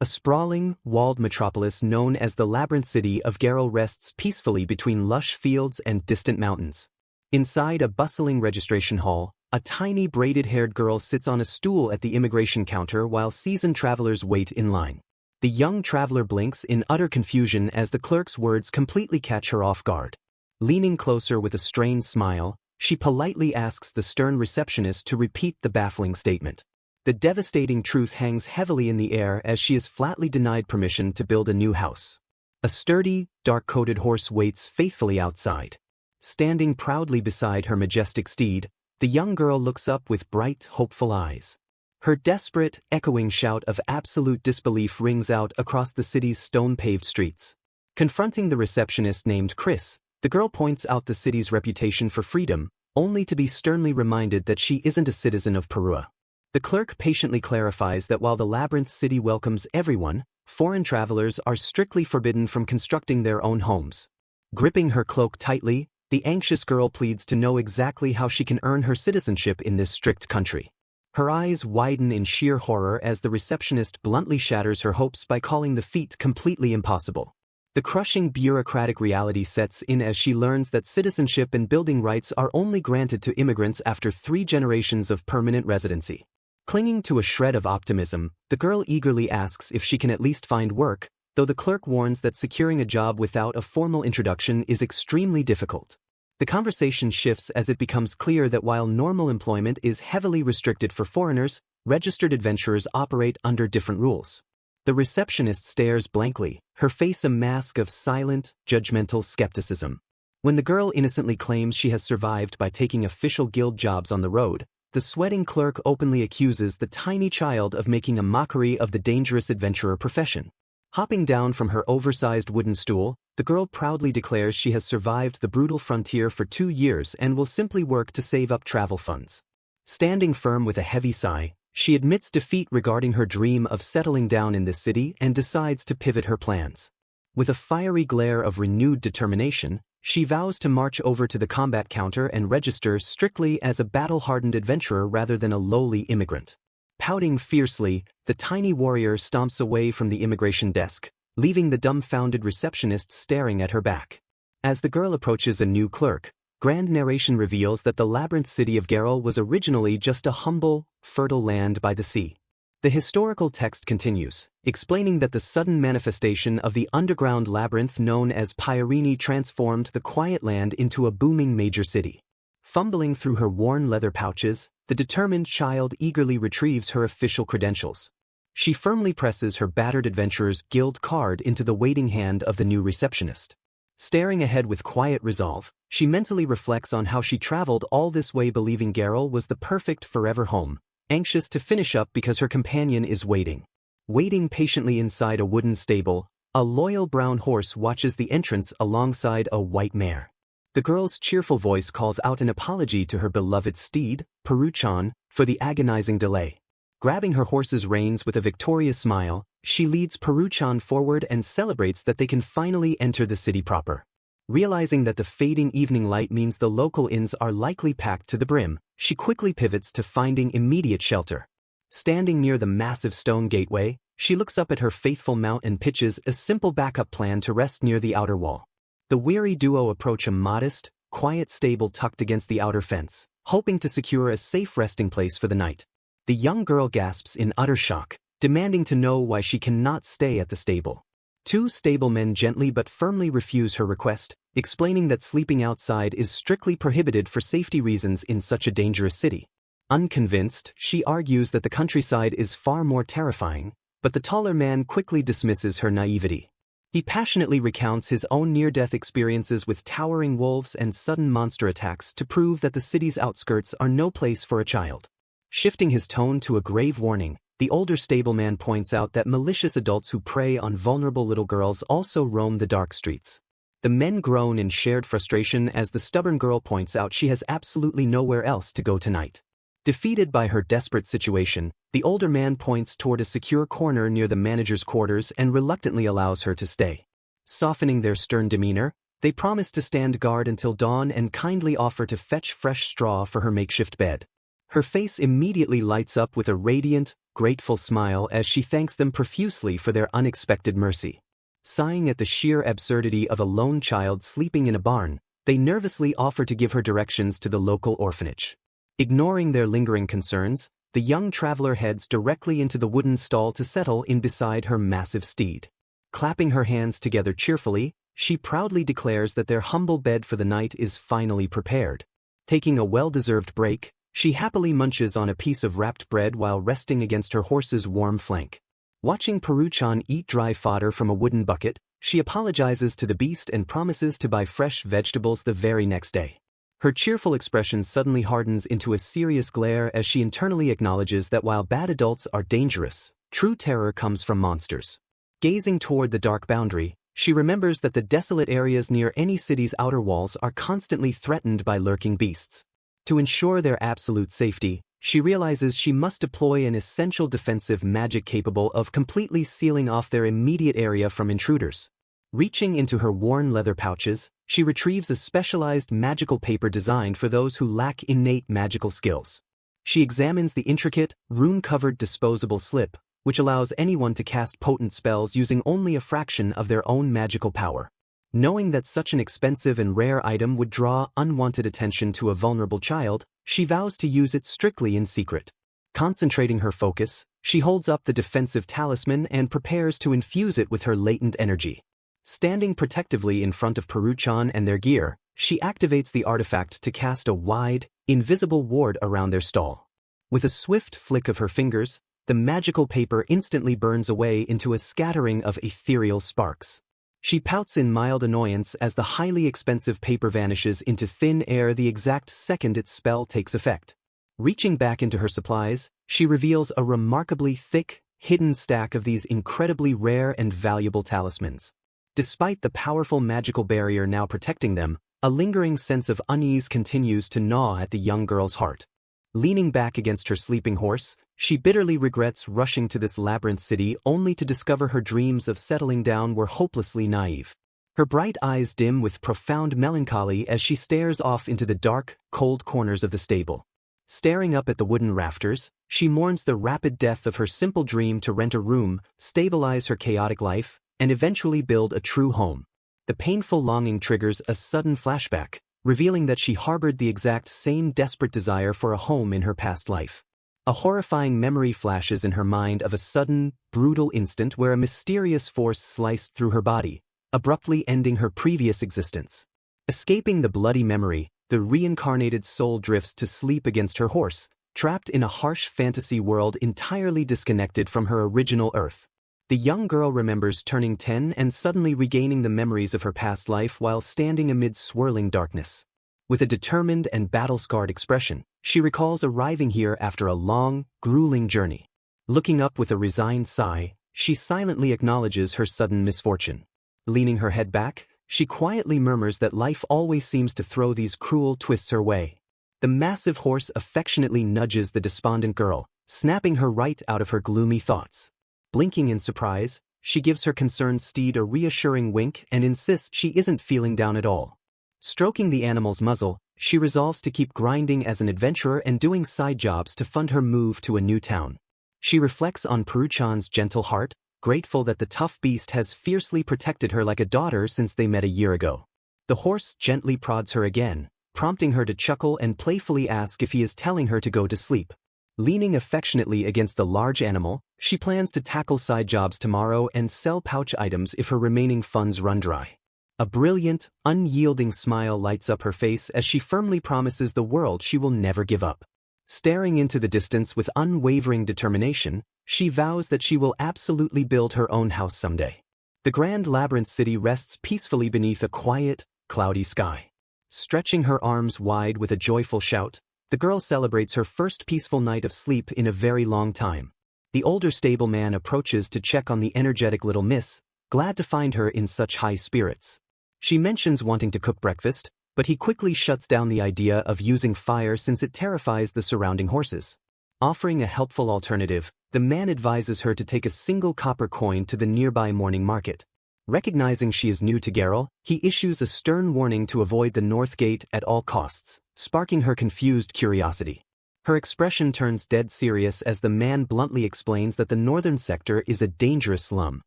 A sprawling, walled metropolis known as the Labyrinth City of Garel rests peacefully between lush fields and distant mountains. Inside a bustling registration hall, a tiny braided-haired girl sits on a stool at the immigration counter while seasoned travelers wait in line. The young traveler blinks in utter confusion as the clerk's words completely catch her off guard. Leaning closer with a strained smile, she politely asks the stern receptionist to repeat the baffling statement. The devastating truth hangs heavily in the air as she is flatly denied permission to build a new house. A sturdy, dark-coated horse waits faithfully outside. Standing proudly beside her majestic steed, the young girl looks up with bright, hopeful eyes. Her desperate, echoing shout of absolute disbelief rings out across the city's stone-paved streets. Confronting the receptionist named Chris, the girl points out the city's reputation for freedom, only to be sternly reminded that she isn't a citizen of Perua. The clerk patiently clarifies that while the Labyrinth City welcomes everyone, foreign travelers are strictly forbidden from constructing their own homes. Gripping her cloak tightly, the anxious girl pleads to know exactly how she can earn her citizenship in this strict country. Her eyes widen in sheer horror as the receptionist bluntly shatters her hopes by calling the feat completely impossible. The crushing bureaucratic reality sets in as she learns that citizenship and building rights are only granted to immigrants after 3 generations of permanent residency. Clinging to a shred of optimism, the girl eagerly asks if she can at least find work, though the clerk warns that securing a job without a formal introduction is extremely difficult. The conversation shifts as it becomes clear that while normal employment is heavily restricted for foreigners, registered adventurers operate under different rules. The receptionist stares blankly, her face a mask of silent, judgmental skepticism. When the girl innocently claims she has survived by taking official guild jobs on the road, the sweating clerk openly accuses the tiny child of making a mockery of the dangerous adventurer profession. Hopping down from her oversized wooden stool, the girl proudly declares she has survived the brutal frontier for 2 years and will simply work to save up travel funds. Standing firm with a heavy sigh, she admits defeat regarding her dream of settling down in this city and decides to pivot her plans. With a fiery glare of renewed determination, she vows to march over to the combat counter and register strictly as a battle-hardened adventurer rather than a lowly immigrant. Pouting fiercely, the tiny warrior stomps away from the immigration desk, leaving the dumbfounded receptionist staring at her back. As the girl approaches a new clerk, grand narration reveals that the Labyrinth City of Garel was originally just a humble, fertile land by the sea. The historical text continues, explaining that the sudden manifestation of the underground labyrinth known as Pyarini transformed the quiet land into a booming major city. Fumbling through her worn leather pouches, the determined child eagerly retrieves her official credentials. She firmly presses her battered adventurer's guild card into the waiting hand of the new receptionist. Staring ahead with quiet resolve, she mentally reflects on how she traveled all this way believing Garel was the perfect forever home, anxious to finish up because her companion is waiting. Waiting patiently inside a wooden stable, a loyal brown horse watches the entrance alongside a white mare. The girl's cheerful voice calls out an apology to her beloved steed, Peru-chan, for the agonizing delay. Grabbing her horse's reins with a victorious smile, she leads Peru-chan forward and celebrates that they can finally enter the city proper. Realizing that the fading evening light means the local inns are likely packed to the brim, she quickly pivots to finding immediate shelter. Standing near the massive stone gateway, she looks up at her faithful mount and pitches a simple backup plan to rest near the outer wall. The weary duo approach a modest, quiet stable tucked against the outer fence, hoping to secure a safe resting place for the night. The young girl gasps in utter shock, demanding to know why she cannot stay at the stable. 2 stablemen gently but firmly refuse her request, explaining that sleeping outside is strictly prohibited for safety reasons in such a dangerous city. Unconvinced, she argues that the countryside is far more terrifying, but the taller man quickly dismisses her naivety. He passionately recounts his own near-death experiences with towering wolves and sudden monster attacks to prove that the city's outskirts are no place for a child. Shifting his tone to a grave warning, the older stableman points out that malicious adults who prey on vulnerable little girls also roam the dark streets. The men groan in shared frustration as the stubborn girl points out she has absolutely nowhere else to go tonight. Defeated by her desperate situation, the older man points toward a secure corner near the manager's quarters and reluctantly allows her to stay. Softening their stern demeanor, they promise to stand guard until dawn and kindly offer to fetch fresh straw for her makeshift bed. Her face immediately lights up with a radiant, grateful smile as she thanks them profusely for their unexpected mercy. Sighing at the sheer absurdity of a lone child sleeping in a barn, they nervously offer to give her directions to the local orphanage. Ignoring their lingering concerns, the young traveler heads directly into the wooden stall to settle in beside her massive steed. Clapping her hands together cheerfully, she proudly declares that their humble bed for the night is finally prepared. Taking a well-deserved break, she happily munches on a piece of wrapped bread while resting against her horse's warm flank. Watching Peru-chan eat dry fodder from a wooden bucket, she apologizes to the beast and promises to buy fresh vegetables the very next day. Her cheerful expression suddenly hardens into a serious glare as she internally acknowledges that while bad adults are dangerous, true terror comes from monsters. Gazing toward the dark boundary, she remembers that the desolate areas near any city's outer walls are constantly threatened by lurking beasts. To ensure their absolute safety, she realizes she must deploy an essential defensive magic capable of completely sealing off their immediate area from intruders. Reaching into her worn leather pouches, she retrieves a specialized magical paper designed for those who lack innate magical skills. She examines the intricate, rune-covered disposable slip, which allows anyone to cast potent spells using only a fraction of their own magical power. Knowing that such an expensive and rare item would draw unwanted attention to a vulnerable child, she vows to use it strictly in secret. Concentrating her focus, she holds up the defensive talisman and prepares to infuse it with her latent energy. Standing protectively in front of Peru-chan and their gear, she activates the artifact to cast a wide, invisible ward around their stall. With a swift flick of her fingers, the magical paper instantly burns away into a scattering of ethereal sparks. She pouts in mild annoyance as the highly expensive paper vanishes into thin air the exact second its spell takes effect. Reaching back into her supplies, she reveals a remarkably thick, hidden stack of these incredibly rare and valuable talismans. Despite the powerful magical barrier now protecting them, a lingering sense of unease continues to gnaw at the young girl's heart. Leaning back against her sleeping horse, she bitterly regrets rushing to this labyrinth city only to discover her dreams of settling down were hopelessly naive. Her bright eyes dim with profound melancholy as she stares off into the dark, cold corners of the stable. Staring up at the wooden rafters, she mourns the rapid death of her simple dream to rent a room, stabilize her chaotic life, and eventually build a true home. The painful longing triggers a sudden flashback, revealing that she harbored the exact same desperate desire for a home in her past life. A horrifying memory flashes in her mind of a sudden, brutal instant where a mysterious force sliced through her body, abruptly ending her previous existence. Escaping the bloody memory, the reincarnated soul drifts to sleep against her horse, trapped in a harsh fantasy world entirely disconnected from her original Earth. The young girl remembers turning 10 and suddenly regaining the memories of her past life while standing amid swirling darkness. With a determined and battle-scarred expression, she recalls arriving here after a long, grueling journey. Looking up with a resigned sigh, she silently acknowledges her sudden misfortune. Leaning her head back, she quietly murmurs that life always seems to throw these cruel twists her way. The massive horse affectionately nudges the despondent girl, snapping her right out of her gloomy thoughts. Blinking in surprise, she gives her concerned steed a reassuring wink and insists she isn't feeling down at all. Stroking the animal's muzzle, she resolves to keep grinding as an adventurer and doing side jobs to fund her move to a new town. She reflects on Peru-chan's gentle heart, grateful that the tough beast has fiercely protected her like a daughter since they met a year ago. The horse gently prods her again, prompting her to chuckle and playfully ask if he is telling her to go to sleep. Leaning affectionately against the large animal, she plans to tackle side jobs tomorrow and sell pouch items if her remaining funds run dry. A brilliant, unyielding smile lights up her face as she firmly promises the world she will never give up. Staring into the distance with unwavering determination, she vows that she will absolutely build her own house someday. The grand labyrinth city rests peacefully beneath a quiet, cloudy sky. Stretching her arms wide with a joyful shout, the girl celebrates her first peaceful night of sleep in a very long time. The older stableman approaches to check on the energetic little miss, glad to find her in such high spirits. She mentions wanting to cook breakfast, but he quickly shuts down the idea of using fire since it terrifies the surrounding horses. Offering a helpful alternative, the man advises her to take a single copper coin to the nearby morning market. Recognizing she is new to Geralt, he issues a stern warning to avoid the north gate at all costs, sparking her confused curiosity. Her expression turns dead serious as the man bluntly explains that the northern sector is a dangerous slum.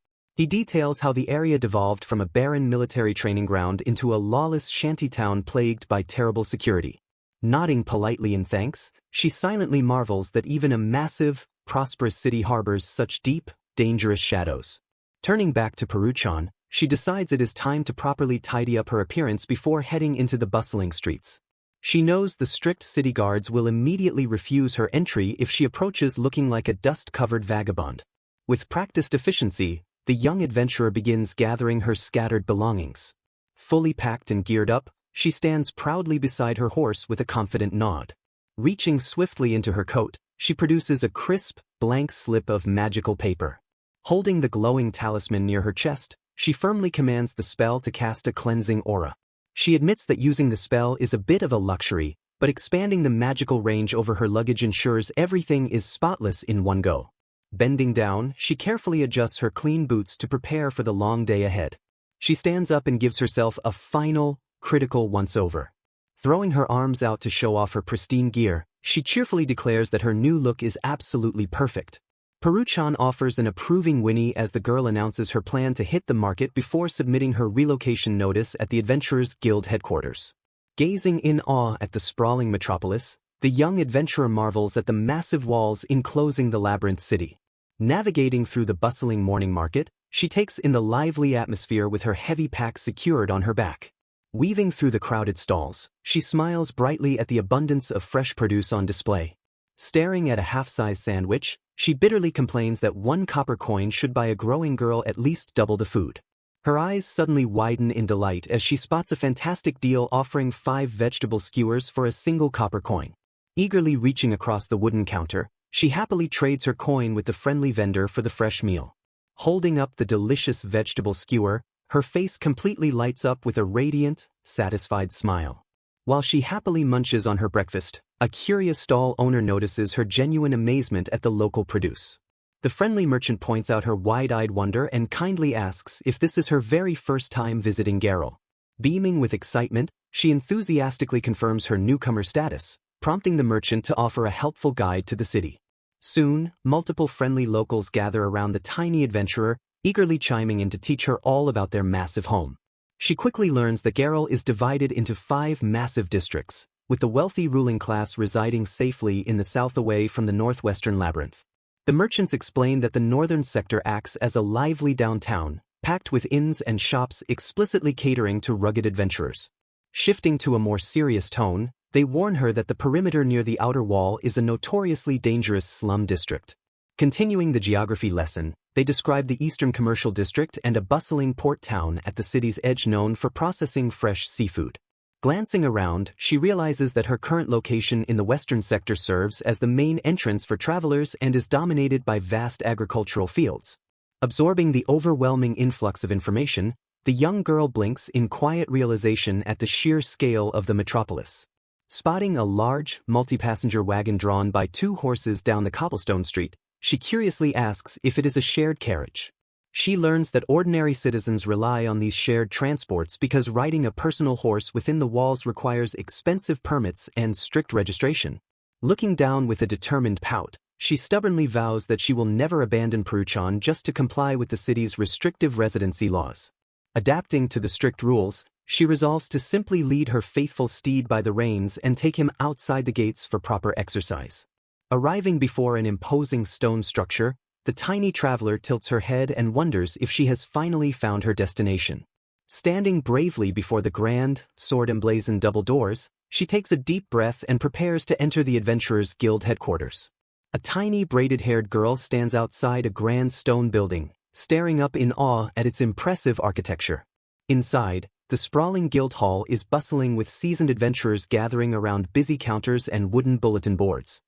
He details how the area devolved from a barren military training ground into a lawless shantytown plagued by terrible security. Nodding politely in thanks, she silently marvels that even a massive, prosperous city harbors such deep, dangerous shadows. Turning back to Peruchan, she decides it is time to properly tidy up her appearance before heading into the bustling streets. She knows the strict city guards will immediately refuse her entry if she approaches looking like a dust-covered vagabond. With practiced efficiency, the young adventurer begins gathering her scattered belongings. Fully packed and geared up, she stands proudly beside her horse with a confident nod. Reaching swiftly into her coat, she produces a crisp, blank slip of magical paper. Holding the glowing talisman near her chest, she firmly commands the spell to cast a cleansing aura. She admits that using the spell is a bit of a luxury, but expanding the magical range over her luggage ensures everything is spotless in one go. Bending down, she carefully adjusts her clean boots to prepare for the long day ahead. She stands up and gives herself a final, critical once-over. Throwing her arms out to show off her pristine gear, she cheerfully declares that her new look is absolutely perfect. Peruchan offers an approving whinny as the girl announces her plan to hit the market before submitting her relocation notice at the Adventurers Guild headquarters. Gazing in awe at the sprawling metropolis, the young adventurer marvels at the massive walls enclosing the labyrinth city. Navigating through the bustling morning market, she takes in the lively atmosphere with her heavy pack secured on her back. Weaving through the crowded stalls, she smiles brightly at the abundance of fresh produce on display. Staring at a half-size sandwich, she bitterly complains that 1 copper coin should buy a growing girl at least double the food. Her eyes suddenly widen in delight as she spots a fantastic deal offering 5 vegetable skewers for a single copper coin. Eagerly reaching across the wooden counter, she happily trades her coin with the friendly vendor for the fresh meal. Holding up the delicious vegetable skewer, her face completely lights up with a radiant, satisfied smile. While she happily munches on her breakfast, a curious stall owner notices her genuine amazement at the local produce. The friendly merchant points out her wide-eyed wonder and kindly asks if this is her very first time visiting Geralt. Beaming with excitement, she enthusiastically confirms her newcomer status, prompting the merchant to offer a helpful guide to the city. Soon, multiple friendly locals gather around the tiny adventurer, eagerly chiming in to teach her all about their massive home. She quickly learns that Geralt is divided into 5 massive districts, with the wealthy ruling class residing safely in the south away from the northwestern labyrinth. The merchants explain that the northern sector acts as a lively downtown, packed with inns and shops explicitly catering to rugged adventurers. Shifting to a more serious tone, they warn her that the perimeter near the outer wall is a notoriously dangerous slum district. Continuing the geography lesson, they describe the eastern commercial district and a bustling port town at the city's edge known for processing fresh seafood. Glancing around, she realizes that her current location in the western sector serves as the main entrance for travelers and is dominated by vast agricultural fields. Absorbing the overwhelming influx of information, the young girl blinks in quiet realization at the sheer scale of the metropolis. Spotting a large, multi-passenger wagon drawn by 2 horses down the cobblestone street, she curiously asks if it is a shared carriage. She learns that ordinary citizens rely on these shared transports because riding a personal horse within the walls requires expensive permits and strict registration. Looking down with a determined pout, she stubbornly vows that she will never abandon Peruchan just to comply with the city's restrictive residency laws. Adapting to the strict rules, she resolves to simply lead her faithful steed by the reins and take him outside the gates for proper exercise. Arriving before an imposing stone structure, the tiny traveler tilts her head and wonders if she has finally found her destination. Standing bravely before the grand, sword-emblazoned double doors, she takes a deep breath and prepares to enter the Adventurers Guild headquarters. A tiny braided-haired girl stands outside a grand stone building, staring up in awe at its impressive architecture. Inside, the sprawling guild hall is bustling with seasoned adventurers gathering around busy counters and wooden bulletin boards.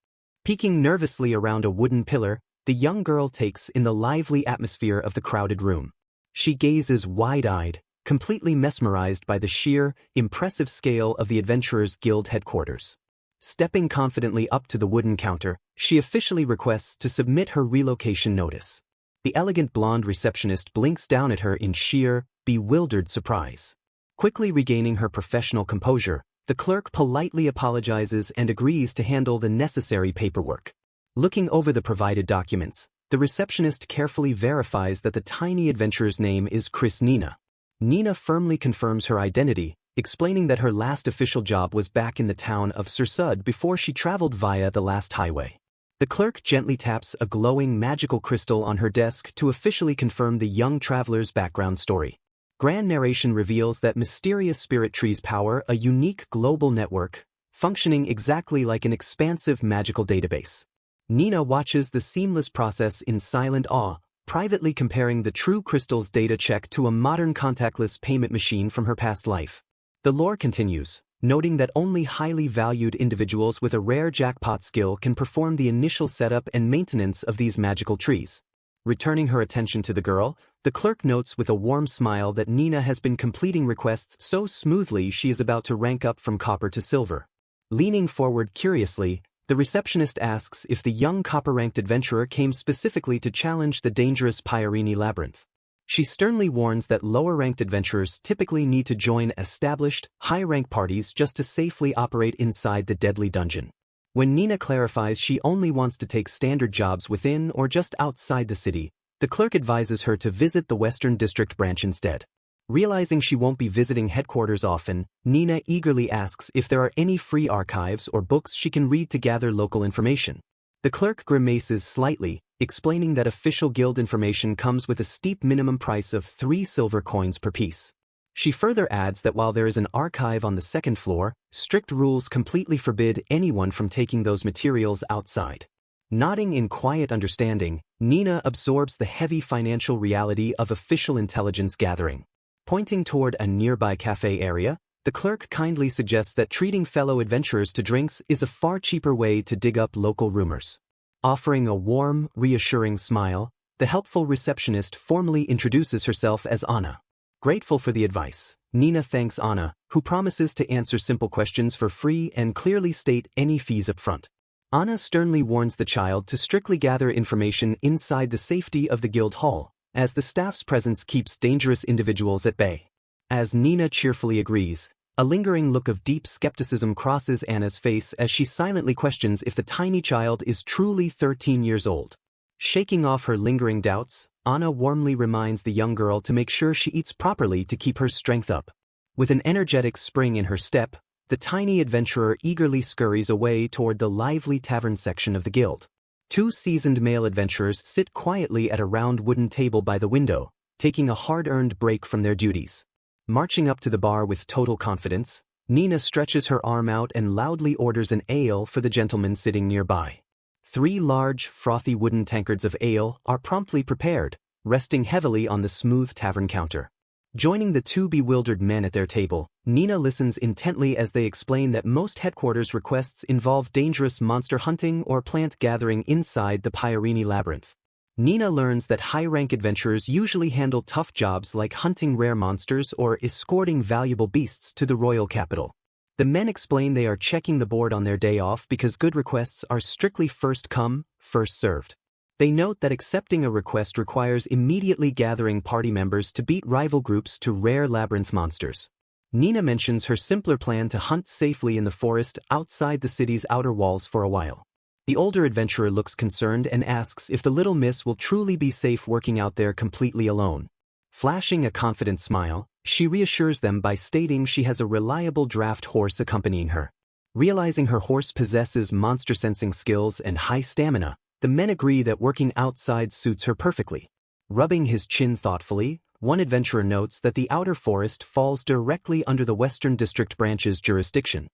Peeking nervously around a wooden pillar, the young girl takes in the lively atmosphere of the crowded room. She gazes wide-eyed, completely mesmerized by the sheer, impressive scale of the Adventurers Guild headquarters. Stepping confidently up to the wooden counter, she officially requests to submit her relocation notice. The elegant blonde receptionist blinks down at her in sheer, bewildered surprise. Quickly regaining her professional composure, The clerk politely apologizes and agrees to handle the necessary paperwork. Looking over the provided documents, the receptionist carefully verifies that the tiny adventurer's name is Chris Nina. Nina firmly confirms her identity, explaining that her last official job was back in the town of Sursud before she traveled via the last highway. The clerk gently taps a glowing magical crystal on her desk to officially confirm the young traveler's background story. Grand narration reveals that mysterious spirit trees power a unique global network, functioning exactly like an expansive magical database. Nina watches the seamless process in silent awe, privately comparing the true crystal's data check to a modern contactless payment machine from her past life. The lore continues, noting that only highly valued individuals with a rare jackpot skill can perform the initial setup and maintenance of these magical trees. Returning her attention to the girl, the clerk notes with a warm smile that Nina has been completing requests so smoothly she is about to rank up from copper to silver. Leaning forward curiously, the receptionist asks if the young copper-ranked adventurer came specifically to challenge the dangerous Pyrini labyrinth. She sternly warns that lower-ranked adventurers typically need to join established, high-rank parties just to safely operate inside the deadly dungeon. When Nina clarifies she only wants to take standard jobs within or just outside the city, the clerk advises her to visit the Western District branch instead. Realizing she won't be visiting headquarters often, Nina eagerly asks if there are any free archives or books she can read to gather local information. The clerk grimaces slightly, explaining that official guild information comes with a steep minimum price of 3 silver coins per piece. She further adds that while there is an archive on the second floor, strict rules completely forbid anyone from taking those materials outside. Nodding in quiet understanding, Nina absorbs the heavy financial reality of official intelligence gathering. Pointing toward a nearby cafe area, the clerk kindly suggests that treating fellow adventurers to drinks is a far cheaper way to dig up local rumors. Offering a warm, reassuring smile, the helpful receptionist formally introduces herself as Anna. Grateful for the advice, Nina thanks Anna, who promises to answer simple questions for free and clearly state any fees up front. Anna sternly warns the child to strictly gather information inside the safety of the guild hall, as the staff's presence keeps dangerous individuals at bay. As Nina cheerfully agrees, a lingering look of deep skepticism crosses Anna's face as she silently questions if the tiny child is truly 13 years old. Shaking off her lingering doubts, Anna warmly reminds the young girl to make sure she eats properly to keep her strength up. With an energetic spring in her step, the tiny adventurer eagerly scurries away toward the lively tavern section of the guild. 2 seasoned male adventurers sit quietly at a round wooden table by the window, taking a hard-earned break from their duties. Marching up to the bar with total confidence, Nina stretches her arm out and loudly orders an ale for the gentleman sitting nearby. 3 large, frothy wooden tankards of ale are promptly prepared, resting heavily on the smooth tavern counter. Joining the 2 bewildered men at their table, Nina listens intently as they explain that most headquarters requests involve dangerous monster hunting or plant gathering inside the Pyrini labyrinth. Nina learns that high-rank adventurers usually handle tough jobs like hunting rare monsters or escorting valuable beasts to the royal capital. The men explain they are checking the board on their day off because good requests are strictly first come, first served. They note that accepting a request requires immediately gathering party members to beat rival groups to rare labyrinth monsters. Nina mentions her simpler plan to hunt safely in the forest outside the city's outer walls for a while. The older adventurer looks concerned and asks if the little miss will truly be safe working out there completely alone. Flashing a confident smile, she reassures them by stating she has a reliable draft horse accompanying her. Realizing her horse possesses monster-sensing skills and high stamina, the men agree that working outside suits her perfectly. Rubbing his chin thoughtfully, one adventurer notes that the outer forest falls directly under the Western District branch's jurisdiction.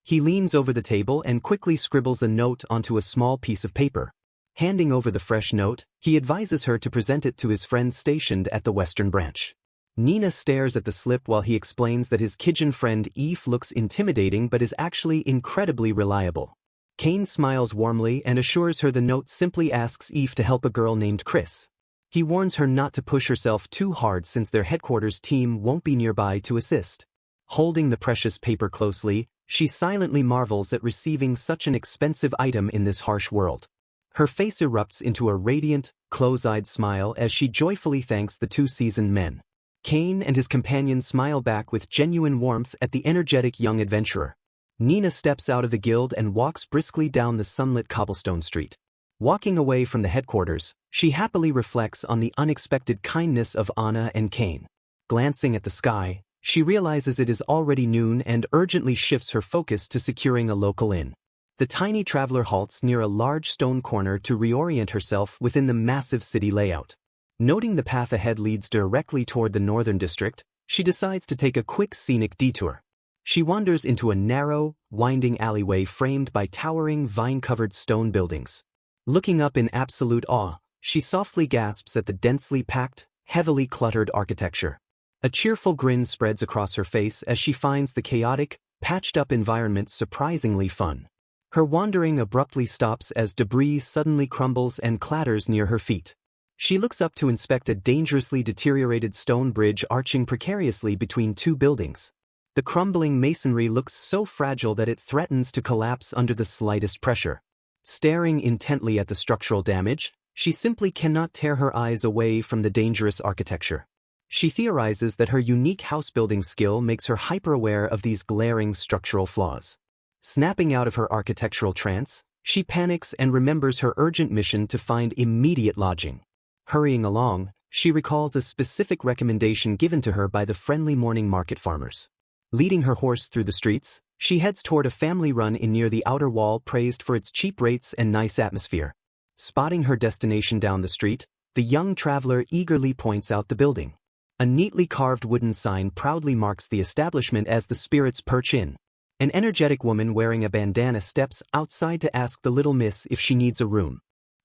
He leans over the table and quickly scribbles a note onto a small piece of paper. Handing over the fresh note, he advises her to present it to his friends stationed at the Western branch. Nina stares at the slip while he explains that his Kijin friend Eve looks intimidating but is actually incredibly reliable. Kane smiles warmly and assures her the note simply asks Eve to help a girl named Chris. He warns her not to push herself too hard since their headquarters team won't be nearby to assist. Holding the precious paper closely, she silently marvels at receiving such an expensive item in this harsh world. Her face erupts into a radiant, close-eyed smile as she joyfully thanks the 2 seasoned men. Kane and his companion smile back with genuine warmth at the energetic young adventurer. Nina steps out of the guild and walks briskly down the sunlit cobblestone street. Walking away from the headquarters, she happily reflects on the unexpected kindness of Anna and Kane. Glancing at the sky, she realizes it is already noon and urgently shifts her focus to securing a local inn. The tiny traveler halts near a large stone corner to reorient herself within the massive city layout. Noting the path ahead leads directly toward the northern district, she decides to take a quick scenic detour. She wanders into a narrow, winding alleyway framed by towering, vine-covered stone buildings. Looking up in absolute awe, she softly gasps at the densely packed, heavily cluttered architecture. A cheerful grin spreads across her face as she finds the chaotic, patched-up environment surprisingly fun. Her wandering abruptly stops as debris suddenly crumbles and clatters near her feet. She looks up to inspect a dangerously deteriorated stone bridge arching precariously between two buildings. The crumbling masonry looks so fragile that it threatens to collapse under the slightest pressure. Staring intently at the structural damage, she simply cannot tear her eyes away from the dangerous architecture. She theorizes that her unique house-building skill makes her hyper-aware of these glaring structural flaws. Snapping out of her architectural trance, she panics and remembers her urgent mission to find immediate lodging. Hurrying along, she recalls a specific recommendation given to her by the friendly morning market farmers. Leading her horse through the streets, she heads toward a family-run inn near the outer wall praised for its cheap rates and nice atmosphere. Spotting her destination down the street, the young traveler eagerly points out the building. A neatly carved wooden sign proudly marks the establishment as the Spirit's Perch Inn. An energetic woman wearing a bandana steps outside to ask the little miss if she needs a room.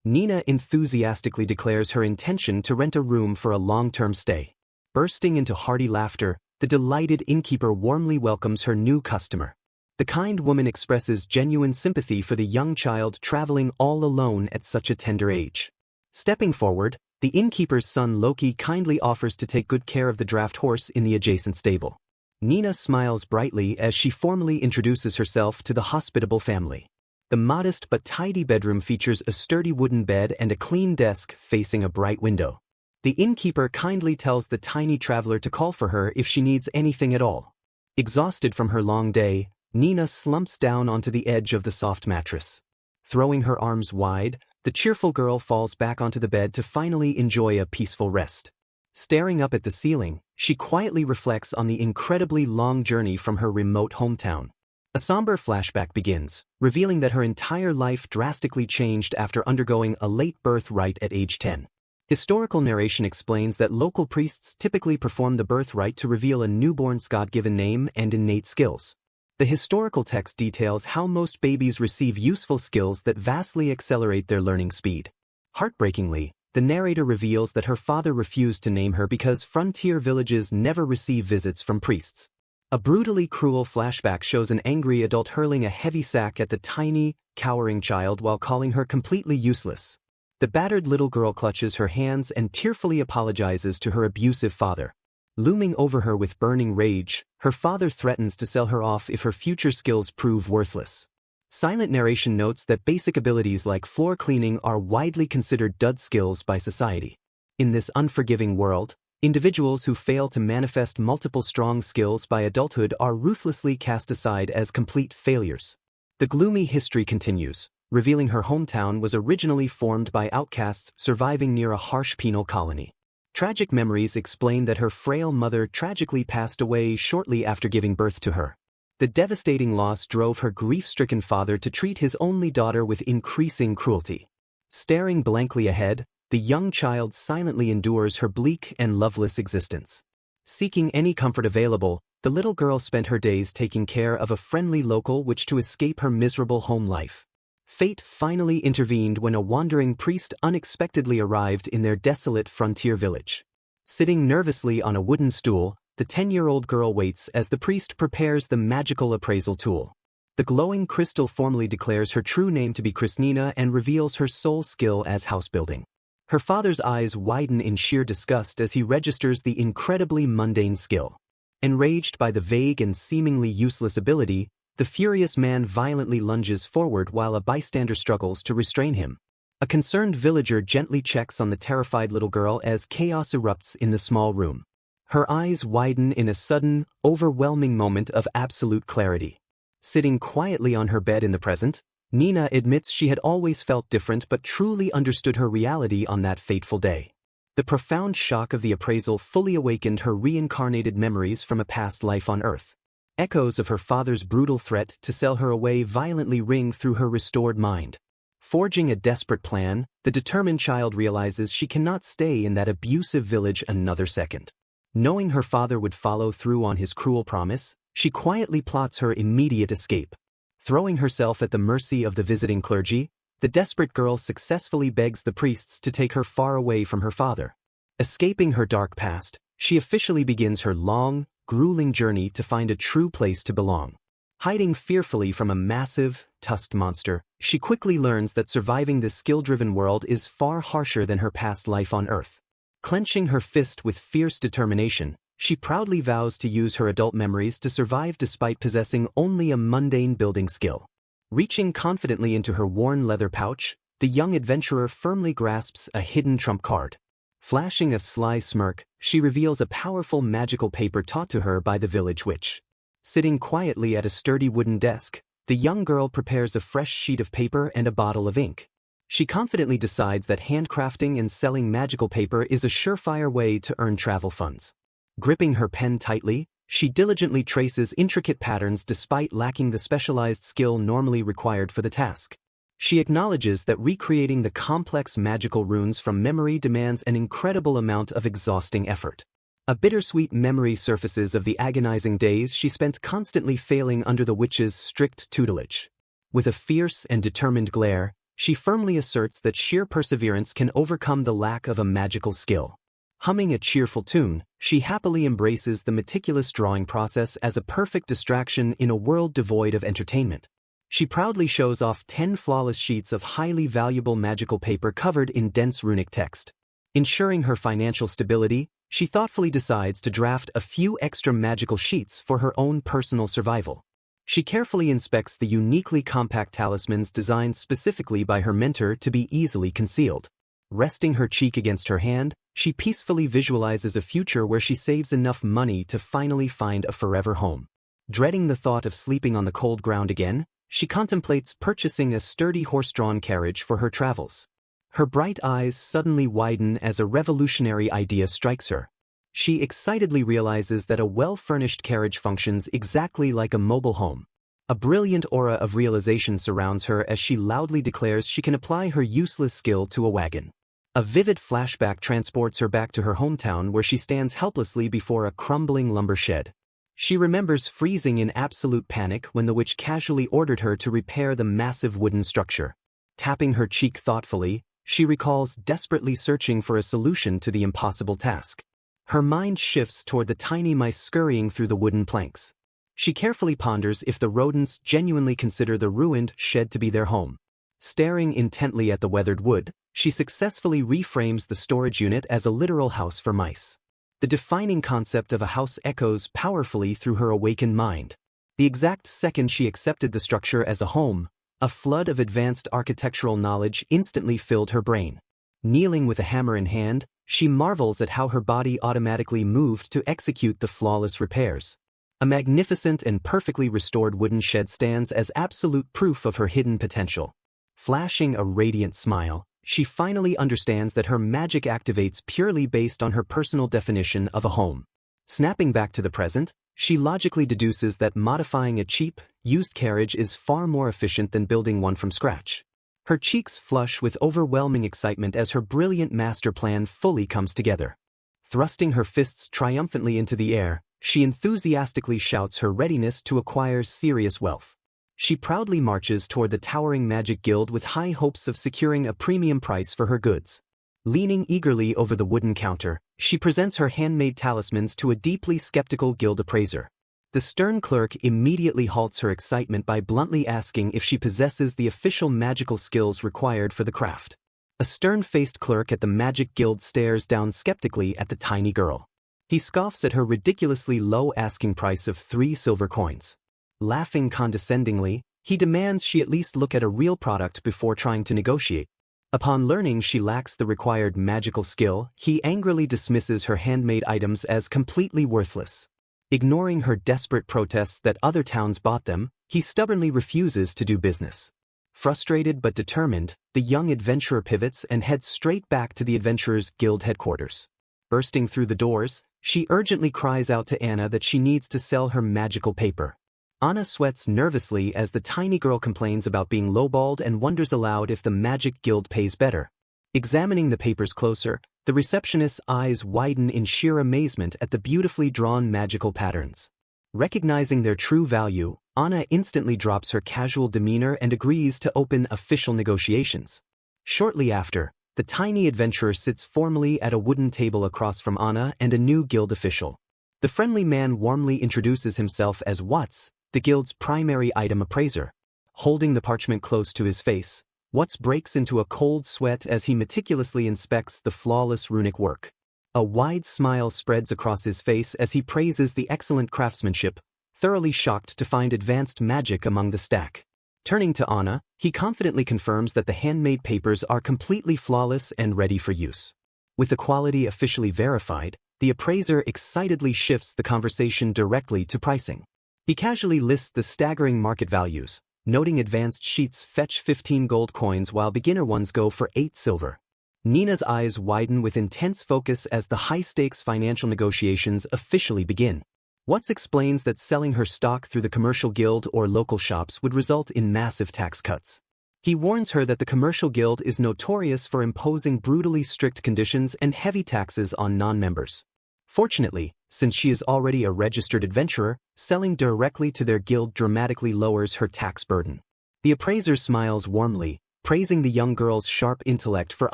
Nina enthusiastically declares her intention to rent a room for a long-term stay. Bursting into hearty laughter, the delighted innkeeper warmly welcomes her new customer. The kind woman expresses genuine sympathy for the young child traveling all alone at such a tender age. Stepping forward, the innkeeper's son Loki kindly offers to take good care of the draft horse in the adjacent stable. Nina smiles brightly as she formally introduces herself to the hospitable family. The modest but tidy bedroom features a sturdy wooden bed and a clean desk facing a bright window. The innkeeper kindly tells the tiny traveler to call for her if she needs anything at all. Exhausted from her long day, Nina slumps down onto the edge of the soft mattress. Throwing her arms wide, the cheerful girl falls back onto the bed to finally enjoy a peaceful rest. Staring up at the ceiling, she quietly reflects on the incredibly long journey from her remote hometown. A somber flashback begins, revealing that her entire life drastically changed after undergoing a late birth rite at age 10. Historical narration explains that local priests typically perform the birth rite to reveal a newborn's God-given name and innate skills. The historical text details how most babies receive useful skills that vastly accelerate their learning speed. Heartbreakingly, the narrator reveals that her father refused to name her because frontier villages never receive visits from priests. A brutally cruel flashback shows an angry adult hurling a heavy sack at the tiny, cowering child while calling her completely useless. The battered little girl clutches her hands and tearfully apologizes to her abusive father. Looming over her with burning rage, her father threatens to sell her off if her future skills prove worthless. Silent narration notes that basic abilities like floor cleaning are widely considered dud skills by society. In this unforgiving world, individuals who fail to manifest multiple strong skills by adulthood are ruthlessly cast aside as complete failures. The gloomy history continues, revealing her hometown was originally formed by outcasts surviving near a harsh penal colony. Tragic memories explain that her frail mother tragically passed away shortly after giving birth to her. The devastating loss drove her grief-stricken father to treat his only daughter with increasing cruelty. Staring blankly ahead, the young child silently endures her bleak and loveless existence. Seeking any comfort available, the little girl spent her days taking care of a friendly local witch to escape her miserable home life. Fate finally intervened when a wandering priest unexpectedly arrived in their desolate frontier village. Sitting nervously on a wooden stool, the 10-year-old girl waits as the priest prepares the magical appraisal tool. The glowing crystal formally declares her true name to be Krisnina and reveals her sole skill as house-building. Her father's eyes widen in sheer disgust as he registers the incredibly mundane skill. Enraged by the vague and seemingly useless ability, the furious man violently lunges forward while a bystander struggles to restrain him. A concerned villager gently checks on the terrified little girl as chaos erupts in the small room. Her eyes widen in a sudden, overwhelming moment of absolute clarity. Sitting quietly on her bed in the present, Nina admits she had always felt different but truly understood her reality on that fateful day. The profound shock of the appraisal fully awakened her reincarnated memories from a past life on Earth. Echoes of her father's brutal threat to sell her away violently ring through her restored mind. Forging a desperate plan, the determined child realizes she cannot stay in that abusive village another second. Knowing her father would follow through on his cruel promise, she quietly plots her immediate escape. Throwing herself at the mercy of the visiting clergy, the desperate girl successfully begs the priests to take her far away from her father. Escaping her dark past, she officially begins her long, grueling journey to find a true place to belong. Hiding fearfully from a massive, tusked monster, she quickly learns that surviving this skill-driven world is far harsher than her past life on Earth. Clenching her fist with fierce determination, she proudly vows to use her adult memories to survive despite possessing only a mundane building skill. Reaching confidently into her worn leather pouch, the young adventurer firmly grasps a hidden trump card. Flashing a sly smirk, she reveals a powerful magical paper taught to her by the village witch. Sitting quietly at a sturdy wooden desk, the young girl prepares a fresh sheet of paper and a bottle of ink. She confidently decides that handcrafting and selling magical paper is a surefire way to earn travel funds. Gripping her pen tightly, she diligently traces intricate patterns despite lacking the specialized skill normally required for the task. She acknowledges that recreating the complex magical runes from memory demands an incredible amount of exhausting effort. A bittersweet memory surfaces of the agonizing days she spent constantly failing under the witch's strict tutelage. With a fierce and determined glare, she firmly asserts that sheer perseverance can overcome the lack of a magical skill. Humming a cheerful tune, she happily embraces the meticulous drawing process as a perfect distraction in a world devoid of entertainment. She proudly shows off 10 flawless sheets of highly valuable magical paper covered in dense runic text. Ensuring her financial stability, she thoughtfully decides to draft a few extra magical sheets for her own personal survival. She carefully inspects the uniquely compact talismans designed specifically by her mentor to be easily concealed. Resting her cheek against her hand, she peacefully visualizes a future where she saves enough money to finally find a forever home. Dreading the thought of sleeping on the cold ground again, she contemplates purchasing a sturdy horse-drawn carriage for her travels. Her bright eyes suddenly widen as a revolutionary idea strikes her. She excitedly realizes that a well-furnished carriage functions exactly like a mobile home. A brilliant aura of realization surrounds her as she loudly declares she can apply her useless skill to a wagon. A vivid flashback transports her back to her hometown where she stands helplessly before a crumbling lumber shed. She remembers freezing in absolute panic when the witch casually ordered her to repair the massive wooden structure. Tapping her cheek thoughtfully, she recalls desperately searching for a solution to the impossible task. Her mind shifts toward the tiny mice scurrying through the wooden planks. She carefully ponders if the rodents genuinely consider the ruined shed to be their home. Staring intently at the weathered wood, she successfully reframes the storage unit as a literal house for mice. The defining concept of a house echoes powerfully through her awakened mind. The exact second she accepted the structure as a home, a flood of advanced architectural knowledge instantly filled her brain. Kneeling with a hammer in hand, she marvels at how her body automatically moved to execute the flawless repairs. A magnificent and perfectly restored wooden shed stands as absolute proof of her hidden potential. Flashing a radiant smile, she finally understands that her magic activates purely based on her personal definition of a home. Snapping back to the present, she logically deduces that modifying a cheap, used carriage is far more efficient than building one from scratch. Her cheeks flush with overwhelming excitement as her brilliant master plan fully comes together. Thrusting her fists triumphantly into the air, she enthusiastically shouts her readiness to acquire serious wealth. She proudly marches toward the towering magic guild with high hopes of securing a premium price for her goods. Leaning eagerly over the wooden counter, she presents her handmade talismans to a deeply skeptical guild appraiser. The stern clerk immediately halts her excitement by bluntly asking if she possesses the official magical skills required for the craft. A stern-faced clerk at the magic guild stares down skeptically at the tiny girl. He scoffs at her ridiculously low asking price of 3 silver coins. Laughing condescendingly, he demands she at least look at a real product before trying to negotiate. Upon learning she lacks the required magical skill, he angrily dismisses her handmade items as completely worthless. Ignoring her desperate protests that other towns bought them, he stubbornly refuses to do business. Frustrated but determined, the young adventurer pivots and heads straight back to the Adventurers Guild headquarters. Bursting through the doors, she urgently cries out to Anna that she needs to sell her magical paper. Anna sweats nervously as the tiny girl complains about being lowballed and wonders aloud if the Magic Guild pays better. Examining the papers closer, the receptionist's eyes widen in sheer amazement at the beautifully drawn magical patterns. Recognizing their true value, Anna instantly drops her casual demeanor and agrees to open official negotiations. Shortly after, the tiny adventurer sits formally at a wooden table across from Anna and a new guild official. The friendly man warmly introduces himself as Watts, the guild's primary item appraiser. Holding the parchment close to his face, Watts breaks into a cold sweat as he meticulously inspects the flawless runic work. A wide smile spreads across his face as he praises the excellent craftsmanship, thoroughly shocked to find advanced magic among the stack. Turning to Anna, he confidently confirms that the handmade papers are completely flawless and ready for use. With the quality officially verified, the appraiser excitedly shifts the conversation directly to pricing. He casually lists the staggering market values, noting advanced sheets fetch 15 gold coins while beginner ones go for 8 silver. Nina's eyes widen with intense focus as the high-stakes financial negotiations officially begin. Watts explains that selling her stock through the commercial guild or local shops would result in massive tax cuts. He warns her that the commercial guild is notorious for imposing brutally strict conditions and heavy taxes on non-members. Fortunately, since she is already a registered adventurer, selling directly to their guild dramatically lowers her tax burden. The appraiser smiles warmly, praising the young girl's sharp intellect for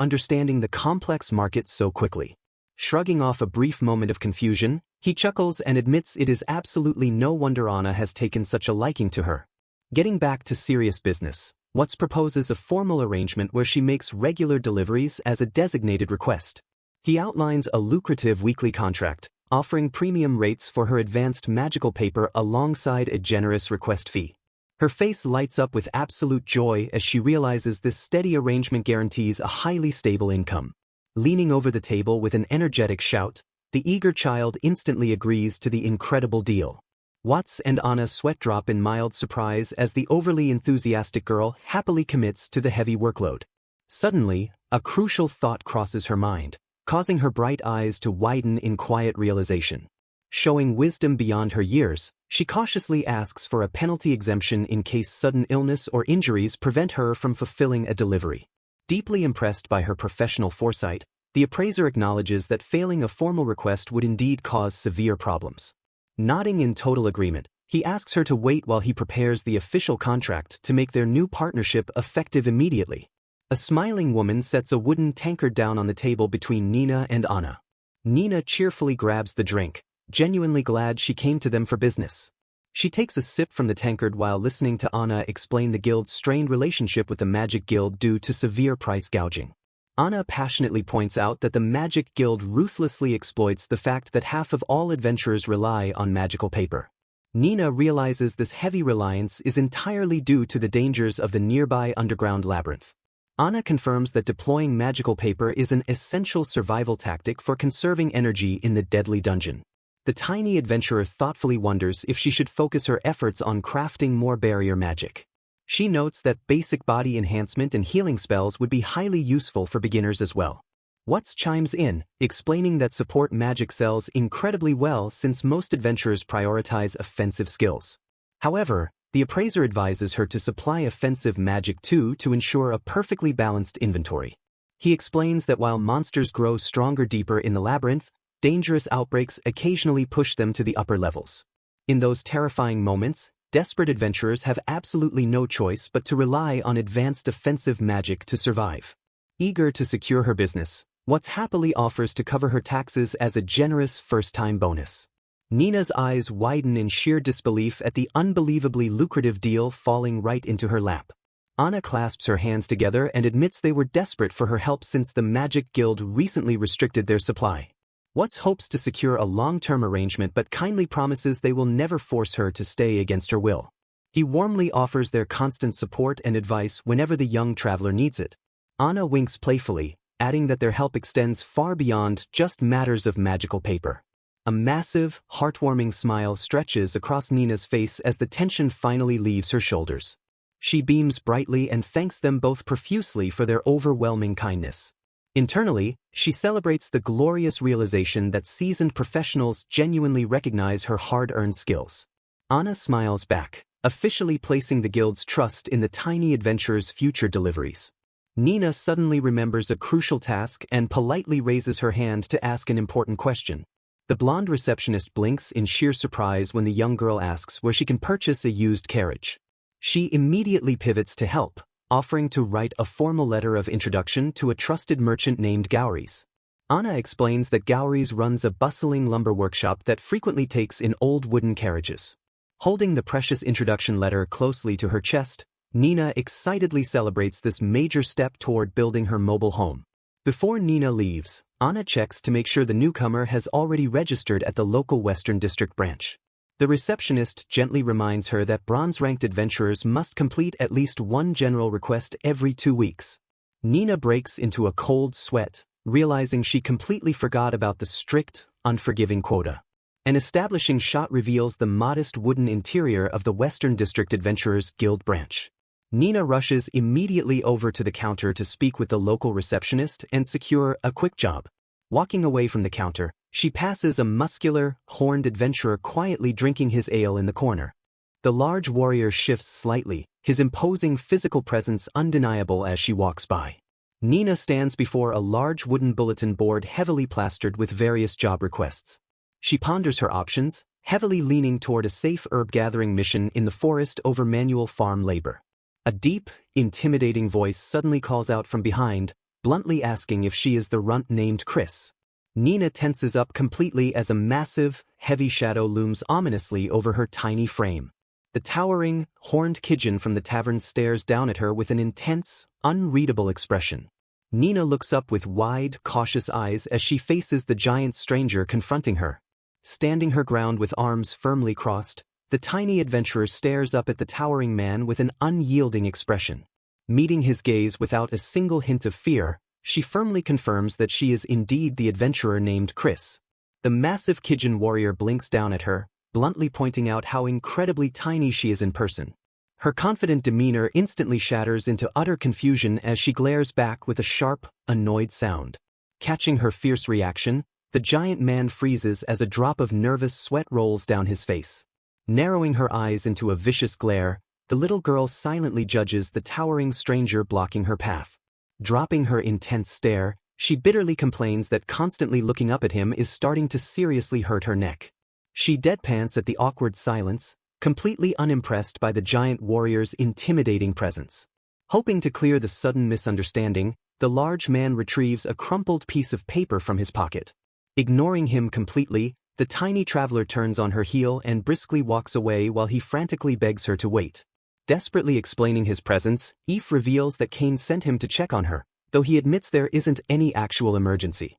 understanding the complex market so quickly. Shrugging off a brief moment of confusion, he chuckles and admits it is absolutely no wonder Anna has taken such a liking to her. Getting back to serious business, Watts proposes a formal arrangement where she makes regular deliveries as a designated request. He outlines a lucrative weekly contract, offering premium rates for her advanced magical paper alongside a generous request fee. Her face lights up with absolute joy as she realizes this steady arrangement guarantees a highly stable income. Leaning over the table with an energetic shout, the eager child instantly agrees to the incredible deal. Watts and Anna sweat drop in mild surprise as the overly enthusiastic girl happily commits to the heavy workload. Suddenly, a crucial thought crosses her mind, causing her bright eyes to widen in quiet realization. Showing wisdom beyond her years, she cautiously asks for a penalty exemption in case sudden illness or injuries prevent her from fulfilling a delivery. Deeply impressed by her professional foresight, the appraiser acknowledges that failing a formal request would indeed cause severe problems. Nodding in total agreement, he asks her to wait while he prepares the official contract to make their new partnership effective immediately. A smiling woman sets a wooden tankard down on the table between Nina and Anna. Nina cheerfully grabs the drink, genuinely glad she came to them for business. She takes a sip from the tankard while listening to Anna explain the guild's strained relationship with the Magic Guild due to severe price gouging. Anna passionately points out that the Magic Guild ruthlessly exploits the fact that half of all adventurers rely on magical paper. Nina realizes this heavy reliance is entirely due to the dangers of the nearby underground labyrinth. Anna confirms that deploying magical paper is an essential survival tactic for conserving energy in the deadly dungeon. The tiny adventurer thoughtfully wonders if she should focus her efforts on crafting more barrier magic. She notes that basic body enhancement and healing spells would be highly useful for beginners as well. Watts chimes in, explaining that support magic sells incredibly well since most adventurers prioritize offensive skills. However, the appraiser advises her to supply offensive magic too to ensure a perfectly balanced inventory. He explains that while monsters grow stronger deeper in the labyrinth, dangerous outbreaks occasionally push them to the upper levels. In those terrifying moments, desperate adventurers have absolutely no choice but to rely on advanced offensive magic to survive. Eager to secure her business, Watts happily offers to cover her taxes as a generous first-time bonus. Nina's eyes widen in sheer disbelief at the unbelievably lucrative deal falling right into her lap. Anna clasps her hands together and admits they were desperate for her help since the Magic Guild recently restricted their supply. Watts hopes to secure a long-term arrangement but kindly promises they will never force her to stay against her will. He warmly offers their constant support and advice whenever the young traveler needs it. Anna winks playfully, adding that their help extends far beyond just matters of magical paper. A massive, heartwarming smile stretches across Nina's face as the tension finally leaves her shoulders. She beams brightly and thanks them both profusely for their overwhelming kindness. Internally, she celebrates the glorious realization that seasoned professionals genuinely recognize her hard-earned skills. Anna smiles back, officially placing the guild's trust in the tiny adventurer's future deliveries. Nina suddenly remembers a crucial task and politely raises her hand to ask an important question. The blonde receptionist blinks in sheer surprise when the young girl asks where she can purchase a used carriage. She immediately pivots to help, offering to write a formal letter of introduction to a trusted merchant named Gowries. Anna explains that Gowries runs a bustling lumber workshop that frequently takes in old wooden carriages. Holding the precious introduction letter closely to her chest, Nina excitedly celebrates this major step toward building her mobile home. Before Nina leaves, Anna checks to make sure the newcomer has already registered at the local Western District branch. The receptionist gently reminds her that bronze-ranked adventurers must complete at least one general request every 2 weeks. Nina breaks into a cold sweat, realizing she completely forgot about the strict, unforgiving quota. An establishing shot reveals the modest wooden interior of the Western District Adventurers Guild branch. Nina rushes immediately over to the counter to speak with the local receptionist and secure a quick job. Walking away from the counter, she passes a muscular, horned adventurer quietly drinking his ale in the corner. The large warrior shifts slightly, his imposing physical presence undeniable as she walks by. Nina stands before a large wooden bulletin board heavily plastered with various job requests. She ponders her options, heavily leaning toward a safe herb-gathering mission in the forest over manual farm labor. A deep, intimidating voice suddenly calls out from behind, bluntly asking if she is the runt named Chris. Nina tenses up completely as a massive, heavy shadow looms ominously over her tiny frame. The towering, horned Kijin from the tavern stares down at her with an intense, unreadable expression. Nina looks up with wide, cautious eyes as she faces the giant stranger confronting her. Standing her ground with arms firmly crossed, the tiny adventurer stares up at the towering man with an unyielding expression. Meeting his gaze without a single hint of fear, she firmly confirms that she is indeed the adventurer named Chris. The massive Kijin warrior blinks down at her, bluntly pointing out how incredibly tiny she is in person. Her confident demeanor instantly shatters into utter confusion as she glares back with a sharp, annoyed sound. Catching her fierce reaction, the giant man freezes as a drop of nervous sweat rolls down his face. Narrowing her eyes into a vicious glare, the little girl silently judges the towering stranger blocking her path. Dropping her intense stare, she bitterly complains that constantly looking up at him is starting to seriously hurt her neck. She deadpans at the awkward silence, completely unimpressed by the giant warrior's intimidating presence. Hoping to clear the sudden misunderstanding, the large man retrieves a crumpled piece of paper from his pocket. Ignoring him completely, the tiny traveler turns on her heel and briskly walks away while he frantically begs her to wait. Desperately explaining his presence, Eve reveals that Kane sent him to check on her, though he admits there isn't any actual emergency.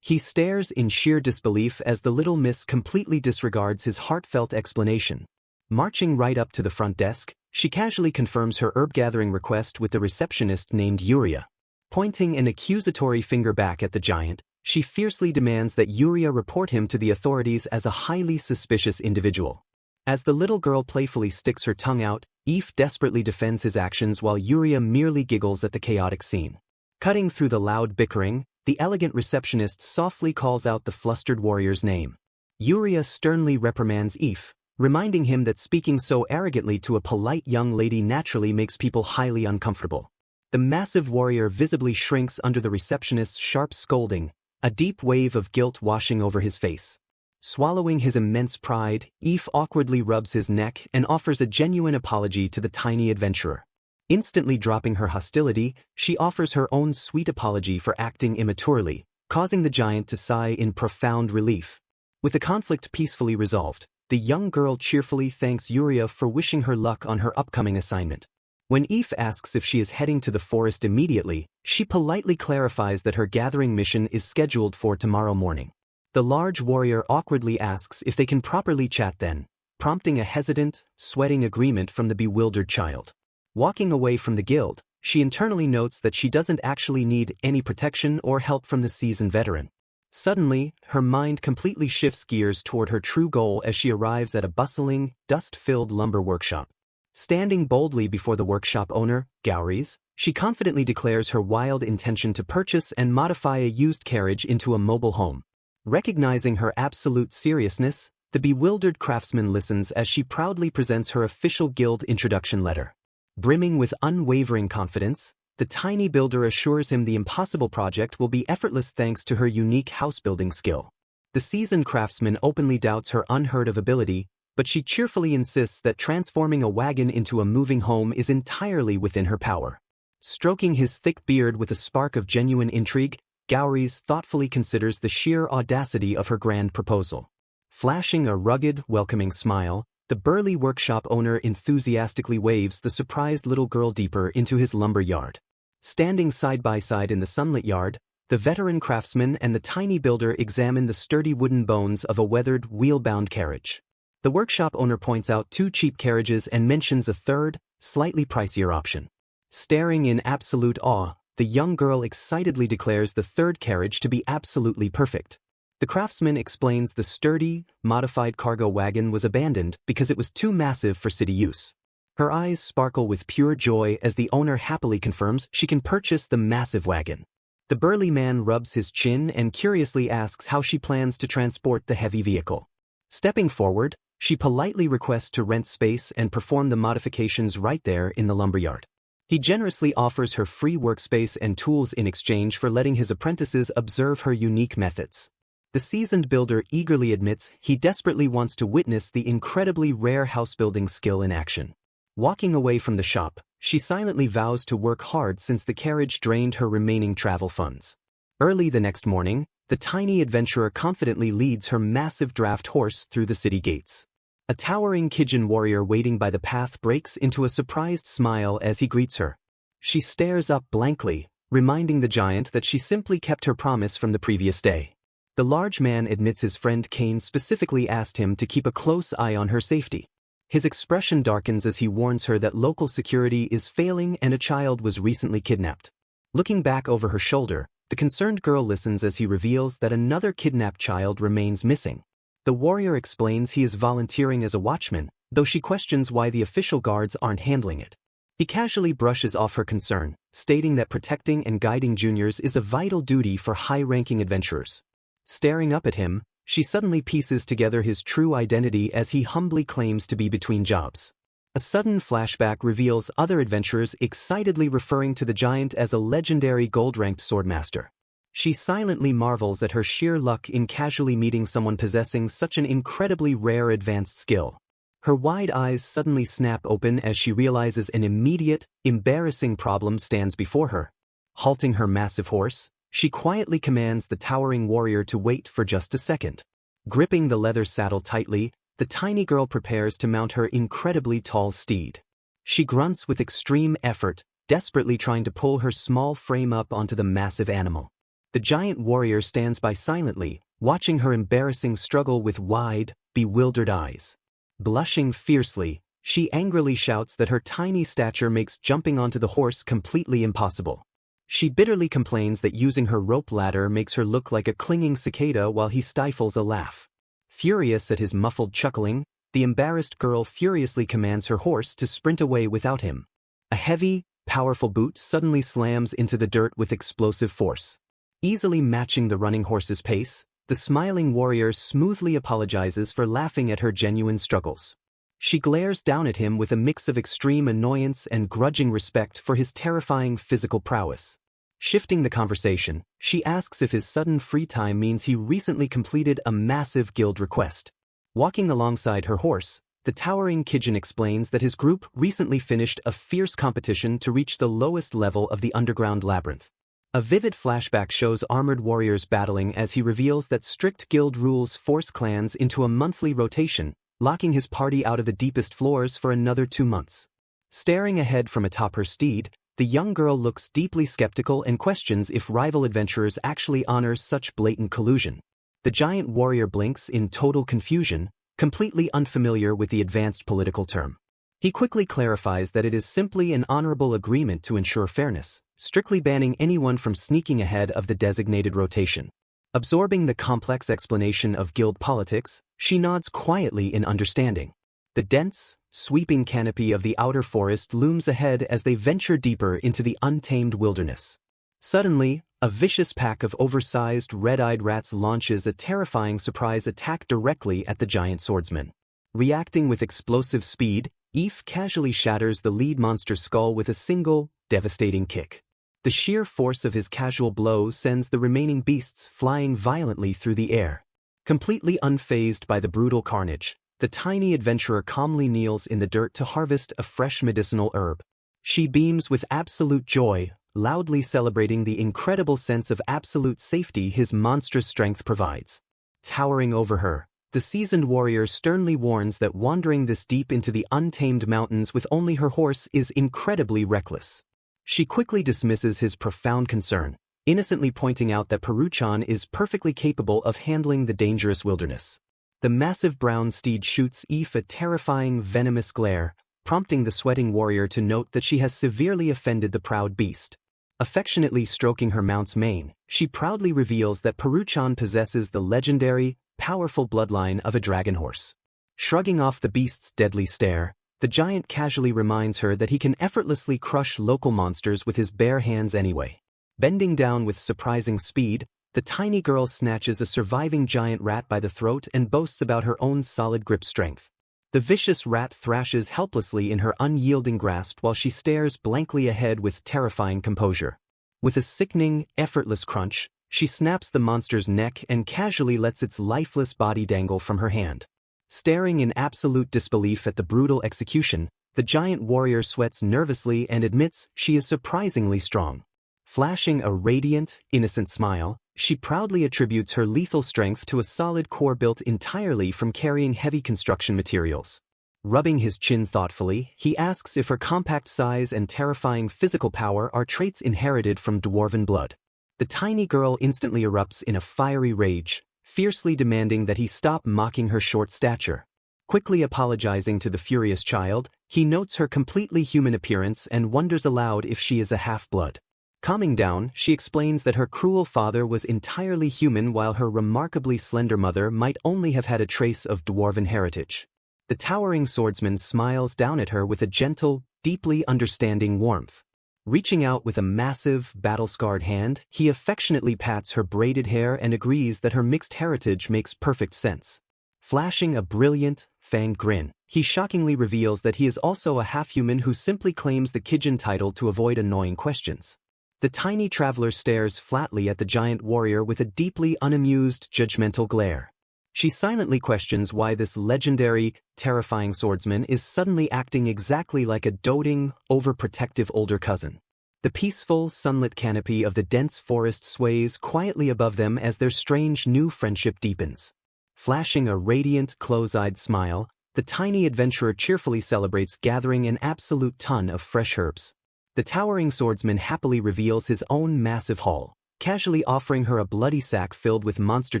He stares in sheer disbelief as the little miss completely disregards his heartfelt explanation. Marching right up to the front desk, she casually confirms her herb-gathering request with the receptionist named Yuria. Pointing an accusatory finger back at the giant, she fiercely demands that Yuria report him to the authorities as a highly suspicious individual. As the little girl playfully sticks her tongue out, Eve desperately defends his actions while Yuria merely giggles at the chaotic scene. Cutting through the loud bickering, the elegant receptionist softly calls out the flustered warrior's name. Yuria sternly reprimands Eve, reminding him that speaking so arrogantly to a polite young lady naturally makes people highly uncomfortable. The massive warrior visibly shrinks under the receptionist's sharp scolding, a deep wave of guilt washing over his face. Swallowing his immense pride, Eve awkwardly rubs his neck and offers a genuine apology to the tiny adventurer. Instantly dropping her hostility, she offers her own sweet apology for acting immaturely, causing the giant to sigh in profound relief. With the conflict peacefully resolved, the young girl cheerfully thanks Yuria for wishing her luck on her upcoming assignment. When Eve asks if she is heading to the forest immediately, she politely clarifies that her gathering mission is scheduled for tomorrow morning. The large warrior awkwardly asks if they can properly chat then, prompting a hesitant, sweating agreement from the bewildered child. Walking away from the guild, she internally notes that she doesn't actually need any protection or help from the seasoned veteran. Suddenly, her mind completely shifts gears toward her true goal as she arrives at a bustling, dust-filled lumber workshop. Standing boldly before the workshop owner, Gowries, she confidently declares her wild intention to purchase and modify a used carriage into a mobile home. Recognizing her absolute seriousness, the bewildered craftsman listens as she proudly presents her official guild introduction letter. Brimming with unwavering confidence, the tiny builder assures him the impossible project will be effortless thanks to her unique house-building skill. The seasoned craftsman openly doubts her unheard-of ability, but she cheerfully insists that transforming a wagon into a moving home is entirely within her power. Stroking his thick beard with a spark of genuine intrigue, Gowries thoughtfully considers the sheer audacity of her grand proposal. Flashing a rugged, welcoming smile, the burly workshop owner enthusiastically waves the surprised little girl deeper into his lumber yard. Standing side by side in the sunlit yard, the veteran craftsman and the tiny builder examine the sturdy wooden bones of a weathered, wheel-bound carriage. The workshop owner points out 2 cheap carriages and mentions a third, slightly pricier option. Staring in absolute awe, the young girl excitedly declares the third carriage to be absolutely perfect. The craftsman explains the sturdy, modified cargo wagon was abandoned because it was too massive for city use. Her eyes sparkle with pure joy as the owner happily confirms she can purchase the massive wagon. The burly man rubs his chin and curiously asks how she plans to transport the heavy vehicle. Stepping forward, she politely requests to rent space and perform the modifications right there in the lumberyard. He generously offers her free workspace and tools in exchange for letting his apprentices observe her unique methods. The seasoned builder eagerly admits he desperately wants to witness the incredibly rare house-building skill in action. Walking away from the shop, she silently vows to work hard since the carriage drained her remaining travel funds. Early the next morning, the tiny adventurer confidently leads her massive draft horse through the city gates. A towering Kijin warrior waiting by the path breaks into a surprised smile as he greets her. She stares up blankly, reminding the giant that she simply kept her promise from the previous day. The large man admits his friend Kane specifically asked him to keep a close eye on her safety. His expression darkens as he warns her that local security is failing and a child was recently kidnapped. Looking back over her shoulder, the concerned girl listens as he reveals that another kidnapped child remains missing. The warrior explains he is volunteering as a watchman, though she questions why the official guards aren't handling it. He casually brushes off her concern, stating that protecting and guiding juniors is a vital duty for high-ranking adventurers. Staring up at him, she suddenly pieces together his true identity as he humbly claims to be between jobs. A sudden flashback reveals other adventurers excitedly referring to the giant as a legendary gold-ranked swordmaster. She silently marvels at her sheer luck in casually meeting someone possessing such an incredibly rare advanced skill. Her wide eyes suddenly snap open as she realizes an immediate, embarrassing problem stands before her. Halting her massive horse, she quietly commands the towering warrior to wait for just a second. Gripping the leather saddle tightly, the tiny girl prepares to mount her incredibly tall steed. She grunts with extreme effort, desperately trying to pull her small frame up onto the massive animal. The giant warrior stands by silently, watching her embarrassing struggle with wide, bewildered eyes. Blushing fiercely, she angrily shouts that her tiny stature makes jumping onto the horse completely impossible. She bitterly complains that using her rope ladder makes her look like a clinging cicada while he stifles a laugh. Furious at his muffled chuckling, the embarrassed girl furiously commands her horse to sprint away without him. A heavy, powerful boot suddenly slams into the dirt with explosive force. Easily matching the running horse's pace, the smiling warrior smoothly apologizes for laughing at her genuine struggles. She glares down at him with a mix of extreme annoyance and grudging respect for his terrifying physical prowess. Shifting the conversation, she asks if his sudden free time means he recently completed a massive guild request. Walking alongside her horse, the towering Kijin explains that his group recently finished a fierce competition to reach the lowest level of the underground labyrinth. A vivid flashback shows armored warriors battling as he reveals that strict guild rules force clans into a monthly rotation, locking his party out of the deepest floors for another 2 months. Staring ahead from atop her steed, the young girl looks deeply skeptical and questions if rival adventurers actually honor such blatant collusion. The giant warrior blinks in total confusion, completely unfamiliar with the advanced political term. He quickly clarifies that it is simply an honorable agreement to ensure fairness, strictly banning anyone from sneaking ahead of the designated rotation. Absorbing the complex explanation of guild politics, she nods quietly in understanding. The dense, sweeping canopy of the outer forest looms ahead as they venture deeper into the untamed wilderness. Suddenly, a vicious pack of oversized, red-eyed rats launches a terrifying surprise attack directly at the giant swordsman. Reacting with explosive speed, Eve casually shatters the lead monster's skull with a single, devastating kick. The sheer force of his casual blow sends the remaining beasts flying violently through the air. Completely unfazed by the brutal carnage, the tiny adventurer calmly kneels in the dirt to harvest a fresh medicinal herb. She beams with absolute joy, loudly celebrating the incredible sense of absolute safety his monstrous strength provides. Towering over her, the seasoned warrior sternly warns that wandering this deep into the untamed mountains with only her horse is incredibly reckless. She quickly dismisses his profound concern, innocently pointing out that Peruchan is perfectly capable of handling the dangerous wilderness. The massive brown steed shoots Eve a terrifying, venomous glare, prompting the sweating warrior to note that she has severely offended the proud beast. Affectionately stroking her mount's mane, she proudly reveals that Peruchan possesses the legendary, powerful bloodline of a dragon horse. Shrugging off the beast's deadly stare, the giant casually reminds her that he can effortlessly crush local monsters with his bare hands anyway. Bending down with surprising speed, the tiny girl snatches a surviving giant rat by the throat and boasts about her own solid grip strength. The vicious rat thrashes helplessly in her unyielding grasp while she stares blankly ahead with terrifying composure. With a sickening, effortless crunch, she snaps the monster's neck and casually lets its lifeless body dangle from her hand. Staring in absolute disbelief at the brutal execution, the giant warrior sweats nervously and admits she is surprisingly strong. Flashing a radiant, innocent smile, she proudly attributes her lethal strength to a solid core built entirely from carrying heavy construction materials. Rubbing his chin thoughtfully, he asks if her compact size and terrifying physical power are traits inherited from dwarven blood. The tiny girl instantly erupts in a fiery rage, fiercely demanding that he stop mocking her short stature. Quickly apologizing to the furious child, he notes her completely human appearance and wonders aloud if she is a half-blood. Calming down, she explains that her cruel father was entirely human while her remarkably slender mother might only have had a trace of dwarven heritage. The towering swordsman smiles down at her with a gentle, deeply understanding warmth. Reaching out with a massive, battle-scarred hand, he affectionately pats her braided hair and agrees that her mixed heritage makes perfect sense. Flashing a brilliant, fanged grin, he shockingly reveals that he is also a half-human who simply claims the Kijin title to avoid annoying questions. The tiny traveler stares flatly at the giant warrior with a deeply unamused, judgmental glare. She silently questions why this legendary, terrifying swordsman is suddenly acting exactly like a doting, overprotective older cousin. The peaceful, sunlit canopy of the dense forest sways quietly above them as their strange new friendship deepens. Flashing a radiant, close-eyed smile, the tiny adventurer cheerfully celebrates gathering an absolute ton of fresh herbs. The towering swordsman happily reveals his own massive haul, casually offering her a bloody sack filled with monster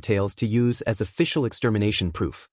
tails to use as official extermination proof.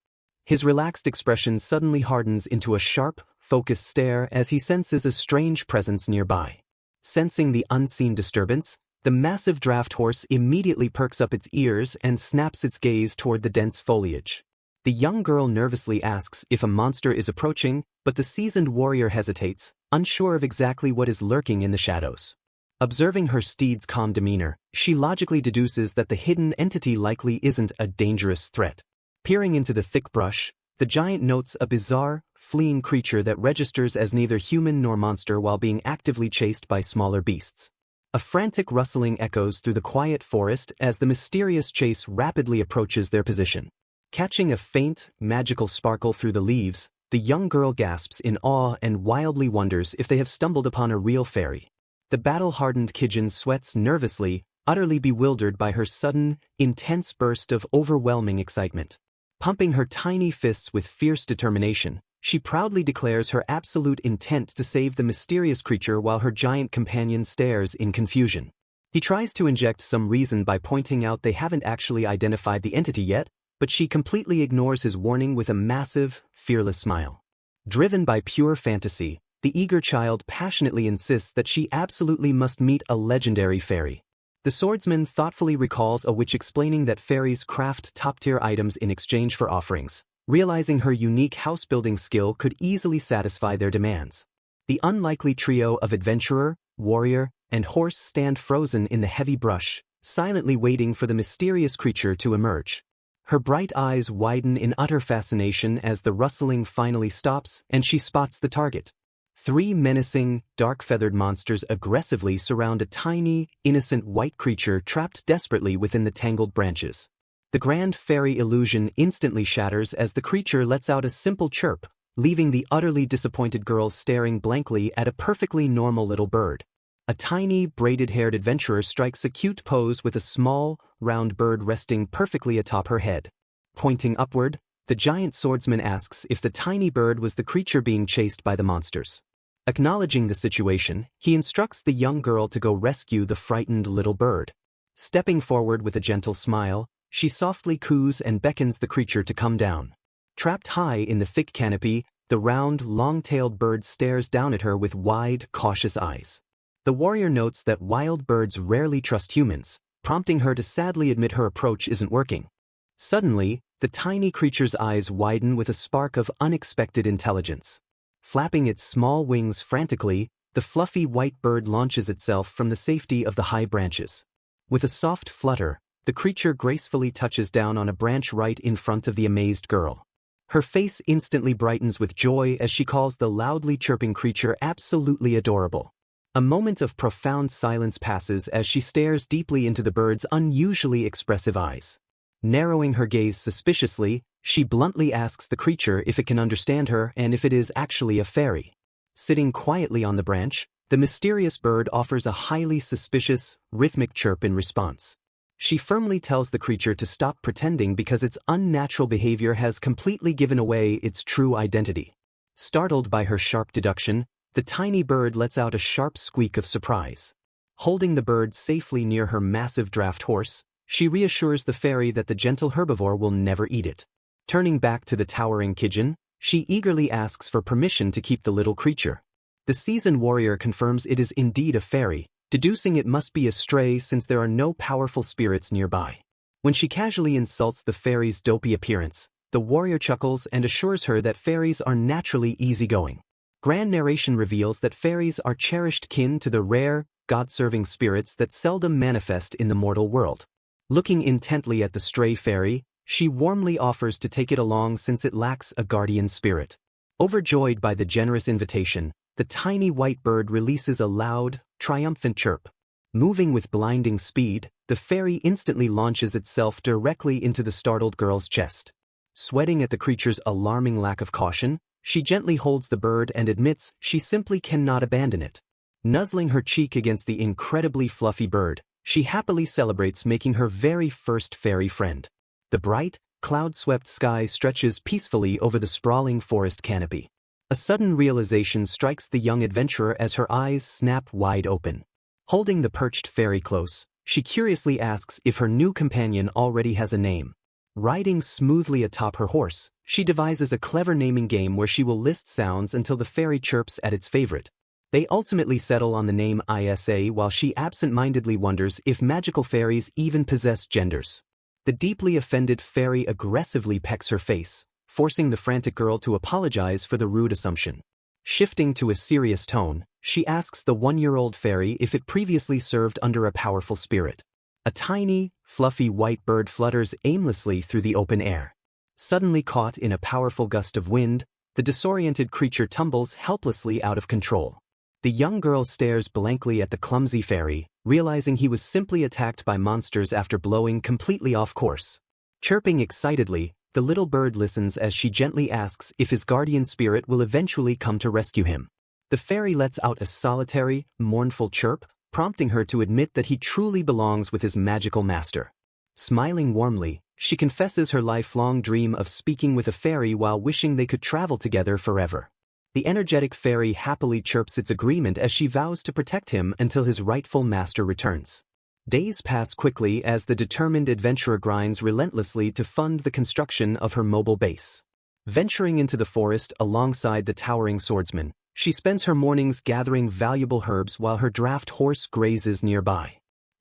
His relaxed expression suddenly hardens into a sharp, focused stare as he senses a strange presence nearby. Sensing the unseen disturbance, the massive draft horse immediately perks up its ears and snaps its gaze toward the dense foliage. The young girl nervously asks if a monster is approaching, but the seasoned warrior hesitates, unsure of exactly what is lurking in the shadows. Observing her steed's calm demeanor, she logically deduces that the hidden entity likely isn't a dangerous threat. Peering into the thick brush, the giant notes a bizarre, fleeing creature that registers as neither human nor monster while being actively chased by smaller beasts. A frantic rustling echoes through the quiet forest as the mysterious chase rapidly approaches their position. Catching a faint, magical sparkle through the leaves, the young girl gasps in awe and wildly wonders if they have stumbled upon a real fairy. The battle-hardened Kijin sweats nervously, utterly bewildered by her sudden, intense burst of overwhelming excitement. Pumping her tiny fists with fierce determination, she proudly declares her absolute intent to save the mysterious creature while her giant companion stares in confusion. He tries to inject some reason by pointing out they haven't actually identified the entity yet, but she completely ignores his warning with a massive, fearless smile. Driven by pure fantasy, the eager child passionately insists that she absolutely must meet a legendary fairy. The swordsman thoughtfully recalls a witch explaining that fairies craft top-tier items in exchange for offerings, realizing her unique house-building skill could easily satisfy their demands. The unlikely trio of adventurer, warrior, and horse stand frozen in the heavy brush, silently waiting for the mysterious creature to emerge. Her bright eyes widen in utter fascination as the rustling finally stops and she spots the target. 3 menacing, dark-feathered monsters aggressively surround a tiny, innocent white creature trapped desperately within the tangled branches. The grand fairy illusion instantly shatters as the creature lets out a simple chirp, leaving the utterly disappointed girls staring blankly at a perfectly normal little bird. A tiny, braided-haired adventurer strikes a cute pose with a small, round bird resting perfectly atop her head. Pointing upward, the giant swordsman asks if the tiny bird was the creature being chased by the monsters. Acknowledging the situation, he instructs the young girl to go rescue the frightened little bird. Stepping forward with a gentle smile, she softly coos and beckons the creature to come down. Trapped high in the thick canopy, the round, long-tailed bird stares down at her with wide, cautious eyes. The warrior notes that wild birds rarely trust humans, prompting her to sadly admit her approach isn't working. Suddenly, the tiny creature's eyes widen with a spark of unexpected intelligence. Flapping its small wings frantically, the fluffy white bird launches itself from the safety of the high branches. With a soft flutter, the creature gracefully touches down on a branch right in front of the amazed girl. Her face instantly brightens with joy as she calls the loudly chirping creature absolutely adorable. A moment of profound silence passes as she stares deeply into the bird's unusually expressive eyes. Narrowing her gaze suspiciously, she bluntly asks the creature if it can understand her and if it is actually a fairy. Sitting quietly on the branch, the mysterious bird offers a highly suspicious, rhythmic chirp in response. She firmly tells the creature to stop pretending because its unnatural behavior has completely given away its true identity. Startled by her sharp deduction, the tiny bird lets out a sharp squeak of surprise. Holding the bird safely near her massive draft horse, she reassures the fairy that the gentle herbivore will never eat it. Turning back to the towering Kijin, she eagerly asks for permission to keep the little creature. The seasoned warrior confirms it is indeed a fairy, deducing it must be a stray since there are no powerful spirits nearby. When she casually insults the fairy's dopey appearance, the warrior chuckles and assures her that fairies are naturally easygoing. Grand narration reveals that fairies are cherished kin to the rare, God-serving spirits that seldom manifest in the mortal world. Looking intently at the stray fairy, she warmly offers to take it along since it lacks a guardian spirit. Overjoyed by the generous invitation, the tiny white bird releases a loud, triumphant chirp. Moving with blinding speed, the fairy instantly launches itself directly into the startled girl's chest. Sweating at the creature's alarming lack of caution, she gently holds the bird and admits she simply cannot abandon it. Nuzzling her cheek against the incredibly fluffy bird, she happily celebrates making her very first fairy friend. The bright, cloud-swept sky stretches peacefully over the sprawling forest canopy. A sudden realization strikes the young adventurer as her eyes snap wide open. Holding the perched fairy close, she curiously asks if her new companion already has a name. Riding smoothly atop her horse, she devises a clever naming game where she will list sounds until the fairy chirps at its favorite. They ultimately settle on the name Isa while she absent-mindedly wonders if magical fairies even possess genders. The deeply offended fairy aggressively pecks her face, forcing the frantic girl to apologize for the rude assumption. Shifting to a serious tone, she asks the 1-year-old fairy if it previously served under a powerful spirit. A tiny, fluffy white bird flutters aimlessly through the open air. Suddenly caught in a powerful gust of wind, the disoriented creature tumbles helplessly out of control. The young girl stares blankly at the clumsy fairy, realizing he was simply attacked by monsters after blowing completely off course. Chirping excitedly, the little bird listens as she gently asks if his guardian spirit will eventually come to rescue him. The fairy lets out a solitary, mournful chirp, prompting her to admit that he truly belongs with his magical master. Smiling warmly, she confesses her lifelong dream of speaking with a fairy while wishing they could travel together forever. The energetic fairy happily chirps its agreement as she vows to protect him until his rightful master returns. Days pass quickly as the determined adventurer grinds relentlessly to fund the construction of her mobile base. Venturing into the forest alongside the towering swordsman, she spends her mornings gathering valuable herbs while her draft horse grazes nearby.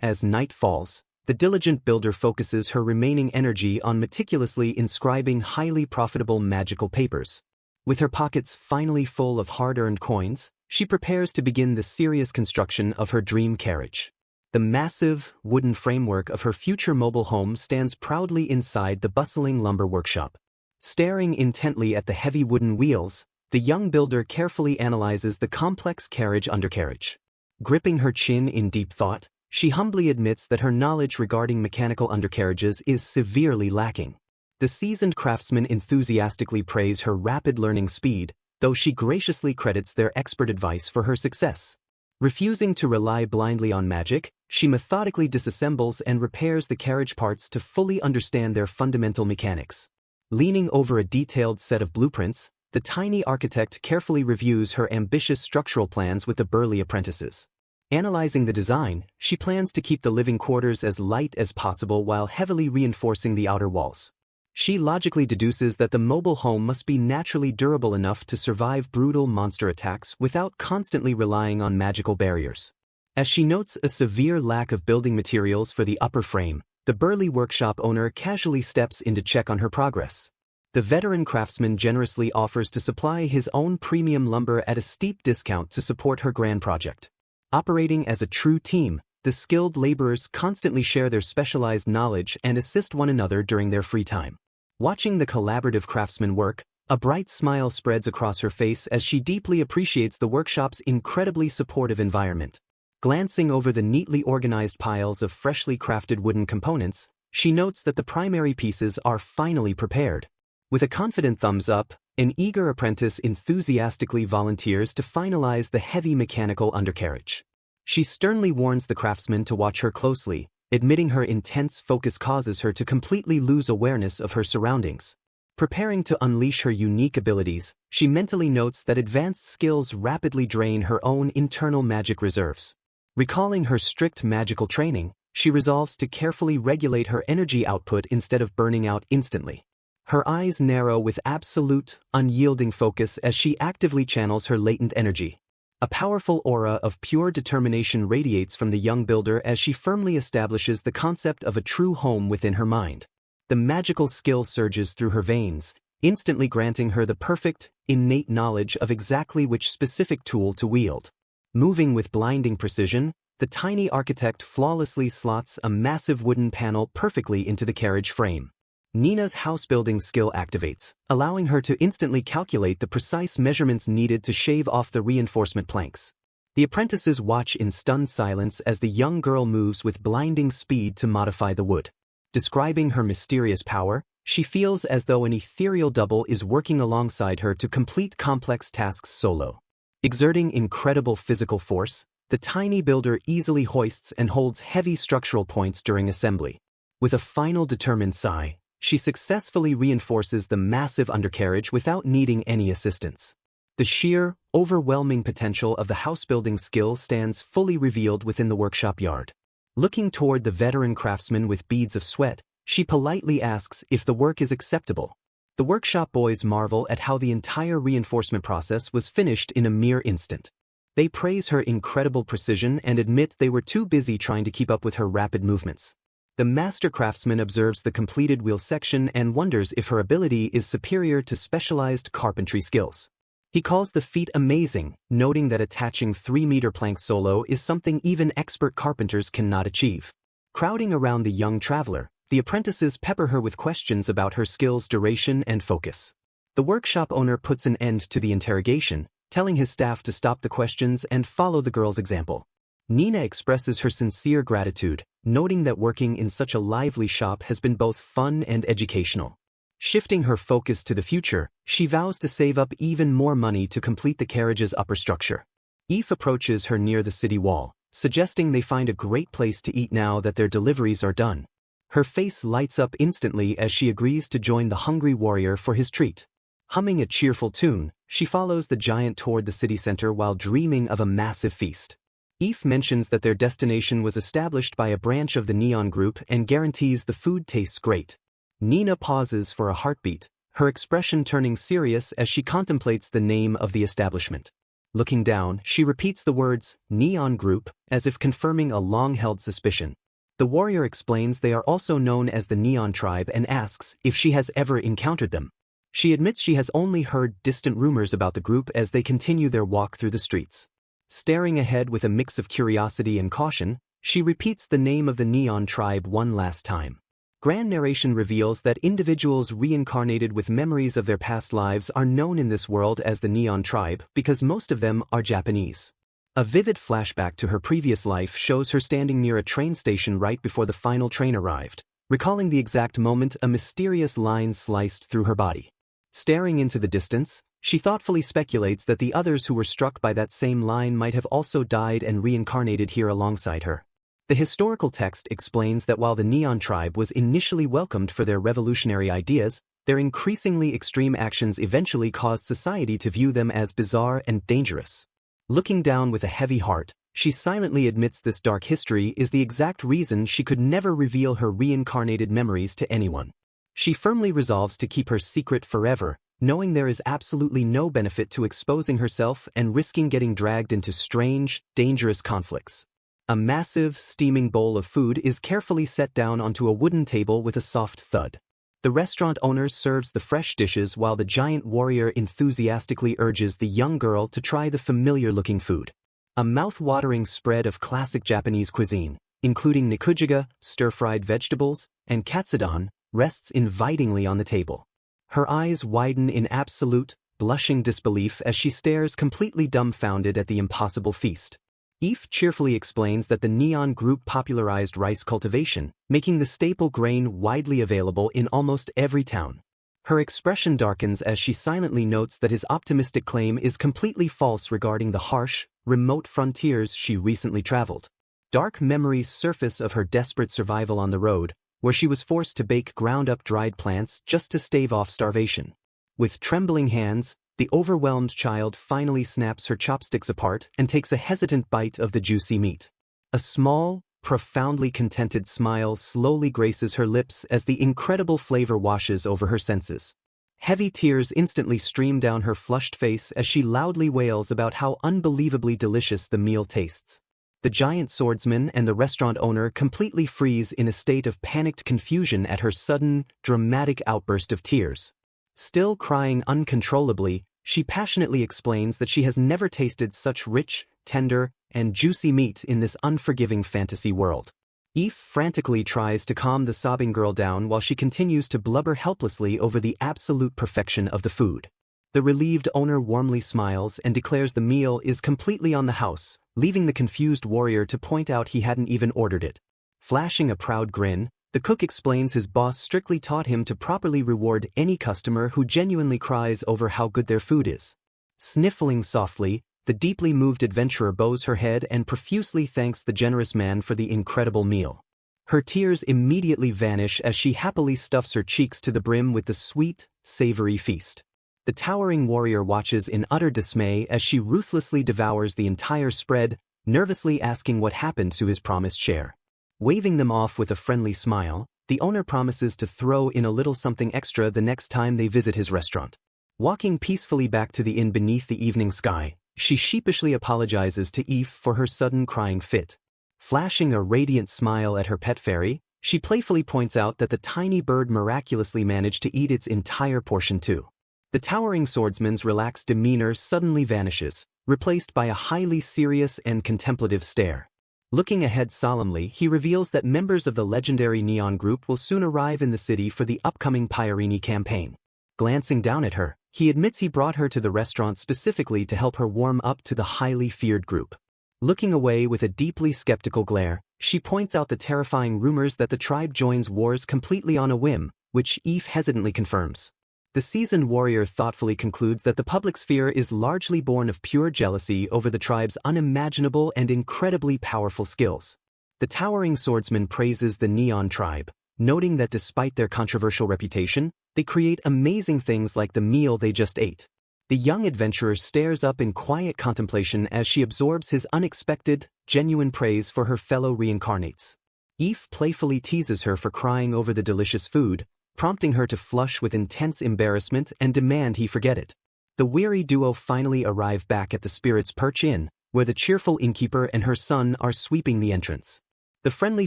As night falls, the diligent builder focuses her remaining energy on meticulously inscribing highly profitable magical papers. With her pockets finally full of hard-earned coins, she prepares to begin the serious construction of her dream carriage. The massive, wooden framework of her future mobile home stands proudly inside the bustling lumber workshop. Staring intently at the heavy wooden wheels, the young builder carefully analyzes the complex carriage-undercarriage. Gripping her chin in deep thought, she humbly admits that her knowledge regarding mechanical undercarriages is severely lacking. The seasoned craftsmen enthusiastically praise her rapid learning speed, though she graciously credits their expert advice for her success. Refusing to rely blindly on magic, she methodically disassembles and repairs the carriage parts to fully understand their fundamental mechanics. Leaning over a detailed set of blueprints, the tiny architect carefully reviews her ambitious structural plans with the burly apprentices. Analyzing the design, she plans to keep the living quarters as light as possible while heavily reinforcing the outer walls. She logically deduces that the mobile home must be naturally durable enough to survive brutal monster attacks without constantly relying on magical barriers. As she notes a severe lack of building materials for the upper frame, the burly workshop owner casually steps in to check on her progress. The veteran craftsman generously offers to supply his own premium lumber at a steep discount to support her grand project. Operating as a true team, the skilled laborers constantly share their specialized knowledge and assist one another during their free time. Watching the collaborative craftsmen work, a bright smile spreads across her face as she deeply appreciates the workshop's incredibly supportive environment. Glancing over the neatly organized piles of freshly crafted wooden components, she notes that the primary pieces are finally prepared. With a confident thumbs up, an eager apprentice enthusiastically volunteers to finalize the heavy mechanical undercarriage. She sternly warns the craftsman to watch her closely, admitting her intense focus causes her to completely lose awareness of her surroundings. Preparing to unleash her unique abilities, she mentally notes that advanced skills rapidly drain her own internal magic reserves. Recalling her strict magical training, she resolves to carefully regulate her energy output instead of burning out instantly. Her eyes narrow with absolute, unyielding focus as she actively channels her latent energy. A powerful aura of pure determination radiates from the young builder as she firmly establishes the concept of a true home within her mind. The magical skill surges through her veins, instantly granting her the perfect, innate knowledge of exactly which specific tool to wield. Moving with blinding precision, the tiny architect flawlessly slots a massive wooden panel perfectly into the carriage frame. Nina's house-building skill activates, allowing her to instantly calculate the precise measurements needed to shave off the reinforcement planks. The apprentices watch in stunned silence as the young girl moves with blinding speed to modify the wood. Describing her mysterious power, she feels as though an ethereal double is working alongside her to complete complex tasks solo. Exerting incredible physical force, the tiny builder easily hoists and holds heavy structural points during assembly. With a final determined sigh, she successfully reinforces the massive undercarriage without needing any assistance. The sheer, overwhelming potential of the house-building skill stands fully revealed within the workshop yard. Looking toward the veteran craftsman with beads of sweat, she politely asks if the work is acceptable. The workshop boys marvel at how the entire reinforcement process was finished in a mere instant. They praise her incredible precision and admit they were too busy trying to keep up with her rapid movements. The master craftsman observes the completed wheel section and wonders if her ability is superior to specialized carpentry skills. He calls the feat amazing, noting that attaching 3-meter planks solo is something even expert carpenters cannot achieve. Crowding around the young traveler, the apprentices pepper her with questions about her skills' duration and focus. The workshop owner puts an end to the interrogation, telling his staff to stop the questions and follow the girl's example. Nina expresses her sincere gratitude, noting that working in such a lively shop has been both fun and educational. Shifting her focus to the future, she vows to save up even more money to complete the carriage's upper structure. Eve approaches her near the city wall, suggesting they find a great place to eat now that their deliveries are done. Her face lights up instantly as she agrees to join the hungry warrior for his treat. Humming a cheerful tune, she follows the giant toward the city center while dreaming of a massive feast. Eve mentions that their destination was established by a branch of the Neon Group and guarantees the food tastes great. Nina pauses for a heartbeat, her expression turning serious as she contemplates the name of the establishment. Looking down, she repeats the words, Neon Group, as if confirming a long-held suspicion. The warrior explains they are also known as the Neon Tribe and asks if she has ever encountered them. She admits she has only heard distant rumors about the group as they continue their walk through the streets. Staring ahead with a mix of curiosity and caution, she repeats the name of the Neon Tribe one last time. Grand narration reveals that individuals reincarnated with memories of their past lives are known in this world as the Neon Tribe because most of them are Japanese. A vivid flashback to her previous life shows her standing near a train station right before the final train arrived, recalling the exact moment a mysterious line sliced through her body. Staring into the distance, she thoughtfully speculates that the others who were struck by that same line might have also died and reincarnated here alongside her. The historical text explains that while the Neon Tribe was initially welcomed for their revolutionary ideas, their increasingly extreme actions eventually caused society to view them as bizarre and dangerous. Looking down with a heavy heart, she silently admits this dark history is the exact reason she could never reveal her reincarnated memories to anyone. She firmly resolves to keep her secret forever, knowing there is absolutely no benefit to exposing herself and risking getting dragged into strange, dangerous conflicts. A massive, steaming bowl of food is carefully set down onto a wooden table with a soft thud. The restaurant owner serves the fresh dishes while the giant warrior enthusiastically urges the young girl to try the familiar-looking food. A mouth-watering spread of classic Japanese cuisine, including nikujiga, stir-fried vegetables, and katsudon, rests invitingly on the table. Her eyes widen in absolute, blushing disbelief as she stares completely dumbfounded at the impossible feast. Eve cheerfully explains that the Neon Group popularized rice cultivation, making the staple grain widely available in almost every town. Her expression darkens as she silently notes that his optimistic claim is completely false regarding the harsh, remote frontiers she recently traveled. Dark memories surface of her desperate survival on the road, where she was forced to bake ground-up dried plants just to stave off starvation. With trembling hands, the overwhelmed child finally snaps her chopsticks apart and takes a hesitant bite of the juicy meat. A small, profoundly contented smile slowly graces her lips as the incredible flavor washes over her senses. Heavy tears instantly stream down her flushed face as she loudly wails about how unbelievably delicious the meal tastes. The giant swordsman and the restaurant owner completely freeze in a state of panicked confusion at her sudden, dramatic outburst of tears. Still crying uncontrollably, she passionately explains that she has never tasted such rich, tender, and juicy meat in this unforgiving fantasy world. Eve frantically tries to calm the sobbing girl down while she continues to blubber helplessly over the absolute perfection of the food. The relieved owner warmly smiles and declares the meal is completely on the house, leaving the confused warrior to point out he hadn't even ordered it. Flashing a proud grin, the cook explains his boss strictly taught him to properly reward any customer who genuinely cries over how good their food is. Sniffling softly, the deeply moved adventurer bows her head and profusely thanks the generous man for the incredible meal. Her tears immediately vanish as she happily stuffs her cheeks to the brim with the sweet, savory feast. The towering warrior watches in utter dismay as she ruthlessly devours the entire spread, nervously asking what happened to his promised share. Waving them off with a friendly smile, the owner promises to throw in a little something extra the next time they visit his restaurant. Walking peacefully back to the inn beneath the evening sky, she sheepishly apologizes to Eve for her sudden crying fit. Flashing a radiant smile at her pet fairy, she playfully points out that the tiny bird miraculously managed to eat its entire portion too. The towering swordsman's relaxed demeanor suddenly vanishes, replaced by a highly serious and contemplative stare. Looking ahead solemnly, he reveals that members of the legendary Neon Group will soon arrive in the city for the upcoming Pyrini campaign. Glancing down at her, he admits he brought her to the restaurant specifically to help her warm up to the highly feared group. Looking away with a deeply skeptical glare, she points out the terrifying rumors that the tribe joins wars completely on a whim, which Eve hesitantly confirms. The seasoned warrior thoughtfully concludes that the public's fear is largely born of pure jealousy over the tribe's unimaginable and incredibly powerful skills. The towering swordsman praises the Neon Tribe, noting that despite their controversial reputation, they create amazing things like the meal they just ate. The young adventurer stares up in quiet contemplation as she absorbs his unexpected, genuine praise for her fellow reincarnates. Eve playfully teases her for crying over the delicious food, prompting her to flush with intense embarrassment and demand he forget it. The weary duo finally arrive back at the Spirit's Perch Inn, where the cheerful innkeeper and her son are sweeping the entrance. The friendly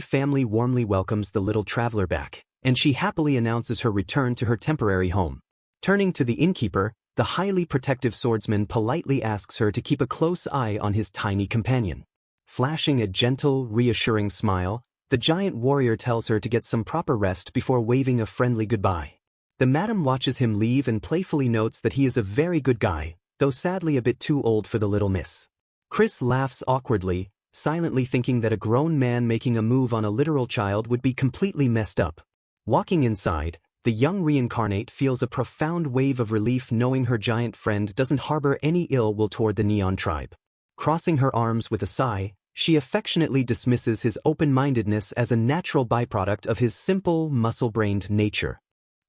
family warmly welcomes the little traveler back, and she happily announces her return to her temporary home. Turning to the innkeeper, the highly protective swordsman politely asks her to keep a close eye on his tiny companion. Flashing a gentle, reassuring smile, the giant warrior tells her to get some proper rest before waving a friendly goodbye. The madam watches him leave and playfully notes that he is a very good guy, though sadly a bit too old for the little miss. Chris laughs awkwardly, silently thinking that a grown man making a move on a literal child would be completely messed up. Walking inside, the young reincarnate feels a profound wave of relief knowing her giant friend doesn't harbor any ill will toward the Neon tribe. Crossing her arms with a sigh, she affectionately dismisses his open-mindedness as a natural byproduct of his simple, muscle-brained nature.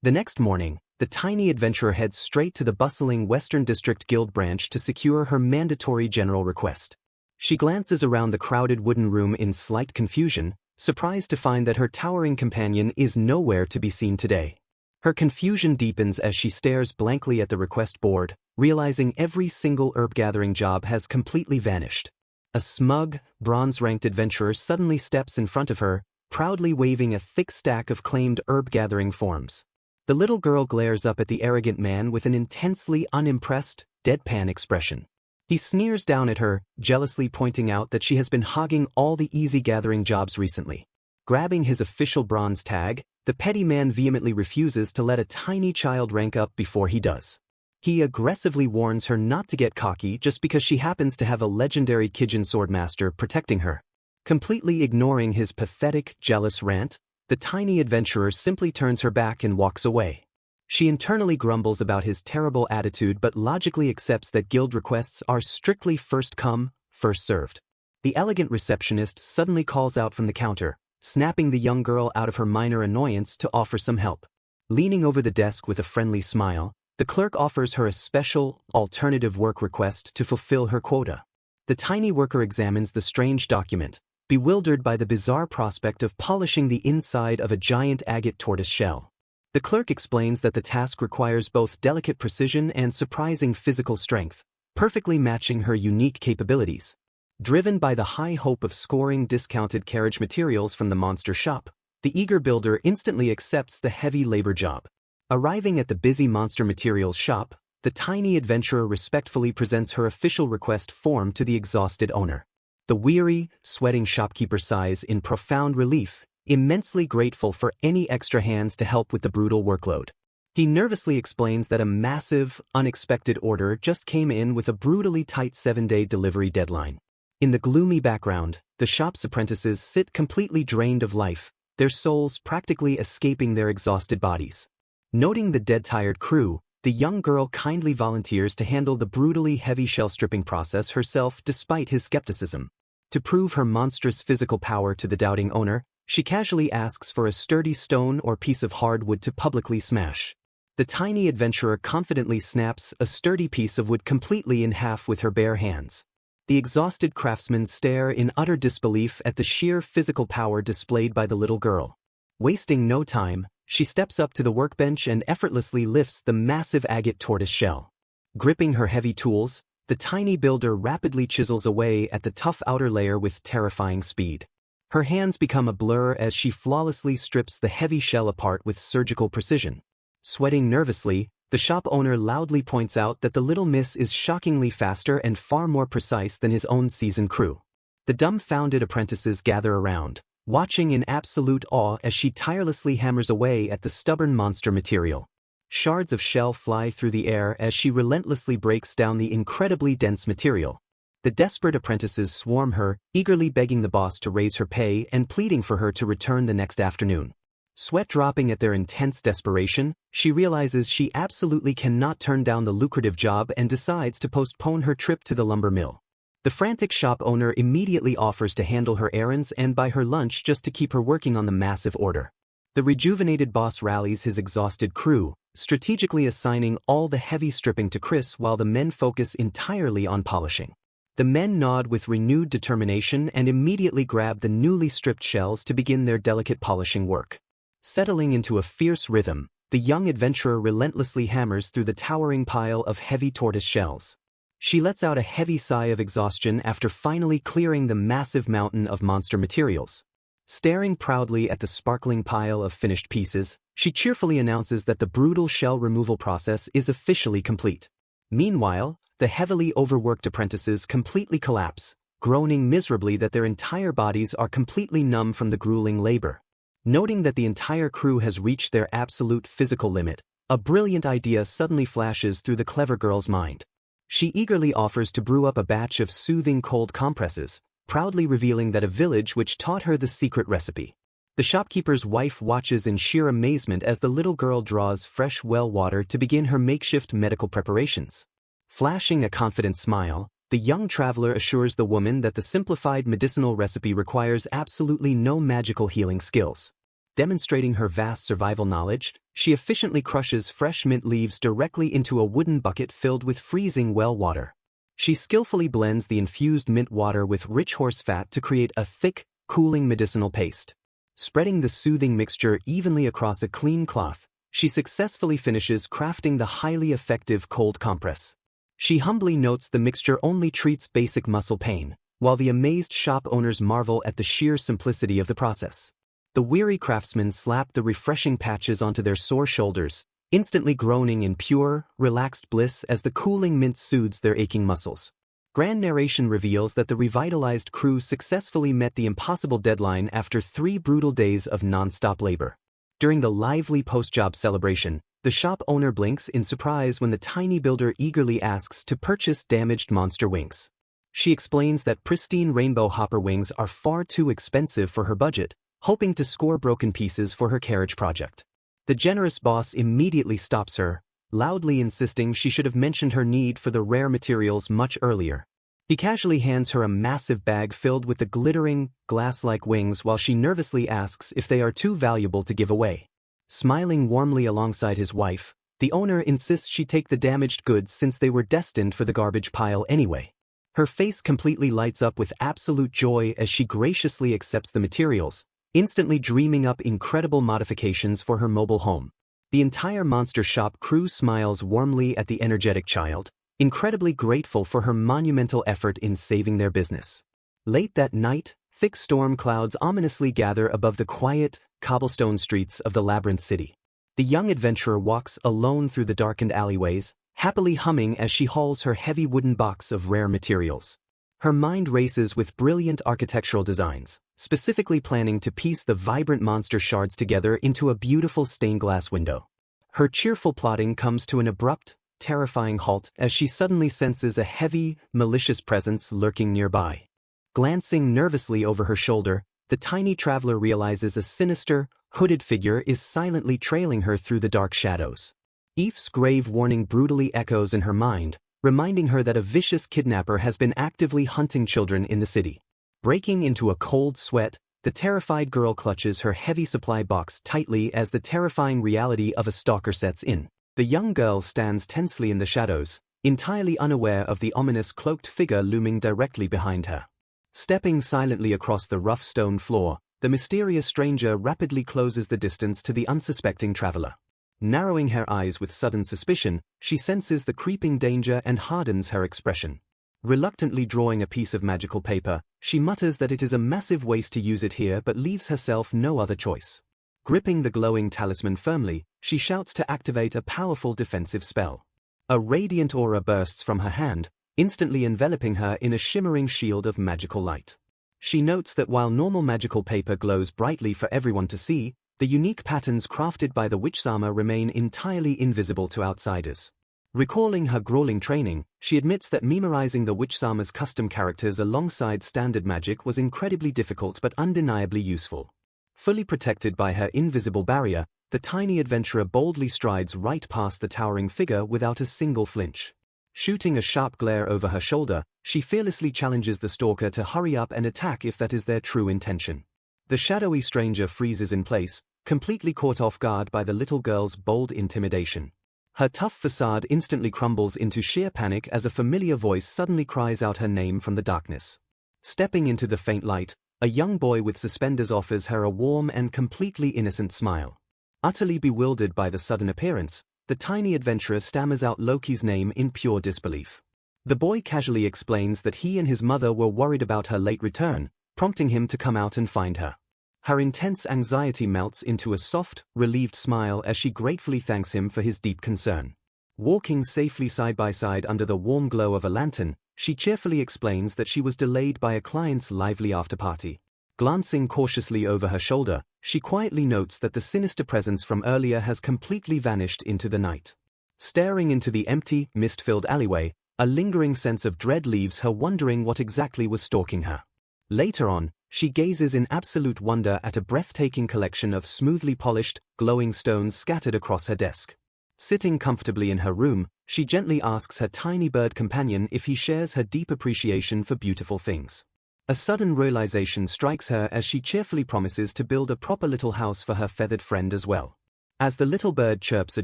The next morning, the tiny adventurer heads straight to the bustling Western District Guild branch to secure her mandatory general request. She glances around the crowded wooden room in slight confusion, surprised to find that her towering companion is nowhere to be seen today. Her confusion deepens as she stares blankly at the request board, realizing every single herb-gathering job has completely vanished. A smug, bronze-ranked adventurer suddenly steps in front of her, proudly waving a thick stack of claimed herb-gathering forms. The little girl glares up at the arrogant man with an intensely unimpressed, deadpan expression. He sneers down at her, jealously pointing out that she has been hogging all the easy gathering jobs recently. Grabbing his official bronze tag, the petty man vehemently refuses to let a tiny child rank up before he does. He aggressively warns her not to get cocky just because she happens to have a legendary Kijin swordmaster protecting her. Completely ignoring his pathetic, jealous rant, the tiny adventurer simply turns her back and walks away. She internally grumbles about his terrible attitude but logically accepts that guild requests are strictly first come, first served. The elegant receptionist suddenly calls out from the counter, snapping the young girl out of her minor annoyance to offer some help. Leaning over the desk with a friendly smile, the clerk offers her a special, alternative work request to fulfill her quota. The tiny worker examines the strange document, bewildered by the bizarre prospect of polishing the inside of a giant agate tortoise shell. The clerk explains that the task requires both delicate precision and surprising physical strength, perfectly matching her unique capabilities. Driven by the high hope of scoring discounted carriage materials from the monster shop, the eager builder instantly accepts the heavy labor job. Arriving at the busy monster materials shop, the tiny adventurer respectfully presents her official request form to the exhausted owner. The weary, sweating shopkeeper sighs in profound relief, immensely grateful for any extra hands to help with the brutal workload. He nervously explains that a massive, unexpected order just came in with a brutally tight 7-day delivery deadline. In the gloomy background, the shop's apprentices sit completely drained of life, their souls practically escaping their exhausted bodies. Noting the dead-tired crew, the young girl kindly volunteers to handle the brutally heavy shell stripping process herself despite his skepticism. To prove her monstrous physical power to the doubting owner, she casually asks for a sturdy stone or piece of hardwood to publicly smash. The tiny adventurer confidently snaps a sturdy piece of wood completely in half with her bare hands. The exhausted craftsmen stare in utter disbelief at the sheer physical power displayed by the little girl. Wasting no time, she steps up to the workbench and effortlessly lifts the massive agate tortoise shell. Gripping her heavy tools, the tiny builder rapidly chisels away at the tough outer layer with terrifying speed. Her hands become a blur as she flawlessly strips the heavy shell apart with surgical precision. Sweating nervously, the shop owner loudly points out that the little miss is shockingly faster and far more precise than his own seasoned crew. The dumbfounded apprentices gather around, watching in absolute awe as she tirelessly hammers away at the stubborn monster material. Shards of shell fly through the air as she relentlessly breaks down the incredibly dense material. The desperate apprentices swarm her, eagerly begging the boss to raise her pay and pleading for her to return the next afternoon. Sweat dropping at their intense desperation, she realizes she absolutely cannot turn down the lucrative job and decides to postpone her trip to the lumber mill. The frantic shop owner immediately offers to handle her errands and buy her lunch just to keep her working on the massive order. The rejuvenated boss rallies his exhausted crew, strategically assigning all the heavy stripping to Chris while the men focus entirely on polishing. The men nod with renewed determination and immediately grab the newly stripped shells to begin their delicate polishing work. Settling into a fierce rhythm, the young adventurer relentlessly hammers through the towering pile of heavy tortoise shells. She lets out a heavy sigh of exhaustion after finally clearing the massive mountain of monster materials. Staring proudly at the sparkling pile of finished pieces, she cheerfully announces that the brutal shell removal process is officially complete. Meanwhile, the heavily overworked apprentices completely collapse, groaning miserably that their entire bodies are completely numb from the grueling labor. Noting that the entire crew has reached their absolute physical limit, a brilliant idea suddenly flashes through the clever girl's mind. She eagerly offers to brew up a batch of soothing cold compresses, proudly revealing that a village which taught her the secret recipe. The shopkeeper's wife watches in sheer amazement as the little girl draws fresh well water to begin her makeshift medical preparations. Flashing a confident smile, the young traveler assures the woman that the simplified medicinal recipe requires absolutely no magical healing skills. Demonstrating her vast survival knowledge, she efficiently crushes fresh mint leaves directly into a wooden bucket filled with freezing well water. She skillfully blends the infused mint water with rich horse fat to create a thick, cooling medicinal paste. Spreading the soothing mixture evenly across a clean cloth, she successfully finishes crafting the highly effective cold compress. She humbly notes the mixture only treats basic muscle pain, while the amazed shop owners marvel at the sheer simplicity of the process. The weary craftsmen slap the refreshing patches onto their sore shoulders, instantly groaning in pure, relaxed bliss as the cooling mint soothes their aching muscles. Grand narration reveals that the revitalized crew successfully met the impossible deadline after 3 brutal days of non-stop labor. During the lively post-job celebration, the shop owner blinks in surprise when the tiny builder eagerly asks to purchase damaged monster wings. She explains that pristine rainbow hopper wings are far too expensive for her budget, hoping to score broken pieces for her carriage project. The generous boss immediately stops her, loudly insisting she should have mentioned her need for the rare materials much earlier. He casually hands her a massive bag filled with the glittering, glass-like wings while she nervously asks if they are too valuable to give away. Smiling warmly alongside his wife, the owner insists she take the damaged goods since they were destined for the garbage pile anyway. Her face completely lights up with absolute joy as she graciously accepts the materials, instantly dreaming up incredible modifications for her mobile home. The entire monster shop crew smiles warmly at the energetic child, incredibly grateful for her monumental effort in saving their business. Late that night, thick storm clouds ominously gather above the quiet, cobblestone streets of the labyrinth city. The young adventurer walks alone through the darkened alleyways, happily humming as she hauls her heavy wooden box of rare materials. Her mind races with brilliant architectural designs, specifically planning to piece the vibrant monster shards together into a beautiful stained glass window. Her cheerful plotting comes to an abrupt, terrifying halt as she suddenly senses a heavy, malicious presence lurking nearby. Glancing nervously over her shoulder, the tiny traveler realizes a sinister, hooded figure is silently trailing her through the dark shadows. Eve's grave warning brutally echoes in her mind, reminding her that a vicious kidnapper has been actively hunting children in the city. Breaking into a cold sweat, the terrified girl clutches her heavy supply box tightly as the terrifying reality of a stalker sets in. The young girl stands tensely in the shadows, entirely unaware of the ominous cloaked figure looming directly behind her. Stepping silently across the rough stone floor, the mysterious stranger rapidly closes the distance to the unsuspecting traveler. Narrowing her eyes with sudden suspicion, she senses the creeping danger and hardens her expression. Reluctantly drawing a piece of magical paper, she mutters that it is a massive waste to use it here but leaves herself no other choice. Gripping the glowing talisman firmly, she shouts to activate a powerful defensive spell. A radiant aura bursts from her hand, instantly enveloping her in a shimmering shield of magical light. She notes that while normal magical paper glows brightly for everyone to see, the unique patterns crafted by the Witch-sama remain entirely invisible to outsiders. Recalling her grueling training, she admits that memorizing the Witch-sama's custom characters alongside standard magic was incredibly difficult but undeniably useful. Fully protected by her invisible barrier, the tiny adventurer boldly strides right past the towering figure without a single flinch. Shooting a sharp glare over her shoulder, she fearlessly challenges the stalker to hurry up and attack if that is their true intention. The shadowy stranger freezes in place, completely caught off guard by the little girl's bold intimidation. Her tough facade instantly crumbles into sheer panic as a familiar voice suddenly cries out her name from the darkness. Stepping into the faint light, a young boy with suspenders offers her a warm and completely innocent smile. Utterly bewildered by the sudden appearance, the tiny adventurer stammers out Loki's name in pure disbelief. The boy casually explains that he and his mother were worried about her late return, prompting him to come out and find her. Her intense anxiety melts into a soft, relieved smile as she gratefully thanks him for his deep concern. Walking safely side by side under the warm glow of a lantern, she cheerfully explains that she was delayed by a client's lively after-party. Glancing cautiously over her shoulder, she quietly notes that the sinister presence from earlier has completely vanished into the night. Staring into the empty, mist-filled alleyway, a lingering sense of dread leaves her wondering what exactly was stalking her. Later on, she gazes in absolute wonder at a breathtaking collection of smoothly polished, glowing stones scattered across her desk. Sitting comfortably in her room, she gently asks her tiny bird companion if he shares her deep appreciation for beautiful things. A sudden realization strikes her as she cheerfully promises to build a proper little house for her feathered friend as well. As the little bird chirps a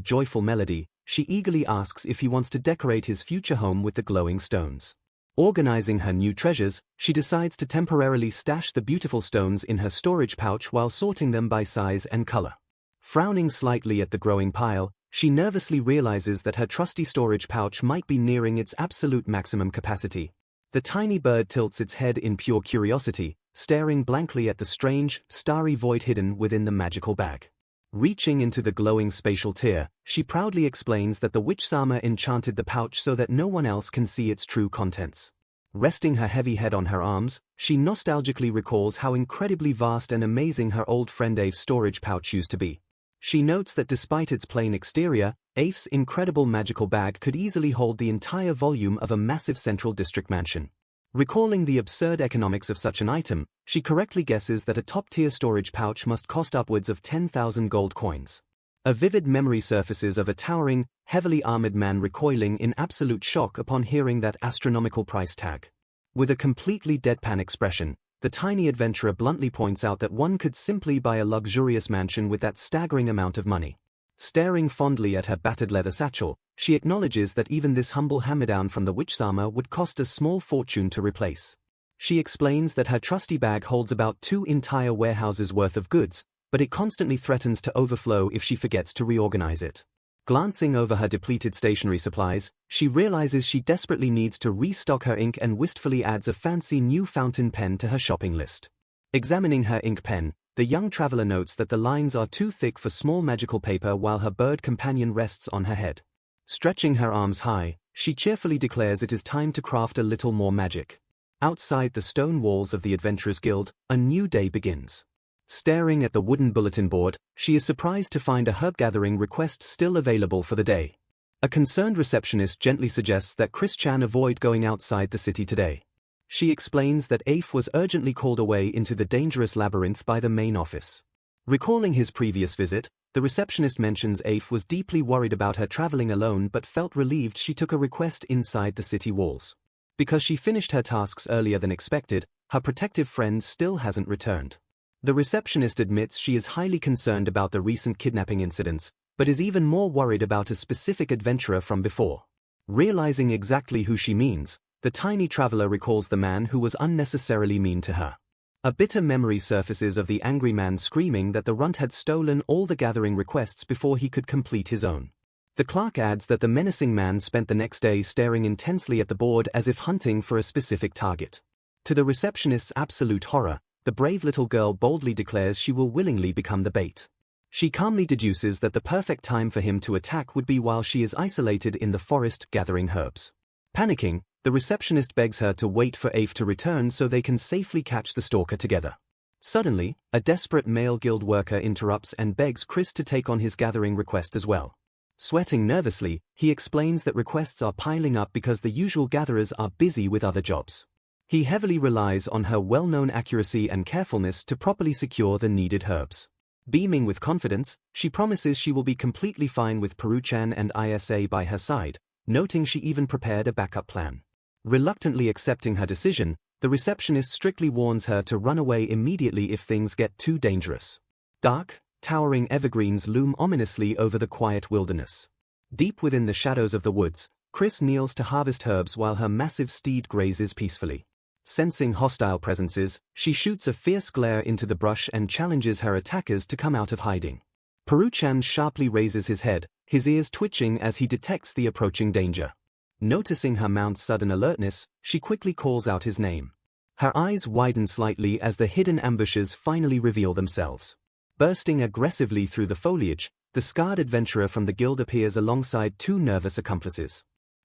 joyful melody, she eagerly asks if he wants to decorate his future home with the glowing stones. Organizing her new treasures, she decides to temporarily stash the beautiful stones in her storage pouch while sorting them by size and color. Frowning slightly at the growing pile, she nervously realizes that her trusty storage pouch might be nearing its absolute maximum capacity. The tiny bird tilts its head in pure curiosity, staring blankly at the strange, starry void hidden within the magical bag. Reaching into the glowing spatial tier, she proudly explains that the witch Sama enchanted the pouch so that no one else can see its true contents. Resting her heavy head on her arms, she nostalgically recalls how incredibly vast and amazing her old friend Aif's storage pouch used to be. She notes that despite its plain exterior, Aif's incredible magical bag could easily hold the entire volume of a massive central district mansion. Recalling the absurd economics of such an item, she correctly guesses that a top-tier storage pouch must cost upwards of 10,000 gold coins. A vivid memory surfaces of a towering, heavily armored man recoiling in absolute shock upon hearing that astronomical price tag. With a completely deadpan expression, the tiny adventurer bluntly points out that one could simply buy a luxurious mansion with that staggering amount of money. Staring fondly at her battered leather satchel, she acknowledges that even this humble hand-me-down from the witch Sama would cost a small fortune to replace. She explains that her trusty bag holds about 2 entire warehouses worth of goods, but it constantly threatens to overflow if she forgets to reorganize it. Glancing over her depleted stationery supplies, she realizes she desperately needs to restock her ink and wistfully adds a fancy new fountain pen to her shopping list. Examining her ink pen, the young traveler notes that the lines are too thick for small magical paper while her bird companion rests on her head. Stretching her arms high, she cheerfully declares it is time to craft a little more magic. Outside the stone walls of the Adventurers Guild, a new day begins. Staring at the wooden bulletin board, she is surprised to find a herb-gathering request still available for the day. A concerned receptionist gently suggests that Chris-chan avoid going outside the city today. She explains that Aif was urgently called away into the dangerous labyrinth by the main office. Recalling his previous visit, the receptionist mentions Aif was deeply worried about her traveling alone but felt relieved she took a request inside the city walls. Because she finished her tasks earlier than expected, her protective friend still hasn't returned. The receptionist admits she is highly concerned about the recent kidnapping incidents, but is even more worried about a specific adventurer from before. Realizing exactly who she means, the tiny traveler recalls the man who was unnecessarily mean to her. A bitter memory surfaces of the angry man screaming that the runt had stolen all the gathering requests before he could complete his own. The clerk adds that the menacing man spent the next day staring intensely at the board as if hunting for a specific target. To the receptionist's absolute horror, the brave little girl boldly declares she will willingly become the bait. She calmly deduces that the perfect time for him to attack would be while she is isolated in the forest gathering herbs. Panicking, the receptionist begs her to wait for Aif to return so they can safely catch the stalker together. Suddenly, a desperate male guild worker interrupts and begs Chris to take on his gathering request as well. Sweating nervously, he explains that requests are piling up because the usual gatherers are busy with other jobs. He heavily relies on her well-known accuracy and carefulness to properly secure the needed herbs. Beaming with confidence, she promises she will be completely fine with Peru-chan and Isa by her side, noting she even prepared a backup plan. Reluctantly accepting her decision, the receptionist strictly warns her to run away immediately if things get too dangerous. Dark, towering evergreens loom ominously over the quiet wilderness. Deep within the shadows of the woods, Chris kneels to harvest herbs while her massive steed grazes peacefully. Sensing hostile presences, she shoots a fierce glare into the brush and challenges her attackers to come out of hiding. Peru-chan sharply raises his head, his ears twitching as he detects the approaching danger. Noticing her mount's sudden alertness, she quickly calls out his name. Her eyes widen slightly as the hidden ambushes finally reveal themselves. Bursting aggressively through the foliage, the scarred adventurer from the guild appears alongside two nervous accomplices.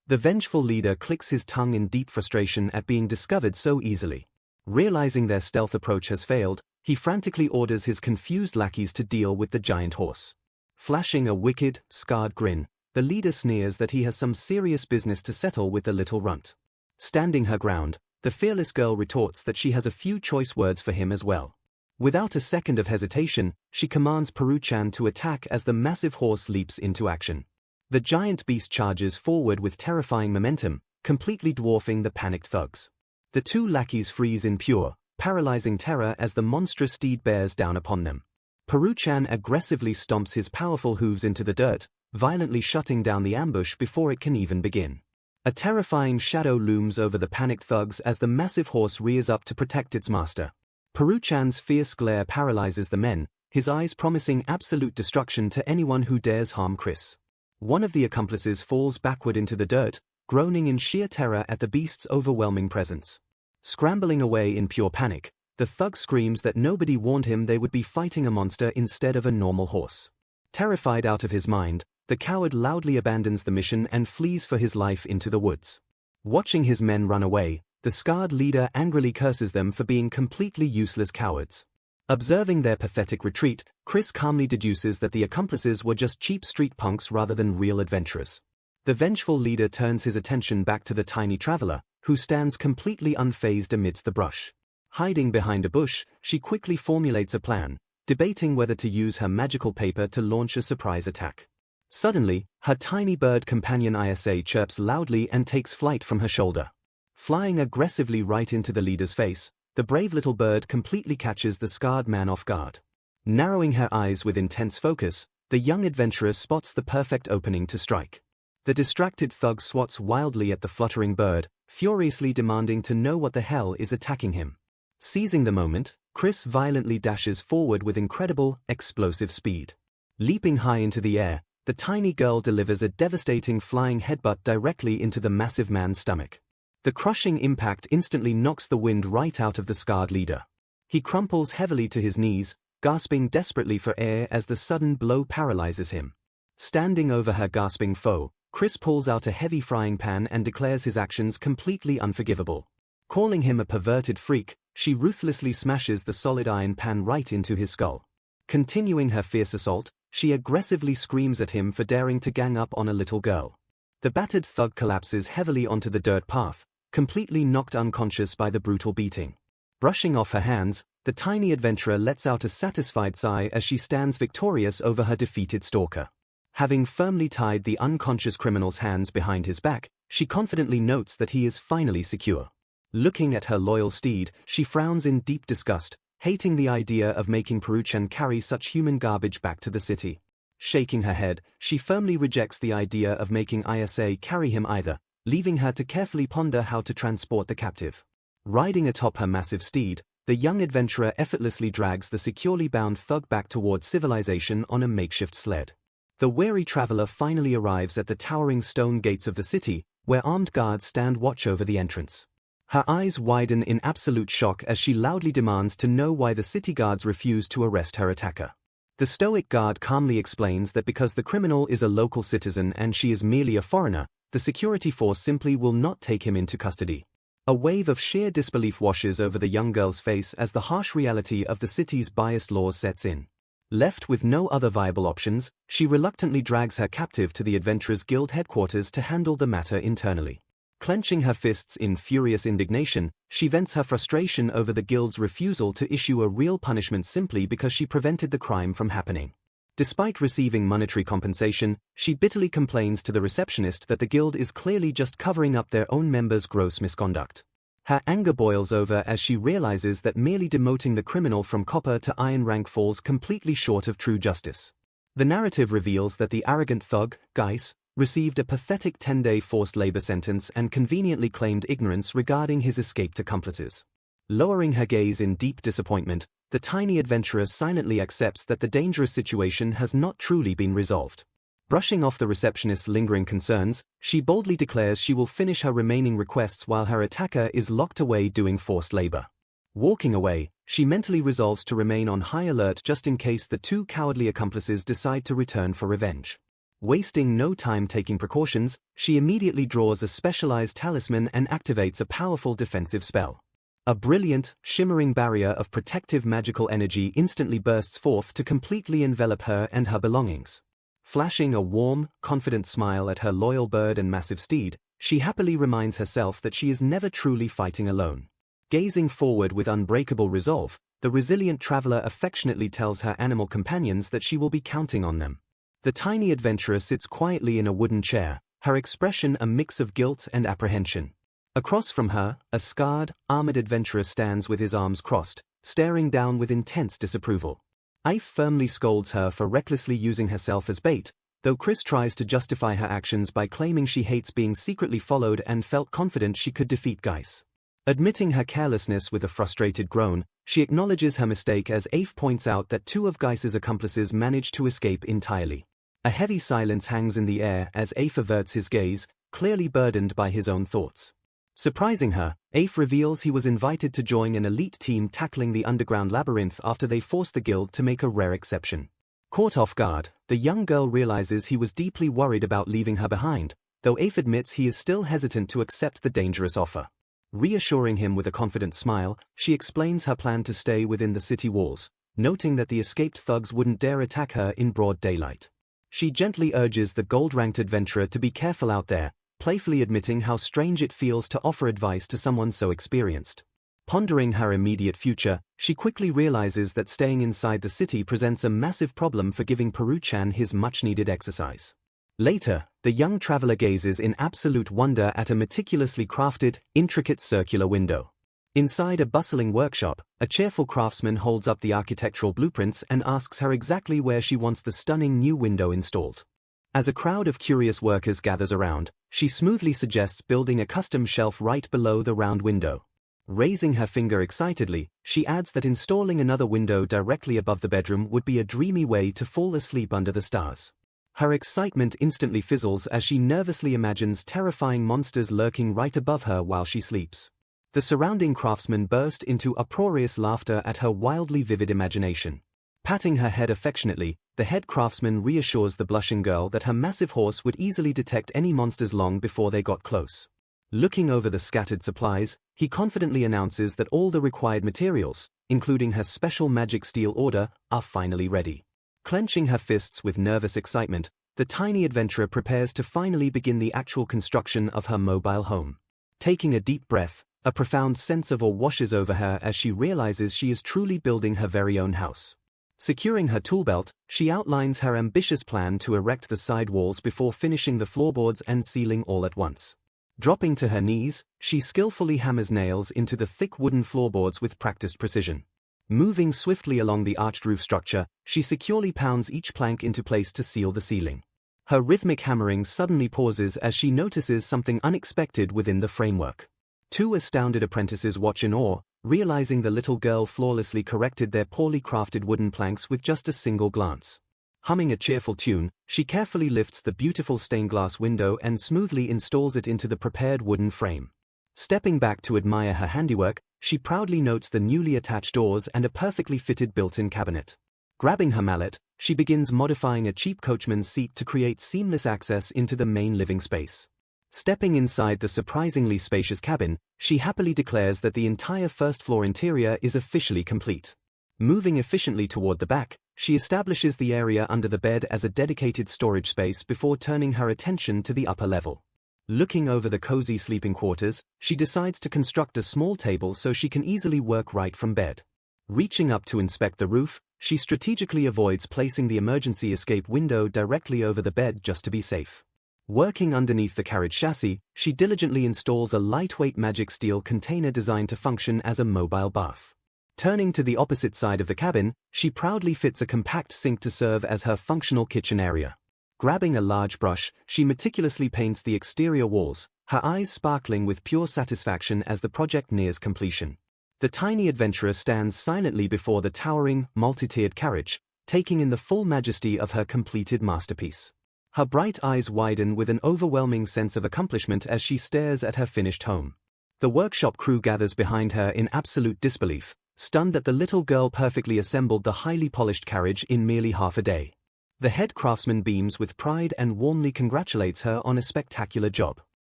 The vengeful leader clicks his tongue in deep frustration at being discovered so easily. Realizing their stealth approach has failed, he frantically orders his confused lackeys to deal with the giant horse. Flashing a wicked, scarred grin, the leader sneers that he has some serious business to settle with the little runt. Standing her ground, the fearless girl retorts that she has a few choice words for him as well. Without a second of hesitation, she commands Peru-chan to attack as the massive horse leaps into action. The giant beast charges forward with terrifying momentum, completely dwarfing the panicked thugs. The two lackeys freeze in pure, paralyzing terror as the monstrous steed bears down upon them. Peru-chan aggressively stomps his powerful hooves into the dirt, violently shutting down the ambush before it can even begin. A terrifying shadow looms over the panicked thugs as the massive horse rears up to protect its master. Peru-chan's fierce glare paralyzes the men, his eyes promising absolute destruction to anyone who dares harm Chris. One of the accomplices falls backward into the dirt, groaning in sheer terror at the beast's overwhelming presence. Scrambling away in pure panic, the thug screams that nobody warned him they would be fighting a monster instead of a normal horse. Terrified out of his mind, the coward loudly abandons the mission and flees for his life into the woods. Watching his men run away, the scarred leader angrily curses them for being completely useless cowards. Observing their pathetic retreat, Chris calmly deduces that the accomplices were just cheap street punks rather than real adventurers. The vengeful leader turns his attention back to the tiny traveler, who stands completely unfazed amidst the brush. Hiding behind a bush, she quickly formulates a plan, debating whether to use her magical paper to launch a surprise attack. Suddenly, her tiny bird companion Isa chirps loudly and takes flight from her shoulder. Flying aggressively right into the leader's face, the brave little bird completely catches the scarred man off guard. Narrowing her eyes with intense focus, the young adventurer spots the perfect opening to strike. The distracted thug swats wildly at the fluttering bird, furiously demanding to know what the hell is attacking him. Seizing the moment, Chris violently dashes forward with incredible, explosive speed. Leaping high into the air, the tiny girl delivers a devastating flying headbutt directly into the massive man's stomach. The crushing impact instantly knocks the wind right out of the scarred leader. He crumples heavily to his knees, gasping desperately for air as the sudden blow paralyzes him. Standing over her gasping foe, Chris pulls out a heavy frying pan and declares his actions completely unforgivable. Calling him a perverted freak, she ruthlessly smashes the solid iron pan right into his skull. Continuing her fierce assault, she aggressively screams at him for daring to gang up on a little girl. The battered thug collapses heavily onto the dirt path, completely knocked unconscious by the brutal beating. Brushing off her hands, the tiny adventurer lets out a satisfied sigh as she stands victorious over her defeated stalker. Having firmly tied the unconscious criminal's hands behind his back, she confidently notes that he is finally secure. Looking at her loyal steed, she frowns in deep disgust, hating the idea of making Peru-chan carry such human garbage back to the city. Shaking her head, she firmly rejects the idea of making Isa carry him either, leaving her to carefully ponder how to transport the captive. Riding atop her massive steed, the young adventurer effortlessly drags the securely bound thug back towards civilization on a makeshift sled. The weary traveler finally arrives at the towering stone gates of the city, where armed guards stand watch over the entrance. Her eyes widen in absolute shock as she loudly demands to know why the city guards refuse to arrest her attacker. The stoic guard calmly explains that because the criminal is a local citizen and she is merely a foreigner, the security force simply will not take him into custody. A wave of sheer disbelief washes over the young girl's face as the harsh reality of the city's biased laws sets in. Left with no other viable options, she reluctantly drags her captive to the Adventurers Guild headquarters to handle the matter internally. Clenching her fists in furious indignation, she vents her frustration over the guild's refusal to issue a real punishment simply because she prevented the crime from happening. Despite receiving monetary compensation, she bitterly complains to the receptionist that the guild is clearly just covering up their own members' gross misconduct. Her anger boils over as she realizes that merely demoting the criminal from copper to iron rank falls completely short of true justice. The narrative reveals that the arrogant thug, Geis, received a pathetic 10-day forced labor sentence and conveniently claimed ignorance regarding his escaped accomplices. Lowering her gaze in deep disappointment, the tiny adventurer silently accepts that the dangerous situation has not truly been resolved. Brushing off the receptionist's lingering concerns, she boldly declares she will finish her remaining requests while her attacker is locked away doing forced labor. Walking away, she mentally resolves to remain on high alert just in case the two cowardly accomplices decide to return for revenge. Wasting no time taking precautions, she immediately draws a specialized talisman and activates a powerful defensive spell. A brilliant, shimmering barrier of protective magical energy instantly bursts forth to completely envelop her and her belongings. Flashing a warm, confident smile at her loyal bird and massive steed, she happily reminds herself that she is never truly fighting alone. Gazing forward with unbreakable resolve, the resilient traveler affectionately tells her animal companions that she will be counting on them. The tiny adventurer sits quietly in a wooden chair, her expression a mix of guilt and apprehension. Across from her, a scarred, armored adventurer stands with his arms crossed, staring down with intense disapproval. Ife firmly scolds her for recklessly using herself as bait, though Chris tries to justify her actions by claiming she hates being secretly followed and felt confident she could defeat Geis. Admitting her carelessness with a frustrated groan, she acknowledges her mistake as Afe points out that two of Geis's accomplices managed to escape entirely. A heavy silence hangs in the air as Afe averts his gaze, clearly burdened by his own thoughts. Surprising her, Afe reveals he was invited to join an elite team tackling the underground labyrinth after they forced the guild to make a rare exception. Caught off guard, the young girl realizes he was deeply worried about leaving her behind, though Afe admits he is still hesitant to accept the dangerous offer. Reassuring him with a confident smile, she explains her plan to stay within the city walls, noting that the escaped thugs wouldn't dare attack her in broad daylight. She gently urges the gold-ranked adventurer to be careful out there, playfully admitting how strange it feels to offer advice to someone so experienced. Pondering her immediate future, she quickly realizes that staying inside the city presents a massive problem for giving Peru-chan his much-needed exercise. Later, the young traveler gazes in absolute wonder at a meticulously crafted, intricate circular window. Inside a bustling workshop, a cheerful craftsman holds up the architectural blueprints and asks her exactly where she wants the stunning new window installed. As a crowd of curious workers gathers around, she smoothly suggests building a custom shelf right below the round window. Raising her finger excitedly, she adds that installing another window directly above the bedroom would be a dreamy way to fall asleep under the stars. Her excitement instantly fizzles as she nervously imagines terrifying monsters lurking right above her while she sleeps. The surrounding craftsmen burst into uproarious laughter at her wildly vivid imagination. Patting her head affectionately, the head craftsman reassures the blushing girl that her massive horse would easily detect any monsters long before they got close. Looking over the scattered supplies, he confidently announces that all the required materials, including her special magic steel order, are finally ready. Clenching her fists with nervous excitement, the tiny adventurer prepares to finally begin the actual construction of her mobile home. Taking a deep breath, a profound sense of awe washes over her as she realizes she is truly building her very own house. Securing her tool belt, she outlines her ambitious plan to erect the side walls before finishing the floorboards and ceiling all at once. Dropping to her knees, she skillfully hammers nails into the thick wooden floorboards with practiced precision. Moving swiftly along the arched roof structure, she securely pounds each plank into place to seal the ceiling. Her rhythmic hammering suddenly pauses as she notices something unexpected within the framework. Two astounded apprentices watch in awe, realizing the little girl flawlessly corrected their poorly crafted wooden planks with just a single glance. Humming a cheerful tune, she carefully lifts the beautiful stained glass window and smoothly installs it into the prepared wooden frame. Stepping back to admire her handiwork, she proudly notes the newly attached doors and a perfectly fitted built-in cabinet. Grabbing her mallet, she begins modifying a cheap coachman's seat to create seamless access into the main living space. Stepping inside the surprisingly spacious cabin, she happily declares that the entire first-floor interior is officially complete. Moving efficiently toward the back, she establishes the area under the bed as a dedicated storage space before turning her attention to the upper level. Looking over the cozy sleeping quarters, she decides to construct a small table so she can easily work right from bed. Reaching up to inspect the roof, she strategically avoids placing the emergency escape window directly over the bed just to be safe. Working underneath the carriage chassis, she diligently installs a lightweight magic steel container designed to function as a mobile bath. Turning to the opposite side of the cabin, she proudly fits a compact sink to serve as her functional kitchen area. Grabbing a large brush, she meticulously paints the exterior walls, her eyes sparkling with pure satisfaction as the project nears completion. The tiny adventurer stands silently before the towering, multi-tiered carriage, taking in the full majesty of her completed masterpiece. Her bright eyes widen with an overwhelming sense of accomplishment as she stares at her finished home. The workshop crew gathers behind her in absolute disbelief, stunned that the little girl perfectly assembled the highly polished carriage in merely half a day. The head craftsman beams with pride and warmly congratulates her on a spectacular job.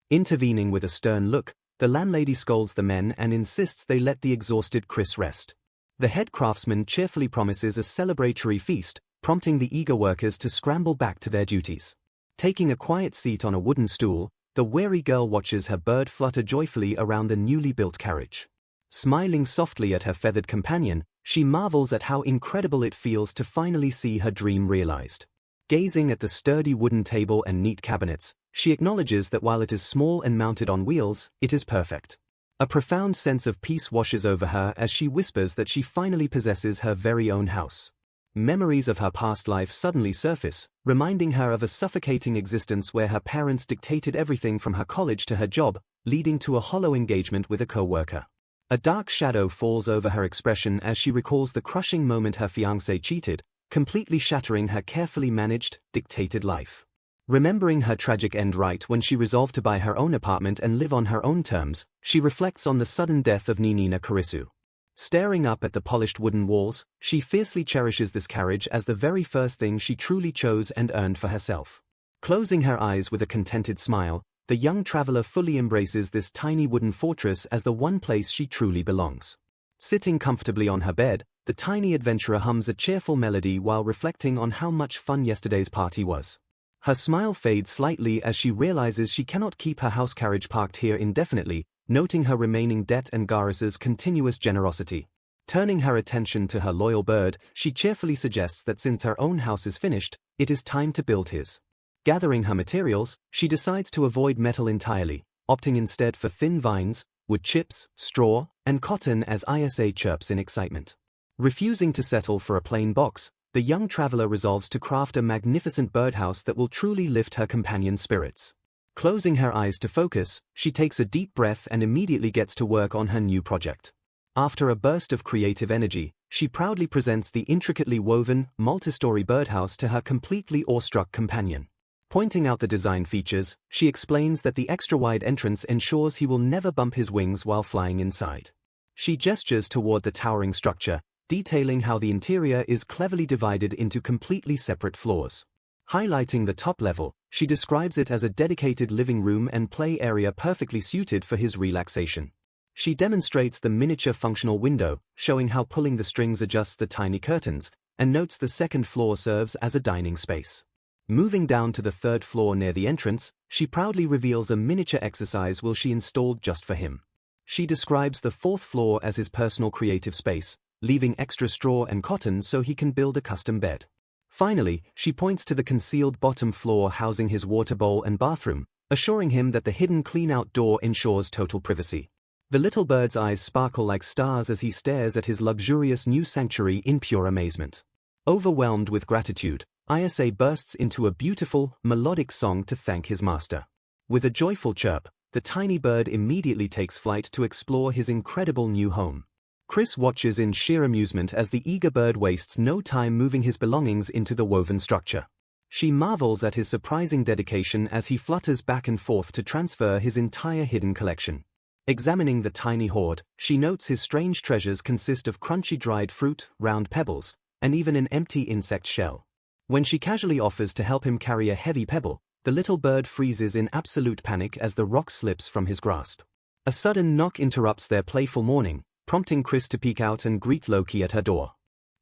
Intervening with a stern look, the landlady scolds the men and insists they let the exhausted Chris rest. The head craftsman cheerfully promises a celebratory feast, prompting the eager workers to scramble back to their duties. Taking a quiet seat on a wooden stool, the weary girl watches her bird flutter joyfully around the newly built carriage. Smiling softly at her feathered companion, she marvels at how incredible it feels to finally see her dream realized. Gazing at the sturdy wooden table and neat cabinets, she acknowledges that while it is small and mounted on wheels, it is perfect. A profound sense of peace washes over her as she whispers that she finally possesses her very own house. Memories of her past life suddenly surface, reminding her of a suffocating existence where her parents dictated everything from her college to her job, leading to a hollow engagement with a co-worker. A dark shadow falls over her expression as she recalls the crushing moment her fiancé cheated, completely shattering her carefully managed, dictated life. Remembering her tragic end right when she resolved to buy her own apartment and live on her own terms, she reflects on the sudden death of Ninina Kurisu. Staring up at the polished wooden walls, she fiercely cherishes this carriage as the very first thing she truly chose and earned for herself. Closing her eyes with a contented smile, the young traveler fully embraces this tiny wooden fortress as the one place she truly belongs. Sitting comfortably on her bed, the tiny adventurer hums a cheerful melody while reflecting on how much fun yesterday's party was. Her smile fades slightly as she realizes she cannot keep her house carriage parked here indefinitely, noting her remaining debt and Garrus's continuous generosity. Turning her attention to her loyal bird, she cheerfully suggests that since her own house is finished, it is time to build his. Gathering her materials, she decides to avoid metal entirely, opting instead for thin vines, wood chips, straw, and cotton as Isa chirps in excitement. Refusing to settle for a plain box, the young traveler resolves to craft a magnificent birdhouse that will truly lift her companion's spirits. Closing her eyes to focus, she takes a deep breath and immediately gets to work on her new project. After a burst of creative energy, she proudly presents the intricately woven, multi-story birdhouse to her completely awestruck companion. Pointing out the design features, she explains that the extra-wide entrance ensures he will never bump his wings while flying inside. She gestures toward the towering structure, detailing how the interior is cleverly divided into completely separate floors. Highlighting the top level, she describes it as a dedicated living room and play area perfectly suited for his relaxation. She demonstrates the miniature functional window, showing how pulling the strings adjusts the tiny curtains, and notes the second floor serves as a dining space. Moving down to the third floor near the entrance, she proudly reveals a miniature exercise wheel she installed just for him. She describes the fourth floor as his personal creative space, leaving extra straw and cotton so he can build a custom bed. Finally, she points to the concealed bottom floor housing his water bowl and bathroom, assuring him that the hidden clean-out door ensures total privacy. The little bird's eyes sparkle like stars as he stares at his luxurious new sanctuary in pure amazement. Overwhelmed with gratitude, Isa bursts into a beautiful, melodic song to thank his master. With a joyful chirp, the tiny bird immediately takes flight to explore his incredible new home. Chris watches in sheer amusement as the eager bird wastes no time moving his belongings into the woven structure. She marvels at his surprising dedication as he flutters back and forth to transfer his entire hidden collection. Examining the tiny hoard, she notes his strange treasures consist of crunchy dried fruit, round pebbles, and even an empty insect shell. When she casually offers to help him carry a heavy pebble, the little bird freezes in absolute panic as the rock slips from his grasp. A sudden knock interrupts their playful morning, prompting Chris to peek out and greet Loki at her door.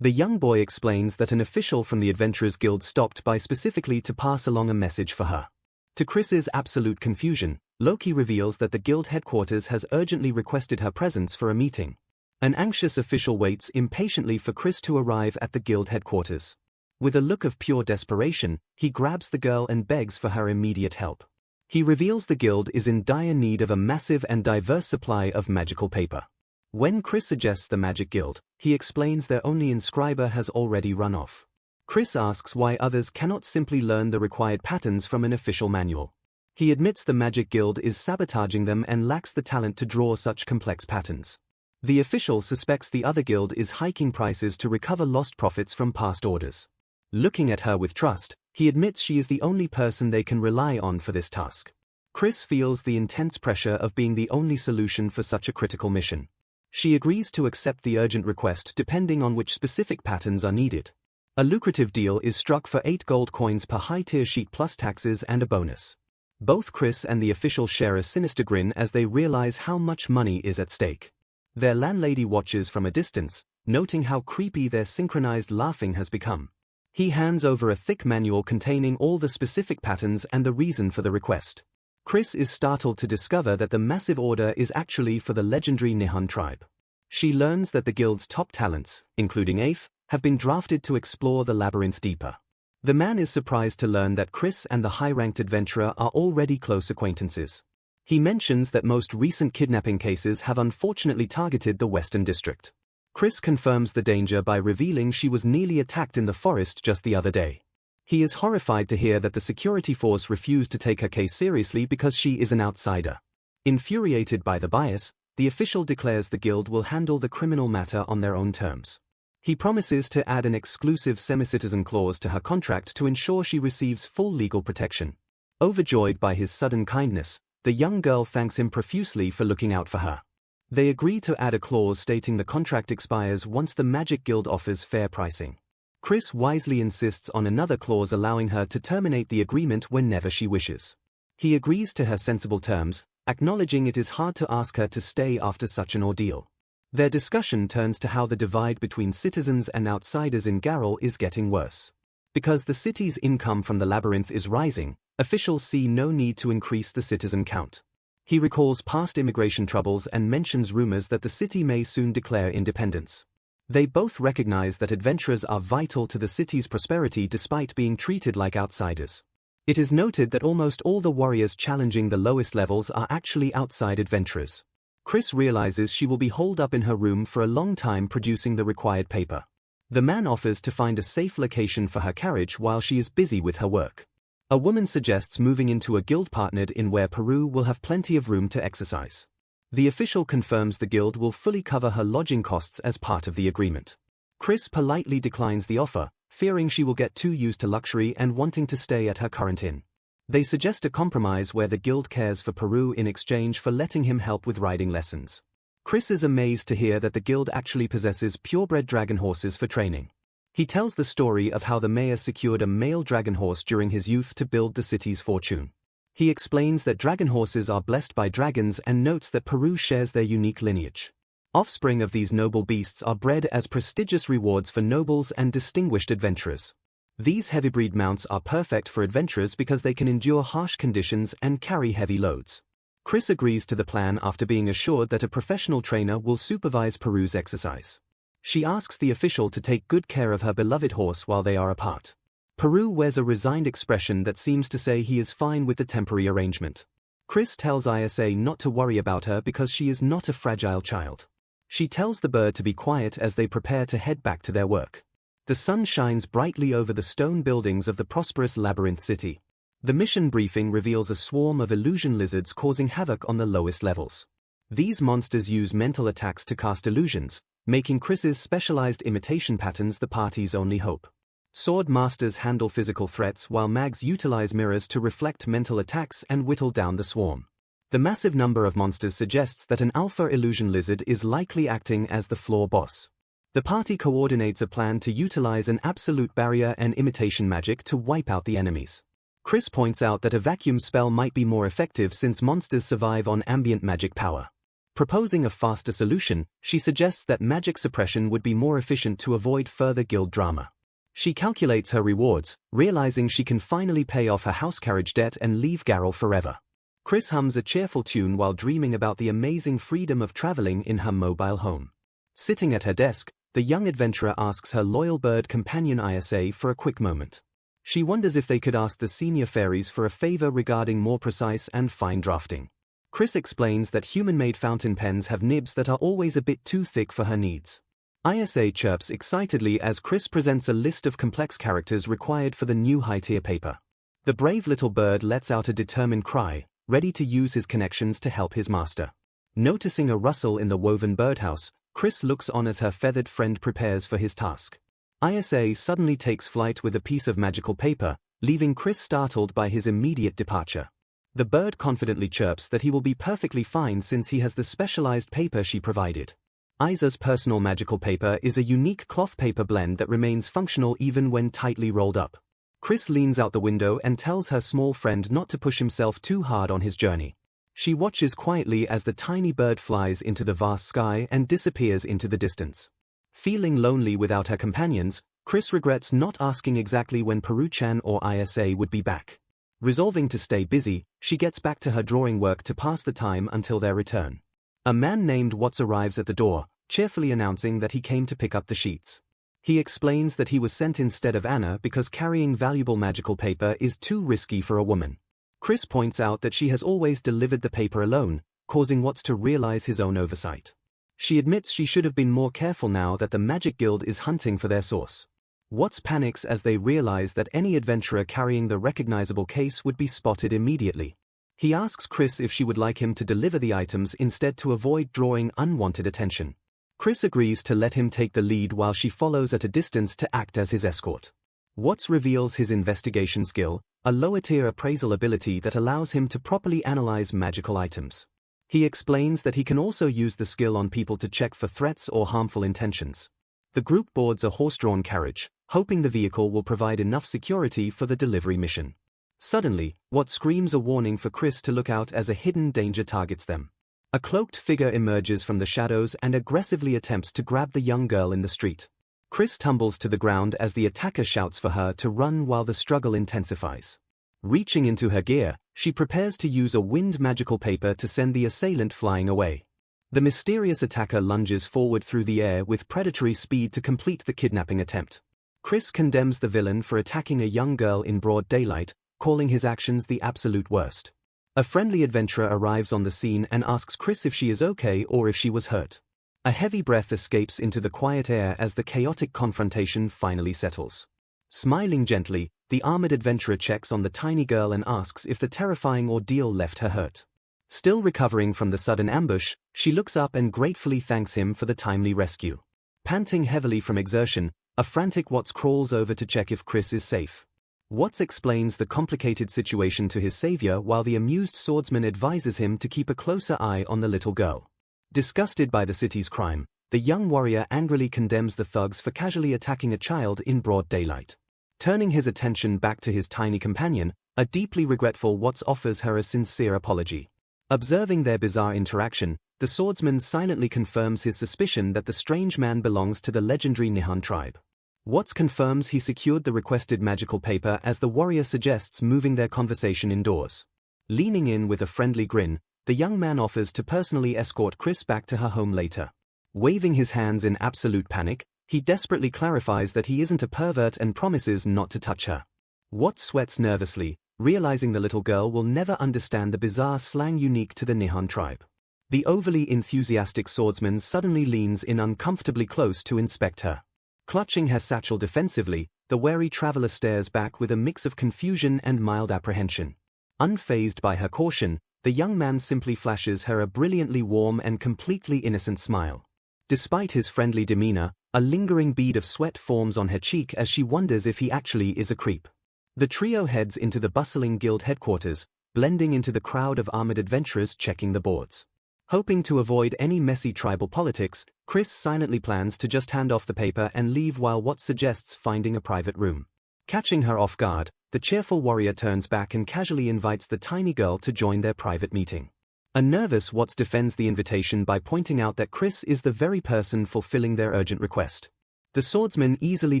The young boy explains that an official from the Adventurers Guild stopped by specifically to pass along a message for her. To Chris's absolute confusion, Loki reveals that the guild headquarters has urgently requested her presence for a meeting. An anxious official waits impatiently for Chris to arrive at the guild headquarters. With a look of pure desperation, he grabs the girl and begs for her immediate help. He reveals the guild is in dire need of a massive and diverse supply of magical paper. When Chris suggests the Magic Guild, he explains their only inscriber has already run off. Chris asks why others cannot simply learn the required patterns from an official manual. He admits the Magic Guild is sabotaging them and lacks the talent to draw such complex patterns. The official suspects the other guild is hiking prices to recover lost profits from past orders. Looking at her with trust, he admits she is the only person they can rely on for this task. Chris feels the intense pressure of being the only solution for such a critical mission. She agrees to accept the urgent request depending on which specific patterns are needed. A lucrative deal is struck for 8 gold coins per high-tier sheet plus taxes and a bonus. Both Chris and the official share a sinister grin as they realize how much money is at stake. Their landlady watches from a distance, noting how creepy their synchronized laughing has become. He hands over a thick manual containing all the specific patterns and the reason for the request. Chris is startled to discover that the massive order is actually for the legendary Nihon tribe. She learns that the guild's top talents, including Afe, have been drafted to explore the labyrinth deeper. The man is surprised to learn that Chris and the high-ranked adventurer are already close acquaintances. He mentions that most recent kidnapping cases have unfortunately targeted the Western District. Chris confirms the danger by revealing she was nearly attacked in the forest just the other day. He is horrified to hear that the security force refused to take her case seriously because she is an outsider. Infuriated by the bias, the official declares the guild will handle the criminal matter on their own terms. He promises to add an exclusive semi-citizen clause to her contract to ensure she receives full legal protection. Overjoyed by his sudden kindness, the young girl thanks him profusely for looking out for her. They agree to add a clause stating the contract expires once the Magic Guild offers fair pricing. Chris wisely insists on another clause allowing her to terminate the agreement whenever she wishes. He agrees to her sensible terms, acknowledging it is hard to ask her to stay after such an ordeal. Their discussion turns to how the divide between citizens and outsiders in Garrel is getting worse. Because the city's income from the labyrinth is rising, officials see no need to increase the citizen count. He recalls past immigration troubles and mentions rumors that the city may soon declare independence. They both recognize that adventurers are vital to the city's prosperity despite being treated like outsiders. It is noted that almost all the warriors challenging the lowest levels are actually outside adventurers. Chris realizes she will be holed up in her room for a long time producing the required paper. The man offers to find a safe location for her carriage while she is busy with her work. A woman suggests moving into a guild partnered in where Peru will have plenty of room to exercise. The official confirms the guild will fully cover her lodging costs as part of the agreement. Chris politely declines the offer, fearing she will get too used to luxury and wanting to stay at her current inn. They suggest a compromise where the guild cares for Peru in exchange for letting him help with riding lessons. Chris is amazed to hear that the guild actually possesses purebred dragon horses for training. He tells the story of how the mayor secured a male dragon horse during his youth to build the city's fortune. He explains that dragon horses are blessed by dragons and notes that Peru shares their unique lineage. Offspring of these noble beasts are bred as prestigious rewards for nobles and distinguished adventurers. These heavy-breed mounts are perfect for adventurers because they can endure harsh conditions and carry heavy loads. Chris agrees to the plan after being assured that a professional trainer will supervise Peru's exercise. She asks the official to take good care of her beloved horse while they are apart. Peru wears a resigned expression that seems to say he is fine with the temporary arrangement. Chris tells ISA not to worry about her because she is not a fragile child. She tells the bird to be quiet as they prepare to head back to their work. The sun shines brightly over the stone buildings of the prosperous labyrinth city. The mission briefing reveals a swarm of illusion lizards causing havoc on the lowest levels. These monsters use mental attacks to cast illusions, making Chris's specialized imitation patterns the party's only hope. Sword masters handle physical threats while mags utilize mirrors to reflect mental attacks and whittle down the swarm. The massive number of monsters suggests that an alpha illusion lizard is likely acting as the floor boss. The party coordinates a plan to utilize an absolute barrier and imitation magic to wipe out the enemies. Chris points out that a vacuum spell might be more effective since monsters survive on ambient magic power. Proposing a faster solution, she suggests that magic suppression would be more efficient to avoid further guild drama. She calculates her rewards, realizing she can finally pay off her house carriage debt and leave Garrel forever. Chris hums a cheerful tune while dreaming about the amazing freedom of traveling in her mobile home. Sitting at her desk, the young adventurer asks her loyal bird companion ISA for a quick moment. She wonders if they could ask the senior fairies for a favor regarding more precise and fine drafting. Chris explains that human-made fountain pens have nibs that are always a bit too thick for her needs. ISA chirps excitedly as Chris presents a list of complex characters required for the new high-tier paper. The brave little bird lets out a determined cry, ready to use his connections to help his master. Noticing a rustle in the woven birdhouse, Chris looks on as her feathered friend prepares for his task. Isa suddenly takes flight with a piece of magical paper, leaving Chris startled by his immediate departure. The bird confidently chirps that he will be perfectly fine since he has the specialized paper she provided. Isa's personal magical paper is a unique cloth paper blend that remains functional even when tightly rolled up. Chris leans out the window and tells her small friend not to push himself too hard on his journey. She watches quietly as the tiny bird flies into the vast sky and disappears into the distance. Feeling lonely without her companions, Chris regrets not asking exactly when Peru-chan or Isa would be back. Resolving to stay busy, she gets back to her drawing work to pass the time until their return. A man named Watts arrives at the door, cheerfully announcing that he came to pick up the sheets. He explains that he was sent instead of Anna because carrying valuable magical paper is too risky for a woman. Chris points out that she has always delivered the paper alone, causing Watts to realize his own oversight. She admits she should have been more careful now that the Magic Guild is hunting for their source. Watts panics as they realize that any adventurer carrying the recognizable case would be spotted immediately. He asks Chris if she would like him to deliver the items instead to avoid drawing unwanted attention. Chris agrees to let him take the lead while she follows at a distance to act as his escort. Watts reveals his investigation skill, a lower-tier appraisal ability that allows him to properly analyze magical items. He explains that he can also use the skill on people to check for threats or harmful intentions. The group boards a horse-drawn carriage, hoping the vehicle will provide enough security for the delivery mission. Suddenly, Watts screams a warning for Chris to look out as a hidden danger targets them. A cloaked figure emerges from the shadows and aggressively attempts to grab the young girl in the street. Chris tumbles to the ground as the attacker shouts for her to run while the struggle intensifies. Reaching into her gear, she prepares to use a wind magical paper to send the assailant flying away. The mysterious attacker lunges forward through the air with predatory speed to complete the kidnapping attempt. Chris condemns the villain for attacking a young girl in broad daylight, calling his actions the absolute worst. A friendly adventurer arrives on the scene and asks Chris if she is okay or if she was hurt. A heavy breath escapes into the quiet air as the chaotic confrontation finally settles. Smiling gently, the armored adventurer checks on the tiny girl and asks if the terrifying ordeal left her hurt. Still recovering from the sudden ambush, she looks up and gratefully thanks him for the timely rescue. Panting heavily from exertion, a frantic Watts crawls over to check if Chris is safe. Watts explains the complicated situation to his savior while the amused swordsman advises him to keep a closer eye on the little girl. Disgusted by the city's crime, the young warrior angrily condemns the thugs for casually attacking a child in broad daylight. Turning his attention back to his tiny companion, a deeply regretful Watts offers her a sincere apology. Observing their bizarre interaction, the swordsman silently confirms his suspicion that the strange man belongs to the legendary Nihon tribe. Watts confirms he secured the requested magical paper as the warrior suggests moving their conversation indoors. Leaning in with a friendly grin, the young man offers to personally escort Chris back to her home later. Waving his hands in absolute panic, he desperately clarifies that he isn't a pervert and promises not to touch her. Watts sweats nervously, realizing the little girl will never understand the bizarre slang unique to the Nihon tribe. The overly enthusiastic swordsman suddenly leans in uncomfortably close to inspect her. Clutching her satchel defensively, the wary traveler stares back with a mix of confusion and mild apprehension. Unfazed by her caution, the young man simply flashes her a brilliantly warm and completely innocent smile. Despite his friendly demeanor, a lingering bead of sweat forms on her cheek as she wonders if he actually is a creep. The trio heads into the bustling guild headquarters, blending into the crowd of armored adventurers checking the boards. Hoping to avoid any messy tribal politics, Chris silently plans to just hand off the paper and leave while Watts suggests finding a private room. Catching her off guard, the cheerful warrior turns back and casually invites the tiny girl to join their private meeting. A nervous Watts defends the invitation by pointing out that Chris is the very person fulfilling their urgent request. The swordsman easily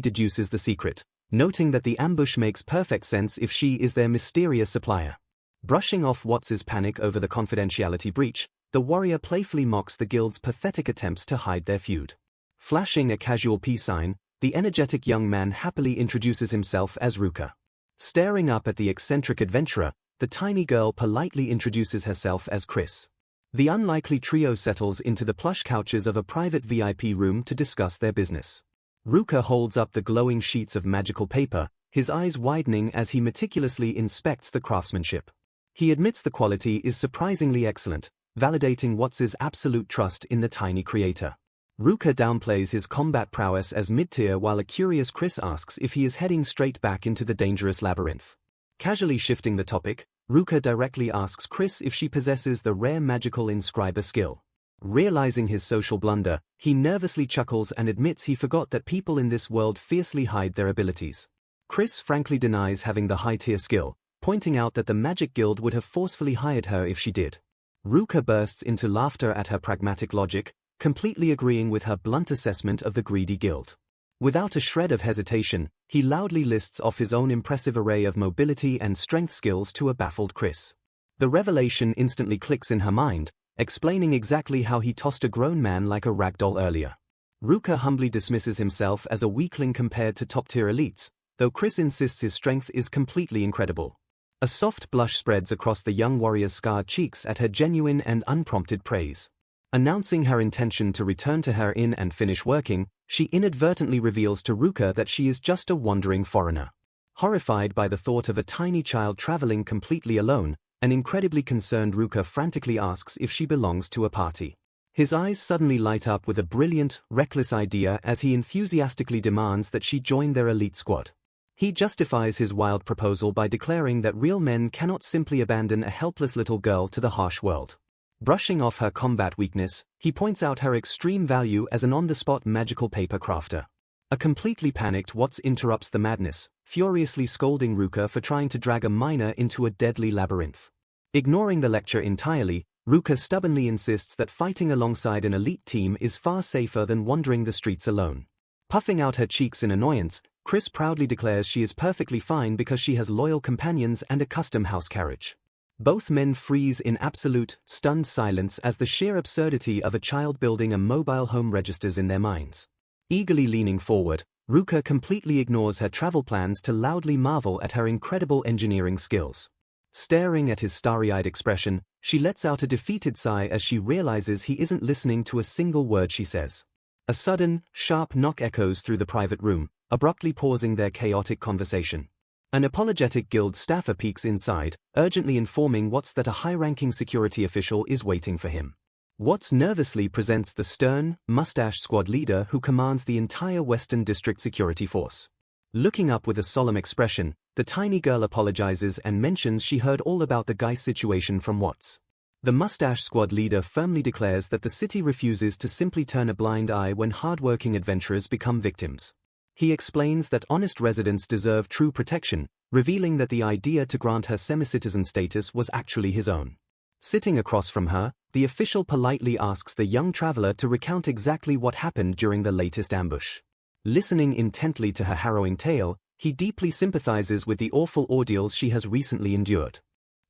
deduces the secret, noting that the ambush makes perfect sense if she is their mysterious supplier. Brushing off Watts's panic over the confidentiality breach, the warrior playfully mocks the guild's pathetic attempts to hide their feud. Flashing a casual peace sign, the energetic young man happily introduces himself as Ruka. Staring up at the eccentric adventurer, the tiny girl politely introduces herself as Chris. The unlikely trio settles into the plush couches of a private VIP room to discuss their business. Ruka holds up the glowing sheets of magical paper, his eyes widening as he meticulously inspects the craftsmanship. He admits the quality is surprisingly excellent, validating Watts' absolute trust in the tiny creator. Ruka downplays his combat prowess as mid-tier while a curious Chris asks if he is heading straight back into the dangerous labyrinth. Casually shifting the topic, Ruka directly asks Chris if she possesses the rare magical inscriber skill. Realizing his social blunder, he nervously chuckles and admits he forgot that people in this world fiercely hide their abilities. Chris frankly denies having the high-tier skill, pointing out that the Magic Guild would have forcefully hired her if she did. Ruka bursts into laughter at her pragmatic logic, completely agreeing with her blunt assessment of the greedy guild. Without a shred of hesitation, he loudly lists off his own impressive array of mobility and strength skills to a baffled Chris. The revelation instantly clicks in her mind, explaining exactly how he tossed a grown man like a ragdoll earlier. Ruka humbly dismisses himself as a weakling compared to top-tier elites, though Chris insists his strength is completely incredible. A soft blush spreads across the young warrior's scarred cheeks at her genuine and unprompted praise. Announcing her intention to return to her inn and finish working, she inadvertently reveals to Ruka that she is just a wandering foreigner. Horrified by the thought of a tiny child traveling completely alone, an incredibly concerned Ruka frantically asks if she belongs to a party. His eyes suddenly light up with a brilliant, reckless idea as he enthusiastically demands that she join their elite squad. He justifies his wild proposal by declaring that real men cannot simply abandon a helpless little girl to the harsh world. Brushing off her combat weakness, he points out her extreme value as an on-the-spot magical paper crafter. A completely panicked Watts interrupts the madness, furiously scolding Ruka for trying to drag a minor into a deadly labyrinth. Ignoring the lecture entirely, Ruka stubbornly insists that fighting alongside an elite team is far safer than wandering the streets alone. Puffing out her cheeks in annoyance, Chris proudly declares she is perfectly fine because she has loyal companions and a custom house carriage. Both men freeze in absolute, stunned silence as the sheer absurdity of a child building a mobile home registers in their minds. Eagerly leaning forward, Ruka completely ignores her travel plans to loudly marvel at her incredible engineering skills. Staring at his starry-eyed expression, she lets out a defeated sigh as she realizes he isn't listening to a single word she says. A sudden, sharp knock echoes through the private room, abruptly pausing their chaotic conversation. An apologetic guild staffer peeks inside, urgently informing Watts that a high-ranking security official is waiting for him. Watts nervously presents the stern, mustached squad leader who commands the entire Western District security force. Looking up with a solemn expression, the tiny girl apologizes and mentions she heard all about the Geist situation from Watts. The mustache squad leader firmly declares that the city refuses to simply turn a blind eye when hard-working adventurers become victims. He explains that honest residents deserve true protection, revealing that the idea to grant her semi-citizen status was actually his own. Sitting across from her, the official politely asks the young traveler to recount exactly what happened during the latest ambush. Listening intently to her harrowing tale, he deeply sympathizes with the awful ordeals she has recently endured.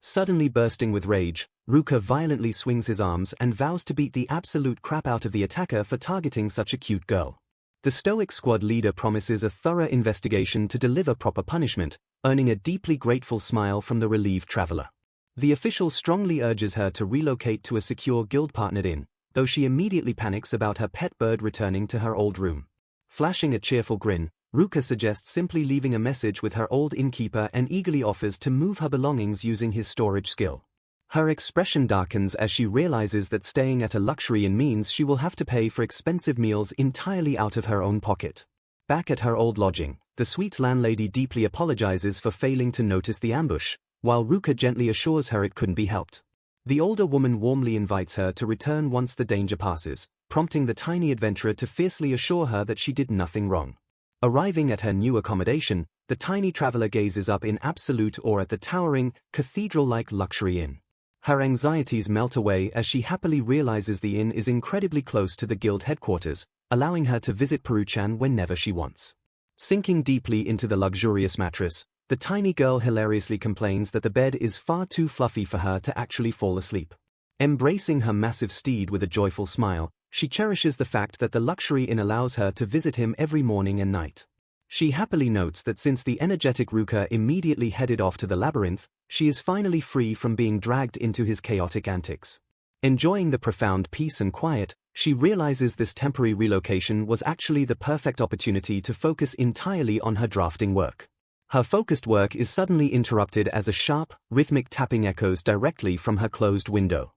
Suddenly bursting with rage, Ruka violently swings his arms and vows to beat the absolute crap out of the attacker for targeting such a cute girl. The stoic squad leader promises a thorough investigation to deliver proper punishment, earning a deeply grateful smile from the relieved traveler. The official strongly urges her to relocate to a secure guild-partnered inn, though she immediately panics about her pet bird returning to her old room. Flashing a cheerful grin, Ruka suggests simply leaving a message with her old innkeeper and eagerly offers to move her belongings using his storage skill. Her expression darkens as she realizes that staying at a luxury inn means she will have to pay for expensive meals entirely out of her own pocket. Back at her old lodging, the sweet landlady deeply apologizes for failing to notice the ambush, while Ruka gently assures her it couldn't be helped. The older woman warmly invites her to return once the danger passes, prompting the tiny adventurer to fiercely assure her that she did nothing wrong. Arriving at her new accommodation, the tiny traveler gazes up in absolute awe at the towering, cathedral-like luxury inn. Her anxieties melt away as she happily realizes the inn is incredibly close to the guild headquarters, allowing her to visit Peruchan whenever she wants. Sinking deeply into the luxurious mattress, the tiny girl hilariously complains that the bed is far too fluffy for her to actually fall asleep. Embracing her massive steed with a joyful smile, she cherishes the fact that the luxury inn allows her to visit him every morning and night. She happily notes that since the energetic Ruka immediately headed off to the labyrinth, she is finally free from being dragged into his chaotic antics. Enjoying the profound peace and quiet, she realizes this temporary relocation was actually the perfect opportunity to focus entirely on her drafting work. Her focused work is suddenly interrupted as a sharp, rhythmic tapping echoes directly from her closed window.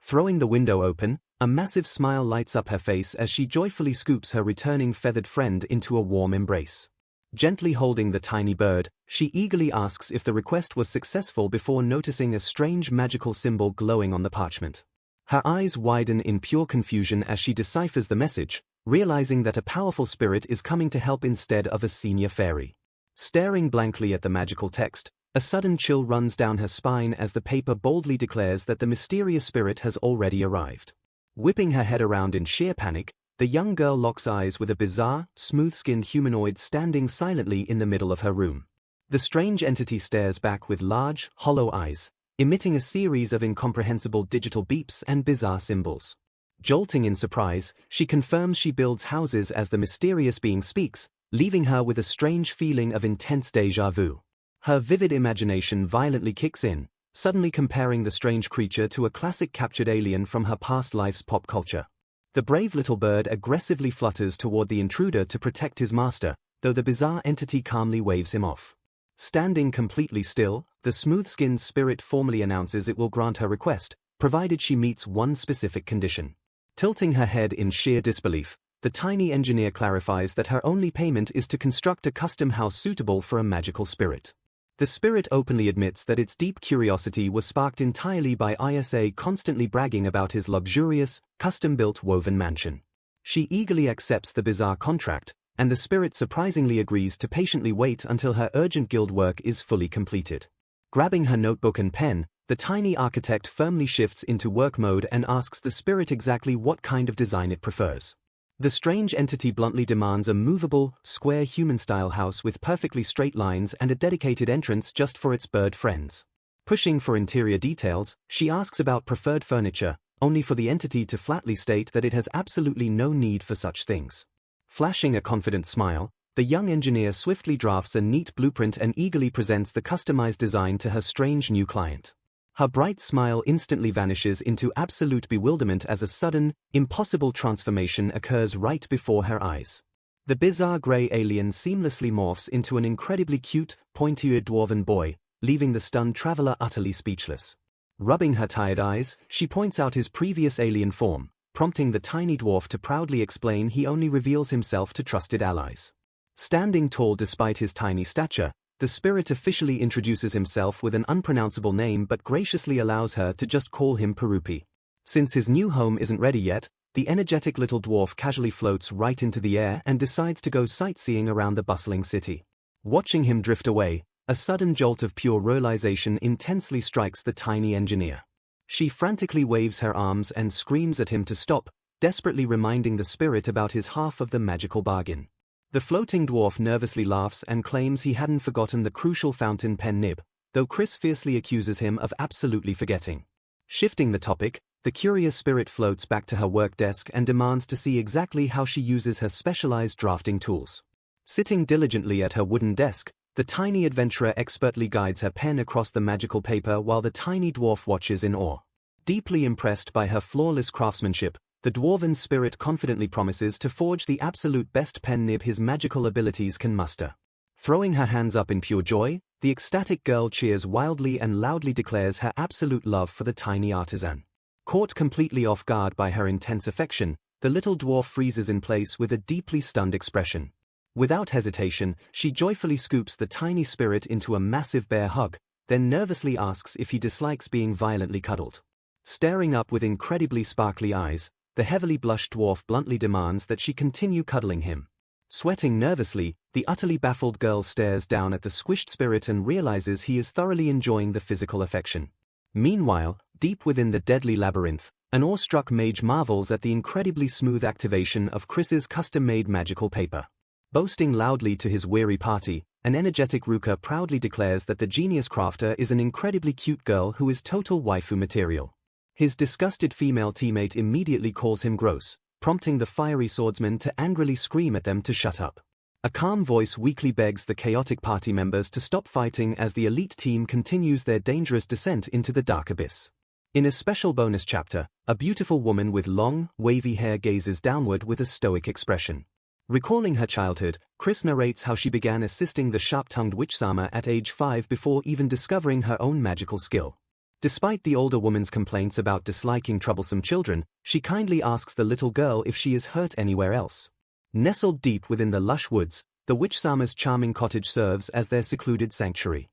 Throwing the window open, a massive smile lights up her face as she joyfully scoops her returning feathered friend into a warm embrace. Gently holding the tiny bird, she eagerly asks if the request was successful before noticing a strange magical symbol glowing on the parchment. Her eyes widen in pure confusion as she deciphers the message, realizing that a powerful spirit is coming to help instead of a senior fairy. Staring blankly at the magical text, a sudden chill runs down her spine as the paper boldly declares that the mysterious spirit has already arrived. Whipping her head around in sheer panic, the young girl locks eyes with a bizarre, smooth-skinned humanoid standing silently in the middle of her room. The strange entity stares back with large, hollow eyes, emitting a series of incomprehensible digital beeps and bizarre symbols. Jolting in surprise, she confirms she builds houses as the mysterious being speaks, leaving her with a strange feeling of intense déjà vu. Her vivid imagination violently kicks in, suddenly comparing the strange creature to a classic captured alien from her past life's pop culture. The brave little bird aggressively flutters toward the intruder to protect his master, though the bizarre entity calmly waves him off. Standing completely still, the smooth-skinned spirit formally announces it will grant her request, provided she meets one specific condition. Tilting her head in sheer disbelief, the tiny engineer clarifies that her only payment is to construct a custom house suitable for a magical spirit. The spirit openly admits that its deep curiosity was sparked entirely by ISA constantly bragging about his luxurious, custom-built woven mansion. She eagerly accepts the bizarre contract, and the spirit surprisingly agrees to patiently wait until her urgent guild work is fully completed. Grabbing her notebook and pen, the tiny architect firmly shifts into work mode and asks the spirit exactly what kind of design it prefers. The strange entity bluntly demands a movable, square human-style house with perfectly straight lines and a dedicated entrance just for its bird friends. Pushing for interior details, she asks about preferred furniture, only for the entity to flatly state that it has absolutely no need for such things. Flashing a confident smile, the young engineer swiftly drafts a neat blueprint and eagerly presents the customized design to her strange new client. Her bright smile instantly vanishes into absolute bewilderment as a sudden, impossible transformation occurs right before her eyes. The bizarre grey alien seamlessly morphs into an incredibly cute, pointy-eared dwarven boy, leaving the stunned traveler utterly speechless. Rubbing her tired eyes, she points out his previous alien form, prompting the tiny dwarf to proudly explain he only reveals himself to trusted allies. Standing tall despite his tiny stature, the spirit officially introduces himself with an unpronounceable name but graciously allows her to just call him Perupi. Since his new home isn't ready yet, the energetic little dwarf casually floats right into the air and decides to go sightseeing around the bustling city. Watching him drift away, a sudden jolt of pure realization intensely strikes the tiny engineer. She frantically waves her arms and screams at him to stop, desperately reminding the spirit about his half of the magical bargain. The floating dwarf nervously laughs and claims he hadn't forgotten the crucial fountain pen nib, though Chris fiercely accuses him of absolutely forgetting. Shifting the topic, the curious spirit floats back to her work desk and demands to see exactly how she uses her specialized drafting tools. Sitting diligently at her wooden desk, the tiny adventurer expertly guides her pen across the magical paper while the tiny dwarf watches in awe. Deeply impressed by her flawless craftsmanship, the dwarven spirit confidently promises to forge the absolute best pen nib his magical abilities can muster. Throwing her hands up in pure joy, the ecstatic girl cheers wildly and loudly declares her absolute love for the tiny artisan. Caught completely off guard by her intense affection, the little dwarf freezes in place with a deeply stunned expression. Without hesitation, she joyfully scoops the tiny spirit into a massive bear hug, then nervously asks if he dislikes being violently cuddled. Staring up with incredibly sparkly eyes, the heavily blushed dwarf bluntly demands that she continue cuddling him. Sweating nervously, the utterly baffled girl stares down at the squished spirit and realizes he is thoroughly enjoying the physical affection. Meanwhile, deep within the deadly labyrinth, an awestruck mage marvels at the incredibly smooth activation of Chris's custom-made magical paper. Boasting loudly to his weary party, an energetic Ruka proudly declares that the genius crafter is an incredibly cute girl who is total waifu material. His disgusted female teammate immediately calls him gross, prompting the fiery swordsman to angrily scream at them to shut up. A calm voice weakly begs the chaotic party members to stop fighting as the elite team continues their dangerous descent into the dark abyss. In a special bonus chapter, a beautiful woman with long, wavy hair gazes downward with a stoic expression. Recalling her childhood, Chris narrates how she began assisting the sharp-tongued witch Sama at age 5 before even discovering her own magical skill. Despite the older woman's complaints about disliking troublesome children, she kindly asks the little girl if she is hurt anywhere else. Nestled deep within the lush woods, the witch-sama's charming cottage serves as their secluded sanctuary.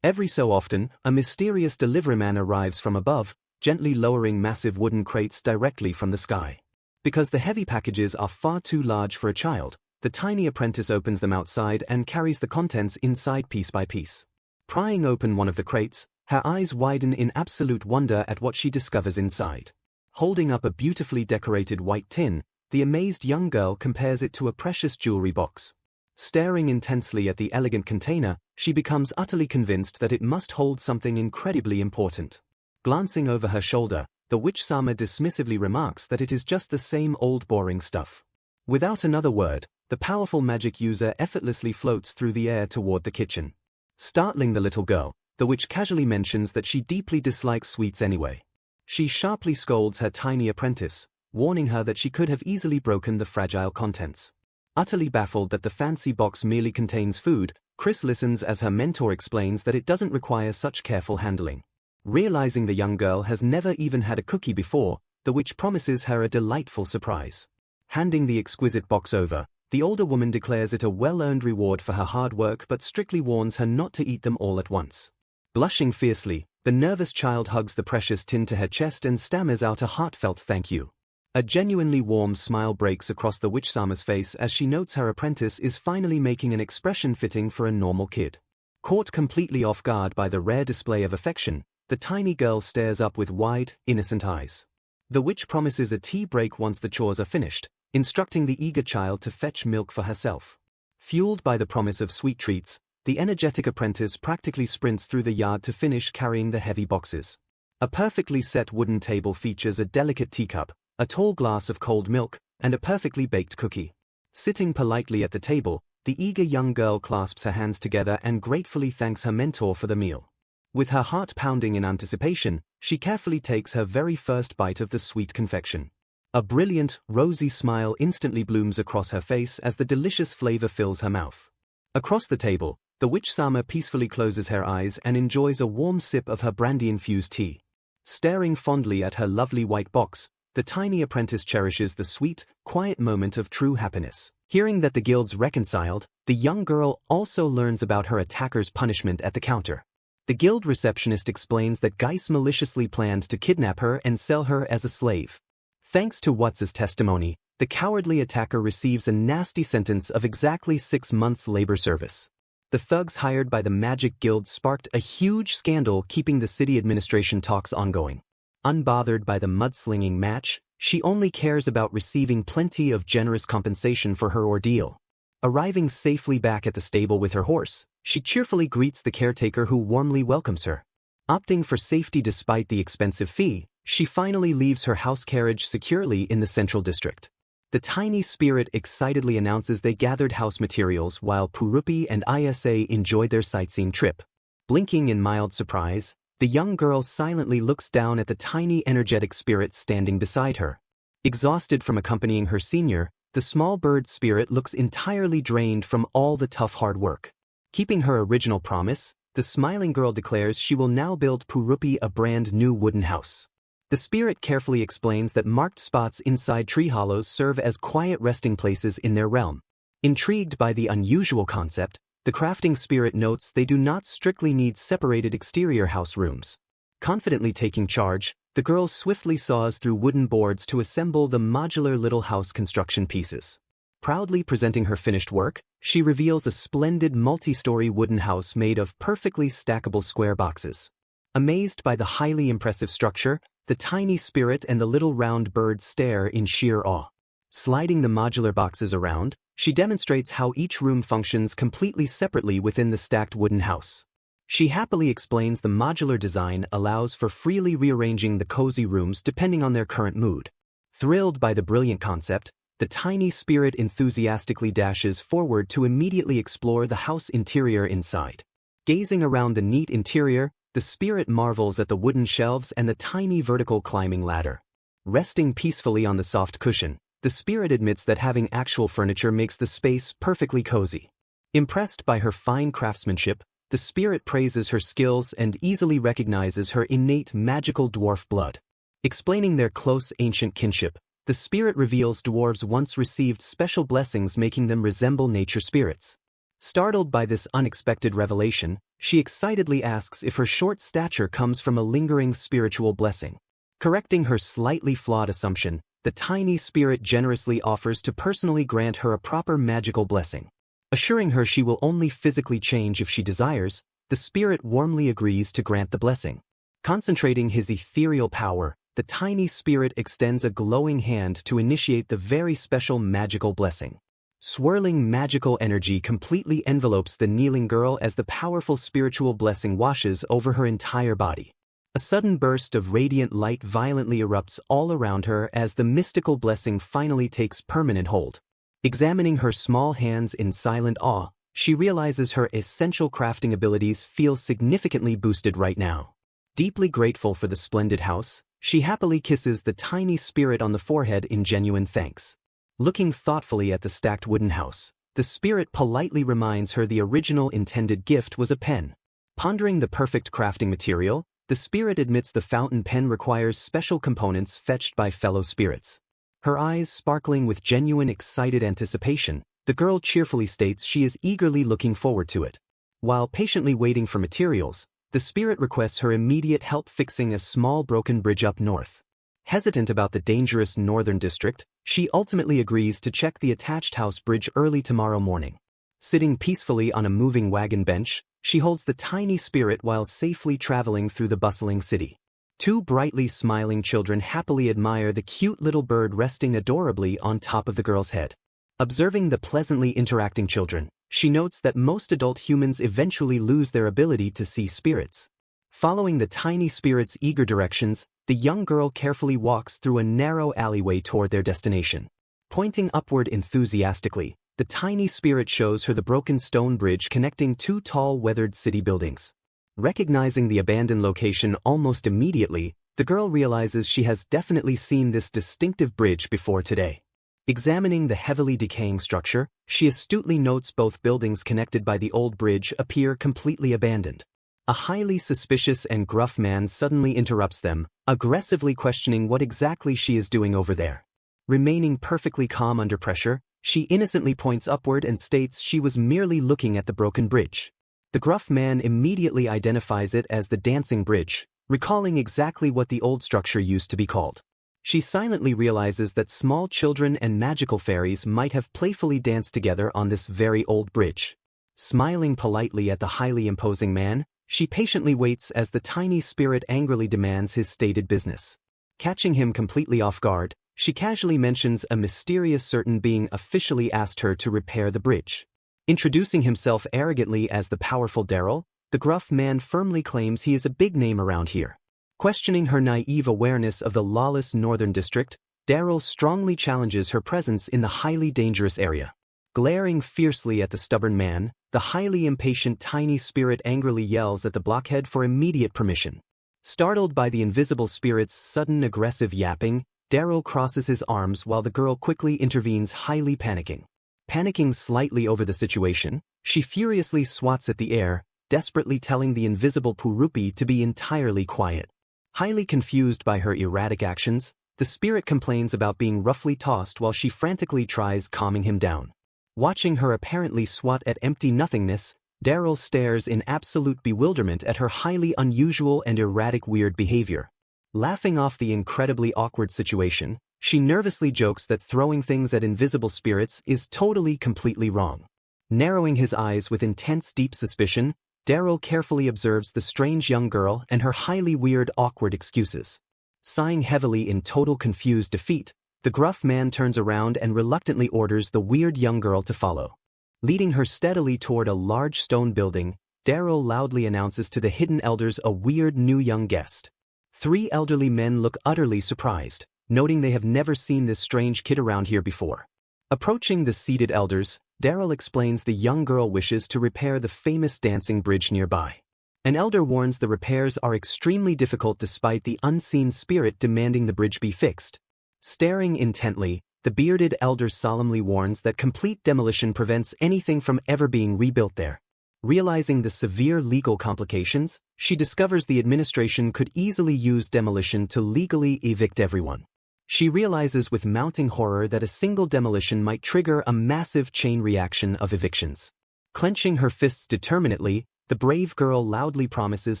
Every so often, a mysterious deliveryman arrives from above, gently lowering massive wooden crates directly from the sky. Because the heavy packages are far too large for a child, the tiny apprentice opens them outside and carries the contents inside piece by piece. Prying open one of the crates, her eyes widen in absolute wonder at what she discovers inside. Holding up a beautifully decorated white tin, the amazed young girl compares it to a precious jewelry box. Staring intensely at the elegant container, she becomes utterly convinced that it must hold something incredibly important. Glancing over her shoulder, the witch-sama dismissively remarks that it is just the same old boring stuff. Without another word, the powerful magic user effortlessly floats through the air toward the kitchen. Startling the little girl, the witch casually mentions that she deeply dislikes sweets anyway. She sharply scolds her tiny apprentice, warning her that she could have easily broken the fragile contents. Utterly baffled that the fancy box merely contains food, Chris listens as her mentor explains that it doesn't require such careful handling. Realizing the young girl has never even had a cookie before, the witch promises her a delightful surprise. Handing the exquisite box over, the older woman declares it a well-earned reward for her hard work but strictly warns her not to eat them all at once. Blushing fiercely, the nervous child hugs the precious tin to her chest and stammers out a heartfelt thank you. A genuinely warm smile breaks across the witch-sama's face as she notes her apprentice is finally making an expression fitting for a normal kid. Caught completely off guard by the rare display of affection, the tiny girl stares up with wide, innocent eyes. The witch promises a tea break once the chores are finished, instructing the eager child to fetch milk for herself. Fueled by the promise of sweet treats, the energetic apprentice practically sprints through the yard to finish carrying the heavy boxes. A perfectly set wooden table features a delicate teacup, a tall glass of cold milk, and a perfectly baked cookie. Sitting politely at the table, the eager young girl clasps her hands together and gratefully thanks her mentor for the meal. With her heart pounding in anticipation, she carefully takes her very first bite of the sweet confection. A brilliant, rosy smile instantly blooms across her face as the delicious flavor fills her mouth. Across the table, the witch-sama peacefully closes her eyes and enjoys a warm sip of her brandy-infused tea. Staring fondly at her lovely white box, the tiny apprentice cherishes the sweet, quiet moment of true happiness. Hearing that the guild's reconciled, the young girl also learns about her attacker's punishment at the counter. The guild receptionist explains that Geis maliciously planned to kidnap her and sell her as a slave. Thanks to Watts' testimony, the cowardly attacker receives a nasty sentence of exactly 6 months' labor service. The thugs hired by the Magic Guild sparked a huge scandal, keeping the city administration talks ongoing. Unbothered by the mudslinging match, she only cares about receiving plenty of generous compensation for her ordeal. Arriving safely back at the stable with her horse, she cheerfully greets the caretaker who warmly welcomes her. Opting for safety despite the expensive fee, she finally leaves her house carriage securely in the central district. The tiny spirit excitedly announces they gathered house materials while Purupi and Isa enjoyed their sightseeing trip. Blinking in mild surprise, the young girl silently looks down at the tiny energetic spirit standing beside her. Exhausted from accompanying her senior, the small bird spirit looks entirely drained from all the tough hard work. Keeping her original promise, the smiling girl declares she will now build Purupi a brand new wooden house. The spirit carefully explains that marked spots inside tree hollows serve as quiet resting places in their realm. Intrigued by the unusual concept, the crafting spirit notes they do not strictly need separated exterior house rooms. Confidently taking charge, the girl swiftly saws through wooden boards to assemble the modular little house construction pieces. Proudly presenting her finished work, she reveals a splendid multi-story wooden house made of perfectly stackable square boxes. Amazed by the highly impressive structure, the tiny spirit and the little round bird stare in sheer awe. Sliding the modular boxes around, she demonstrates how each room functions completely separately within the stacked wooden house. She happily explains the modular design allows for freely rearranging the cozy rooms depending on their current mood. Thrilled by the brilliant concept, the tiny spirit enthusiastically dashes forward to immediately explore the house interior inside. Gazing around the neat interior, the spirit marvels at the wooden shelves and the tiny vertical climbing ladder. Resting peacefully on the soft cushion, the spirit admits that having actual furniture makes the space perfectly cozy. Impressed by her fine craftsmanship, The spirit praises her skills and easily recognizes her innate magical dwarf blood. Explaining their close ancient kinship, the spirit reveals dwarves once received special blessings making them resemble nature spirits. Startled by this unexpected revelation, she excitedly asks if her short stature comes from a lingering spiritual blessing. Correcting her slightly flawed assumption, the tiny spirit generously offers to personally grant her a proper magical blessing. Assuring her she will only physically change if she desires, the spirit warmly agrees to grant the blessing. Concentrating his ethereal power, the tiny spirit extends a glowing hand to initiate the very special magical blessing. Swirling magical energy completely envelopes the kneeling girl as the powerful spiritual blessing washes over her entire body. A sudden burst of radiant light violently erupts all around her as the mystical blessing finally takes permanent hold. Examining her small hands in silent awe, she realizes her essential crafting abilities feel significantly boosted right now. Deeply grateful for the splendid house, she happily kisses the tiny spirit on the forehead in genuine thanks. Looking thoughtfully at the stacked wooden house, the spirit politely reminds her the original intended gift was a pen. Pondering the perfect crafting material, the spirit admits the fountain pen requires special components fetched by fellow spirits. Her eyes sparkling with genuine excited anticipation, the girl cheerfully states she is eagerly looking forward to it. While patiently waiting for materials, the spirit requests her immediate help fixing a small broken bridge up north. Hesitant about the dangerous northern district, she ultimately agrees to check the attached house bridge early tomorrow morning. Sitting peacefully on a moving wagon bench, she holds the tiny spirit while safely traveling through the bustling city. Two brightly smiling children happily admire the cute little bird resting adorably on top of the girl's head. Observing the pleasantly interacting children, she notes that most adult humans eventually lose their ability to see spirits. Following the tiny spirit's eager directions, the young girl carefully walks through a narrow alleyway toward their destination. Pointing upward enthusiastically, the tiny spirit shows her the broken stone bridge connecting two tall weathered city buildings. Recognizing the abandoned location almost immediately, the girl realizes she has definitely seen this distinctive bridge before today. Examining the heavily decaying structure, she astutely notes both buildings connected by the old bridge appear completely abandoned. A highly suspicious and gruff man suddenly interrupts them, aggressively questioning what exactly she is doing over there. Remaining perfectly calm under pressure, she innocently points upward and states she was merely looking at the broken bridge. The gruff man immediately identifies it as the dancing bridge, recalling exactly what the old structure used to be called. She silently realizes that small children and magical fairies might have playfully danced together on this very old bridge. Smiling politely at the highly imposing man, she patiently waits as the tiny spirit angrily demands his stated business. Catching him completely off guard, she casually mentions a mysterious certain being officially asked her to repair the bridge. Introducing himself arrogantly as the powerful Daryl, the gruff man firmly claims he is a big name around here. Questioning her naive awareness of the lawless northern district, Daryl strongly challenges her presence in the highly dangerous area. Glaring fiercely at the stubborn man, the highly impatient tiny spirit angrily yells at the blockhead for immediate permission. Startled by the invisible spirit's sudden aggressive yapping, Daryl crosses his arms while the girl quickly intervenes, highly panicking. Panicking slightly over the situation, she furiously swats at the air, desperately telling the invisible Purupi to be entirely quiet. Highly confused by her erratic actions, the spirit complains about being roughly tossed while she frantically tries calming him down. Watching her apparently swat at empty nothingness, Daryl stares in absolute bewilderment at her highly unusual and erratic weird behavior. Laughing off the incredibly awkward situation, she nervously jokes that throwing things at invisible spirits is totally completely wrong. Narrowing his eyes with intense deep suspicion, Daryl carefully observes the strange young girl and her highly weird awkward excuses. Sighing heavily in total confused defeat, the gruff man turns around and reluctantly orders the weird young girl to follow. Leading her steadily toward a large stone building, Daryl loudly announces to the hidden elders a weird new young guest. Three elderly men look utterly surprised, noting they have never seen this strange kid around here before. Approaching the seated elders, Daryl explains the young girl wishes to repair the famous dancing bridge nearby. An elder warns the repairs are extremely difficult despite the unseen spirit demanding the bridge be fixed. Staring intently, the bearded elder solemnly warns that complete demolition prevents anything from ever being rebuilt there. Realizing the severe legal complications, she discovers the administration could easily use demolition to legally evict everyone. She realizes with mounting horror that a single demolition might trigger a massive chain reaction of evictions. Clenching her fists determinedly, the brave girl loudly promises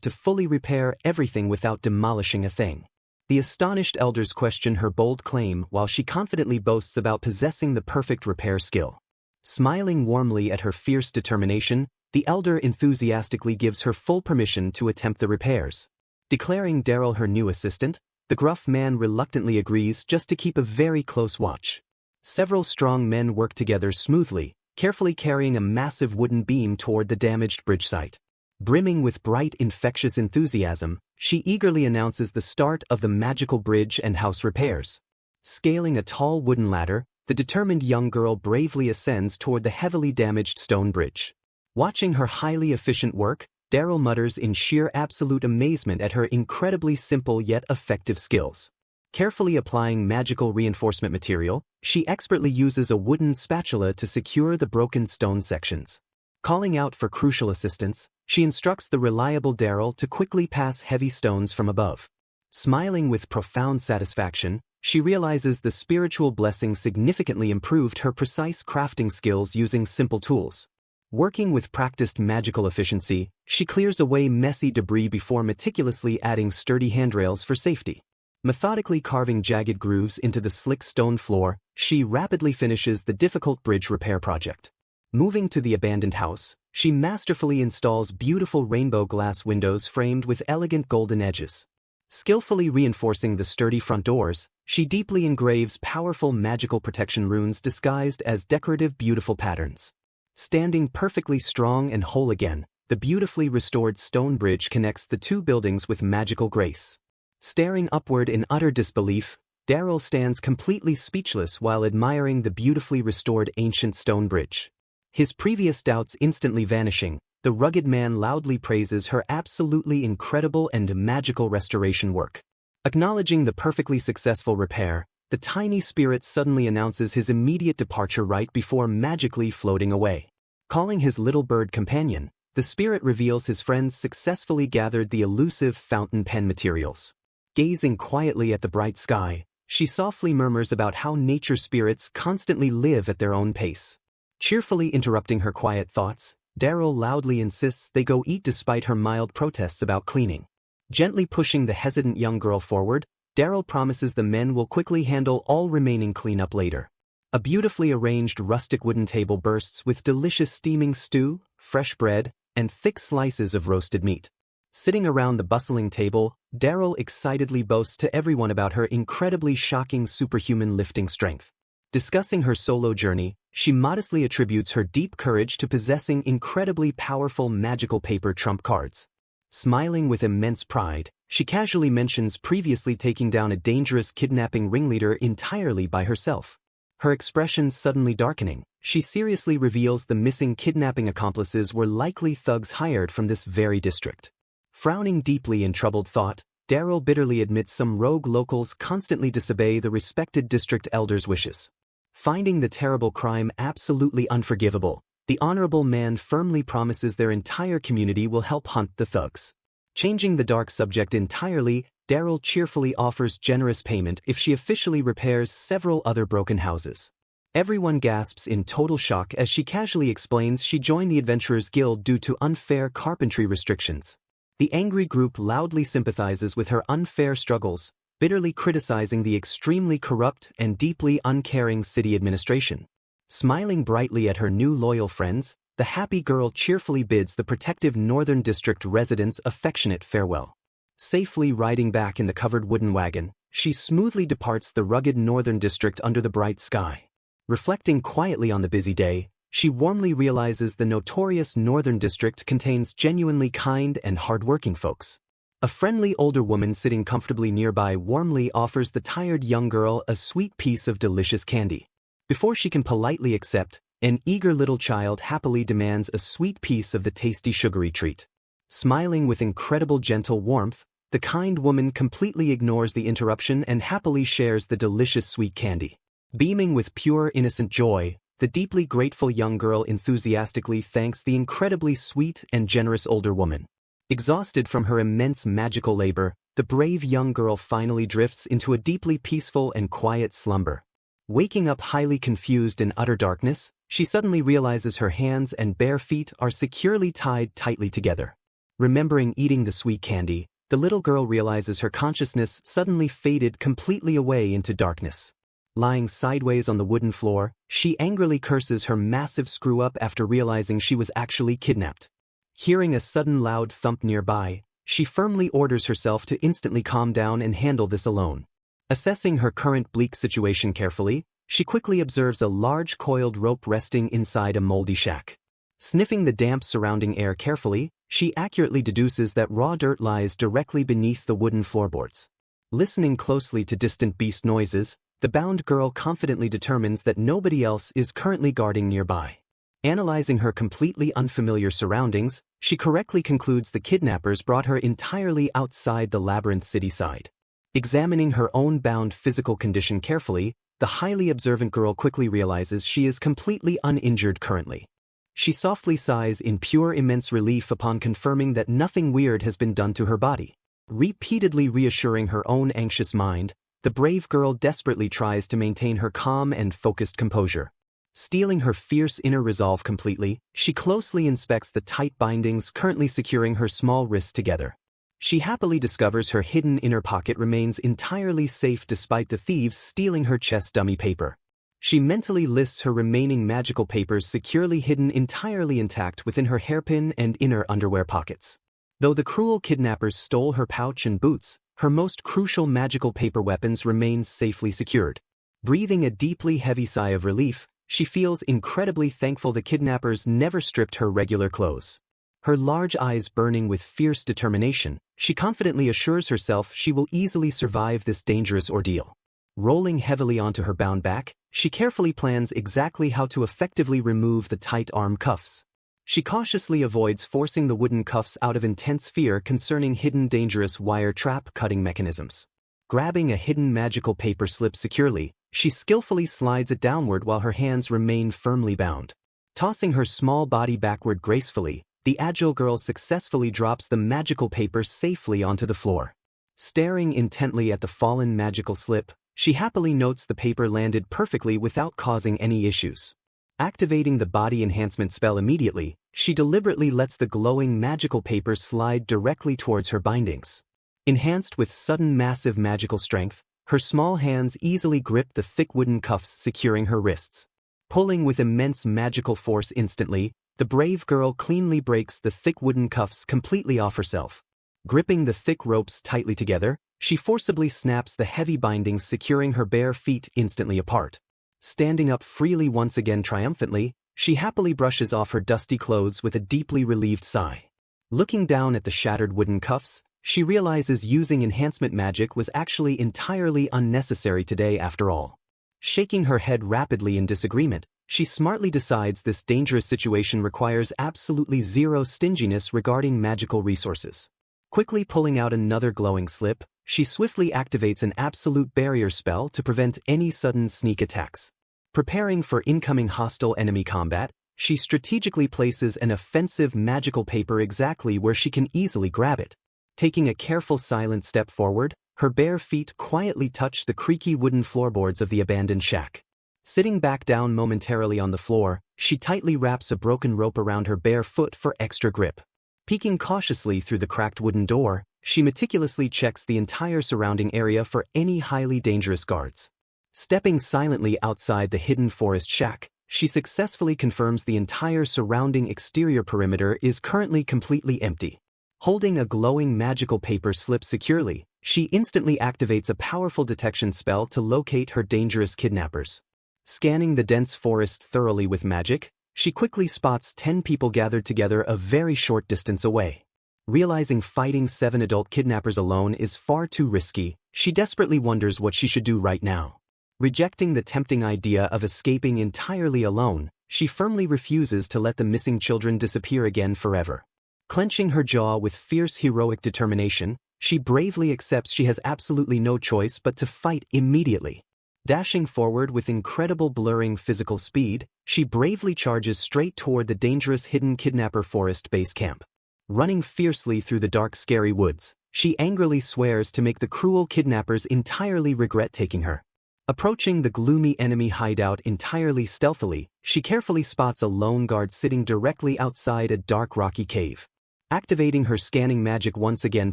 to fully repair everything without demolishing a thing. The astonished elders question her bold claim while she confidently boasts about possessing the perfect repair skill. Smiling warmly at her fierce determination, the elder enthusiastically gives her full permission to attempt the repairs. Declaring Daryl her new assistant, the gruff man reluctantly agrees just to keep a very close watch. Several strong men work together smoothly, carefully carrying a massive wooden beam toward the damaged bridge site. Brimming with bright, infectious enthusiasm, she eagerly announces the start of the magical bridge and house repairs. Scaling a tall wooden ladder, the determined young girl bravely ascends toward the heavily damaged stone bridge. Watching her highly efficient work, Daryl mutters in sheer absolute amazement at her incredibly simple yet effective skills. Carefully applying magical reinforcement material, she expertly uses a wooden spatula to secure the broken stone sections. Calling out for crucial assistance, she instructs the reliable Daryl to quickly pass heavy stones from above. Smiling with profound satisfaction, she realizes the spiritual blessing significantly improved her precise crafting skills using simple tools. Working with practiced magical efficiency, she clears away messy debris before meticulously adding sturdy handrails for safety. Methodically carving jagged grooves into the slick stone floor, she rapidly finishes the difficult bridge repair project. Moving to the abandoned house, she masterfully installs beautiful rainbow glass windows framed with elegant golden edges. Skillfully reinforcing the sturdy front doors, she deeply engraves powerful magical protection runes disguised as decorative beautiful patterns. Standing perfectly strong and whole again, the beautifully restored stone bridge connects the two buildings with magical grace. Staring upward in utter disbelief, Daryl stands completely speechless while admiring the beautifully restored ancient stone bridge. His previous doubts instantly vanishing, the rugged man loudly praises her absolutely incredible and magical restoration work. Acknowledging the perfectly successful repair, the tiny spirit suddenly announces his immediate departure right before magically floating away. Calling his little bird companion, the spirit reveals his friends successfully gathered the elusive fountain pen materials. Gazing quietly at the bright sky, she softly murmurs about how nature spirits constantly live at their own pace. Cheerfully interrupting her quiet thoughts, Daryl loudly insists they go eat despite her mild protests about cleaning. Gently pushing the hesitant young girl forward, Daryl promises the men will quickly handle all remaining cleanup later. A beautifully arranged rustic wooden table bursts with delicious steaming stew, fresh bread, and thick slices of roasted meat. Sitting around the bustling table, Daryl excitedly boasts to everyone about her incredibly shocking superhuman lifting strength. Discussing her solo journey, she modestly attributes her deep courage to possessing incredibly powerful magical paper trump cards. Smiling with immense pride, she casually mentions previously taking down a dangerous kidnapping ringleader entirely by herself. Her expression suddenly darkening, she seriously reveals the missing kidnapping accomplices were likely thugs hired from this very district. Frowning deeply in troubled thought, Daryl bitterly admits some rogue locals constantly disobey the respected district elder's wishes. Finding the terrible crime absolutely unforgivable, the honorable man firmly promises their entire community will help hunt the thugs. Changing the dark subject entirely, Daryl cheerfully offers generous payment if she officially repairs several other broken houses. Everyone gasps in total shock as she casually explains she joined the Adventurers Guild due to unfair carpentry restrictions. The angry group loudly sympathizes with her unfair struggles, bitterly criticizing the extremely corrupt and deeply uncaring city administration. Smiling brightly at her new loyal friends, the happy girl cheerfully bids the protective Northern District residents affectionate farewell. Safely riding back in the covered wooden wagon, she smoothly departs the rugged Northern District under the bright sky. Reflecting quietly on the busy day, she warmly realizes the notorious Northern District contains genuinely kind and hardworking folks. A friendly older woman sitting comfortably nearby warmly offers the tired young girl a sweet piece of delicious candy. Before she can politely accept, an eager little child happily demands a sweet piece of the tasty sugary treat. Smiling with incredible gentle warmth, the kind woman completely ignores the interruption and happily shares the delicious sweet candy. Beaming with pure innocent joy, the deeply grateful young girl enthusiastically thanks the incredibly sweet and generous older woman. Exhausted from her immense magical labor, the brave young girl finally drifts into a deeply peaceful and quiet slumber. Waking up highly confused in utter darkness, she suddenly realizes her hands and bare feet are securely tied tightly together. Remembering eating the sweet candy, the little girl realizes her consciousness suddenly faded completely away into darkness. Lying sideways on the wooden floor, she angrily curses her massive screw-up after realizing she was actually kidnapped. Hearing a sudden loud thump nearby, she firmly orders herself to instantly calm down and handle this alone. Assessing her current bleak situation carefully, she quickly observes a large coiled rope resting inside a moldy shack. Sniffing the damp surrounding air carefully, she accurately deduces that raw dirt lies directly beneath the wooden floorboards. Listening closely to distant beast noises, the bound girl confidently determines that nobody else is currently guarding nearby. Analyzing her completely unfamiliar surroundings, she correctly concludes the kidnappers brought her entirely outside the labyrinth city side. Examining her own bound physical condition carefully, the highly observant girl quickly realizes she is completely uninjured currently. She softly sighs in pure immense relief upon confirming that nothing weird has been done to her body. Repeatedly reassuring her own anxious mind, the brave girl desperately tries to maintain her calm and focused composure. Steeling her fierce inner resolve completely, she closely inspects the tight bindings currently securing her small wrists together. She happily discovers her hidden inner pocket remains entirely safe despite the thieves stealing her chest dummy paper. She mentally lists her remaining magical papers securely hidden entirely intact within her hairpin and inner underwear pockets. Though the cruel kidnappers stole her pouch and boots, her most crucial magical paper weapons remain safely secured. Breathing a deeply heavy sigh of relief, she feels incredibly thankful the kidnappers never stripped her regular clothes. Her large eyes burning with fierce determination, she confidently assures herself she will easily survive this dangerous ordeal. Rolling heavily onto her bound back, she carefully plans exactly how to effectively remove the tight arm cuffs. She cautiously avoids forcing the wooden cuffs out of intense fear concerning hidden dangerous wire trap cutting mechanisms. Grabbing a hidden magical paper slip securely, she skillfully slides it downward while her hands remain firmly bound. Tossing her small body backward gracefully, the agile girl successfully drops the magical paper safely onto the floor. Staring intently at the fallen magical slip, she happily notes the paper landed perfectly without causing any issues. Activating the body enhancement spell immediately, she deliberately lets the glowing magical paper slide directly towards her bindings. Enhanced with sudden massive magical strength, her small hands easily grip the thick wooden cuffs securing her wrists. Pulling with immense magical force instantly, the brave girl cleanly breaks the thick wooden cuffs completely off herself. Gripping the thick ropes tightly together, she forcibly snaps the heavy bindings securing her bare feet instantly apart. Standing up freely once again triumphantly, she happily brushes off her dusty clothes with a deeply relieved sigh. Looking down at the shattered wooden cuffs, she realizes using enhancement magic was actually entirely unnecessary today after all. Shaking her head rapidly in disagreement, she smartly decides this dangerous situation requires absolutely zero stinginess regarding magical resources. Quickly pulling out another glowing slip, she swiftly activates an absolute barrier spell to prevent any sudden sneak attacks. Preparing for incoming hostile enemy combat, she strategically places an offensive magical paper exactly where she can easily grab it. Taking a careful silent step forward, her bare feet quietly touch the creaky wooden floorboards of the abandoned shack. Sitting back down momentarily on the floor, she tightly wraps a broken rope around her bare foot for extra grip. Peeking cautiously through the cracked wooden door, she meticulously checks the entire surrounding area for any highly dangerous guards. Stepping silently outside the hidden forest shack, she successfully confirms the entire surrounding exterior perimeter is currently completely empty. Holding a glowing magical paper slip securely, she instantly activates a powerful detection spell to locate her dangerous kidnappers. Scanning the dense forest thoroughly with magic, she quickly spots 10 people gathered together a very short distance away. Realizing fighting 7 adult kidnappers alone is far too risky, she desperately wonders what she should do right now. Rejecting the tempting idea of escaping entirely alone, she firmly refuses to let the missing children disappear again forever. Clenching her jaw with fierce heroic determination, she bravely accepts she has absolutely no choice but to fight immediately. Dashing forward with incredible blurring physical speed, she bravely charges straight toward the dangerous hidden kidnapper forest base camp. Running fiercely through the dark scary woods, she angrily swears to make the cruel kidnappers entirely regret taking her. Approaching the gloomy enemy hideout entirely stealthily, she carefully spots a lone guard sitting directly outside a dark rocky cave. Activating her scanning magic once again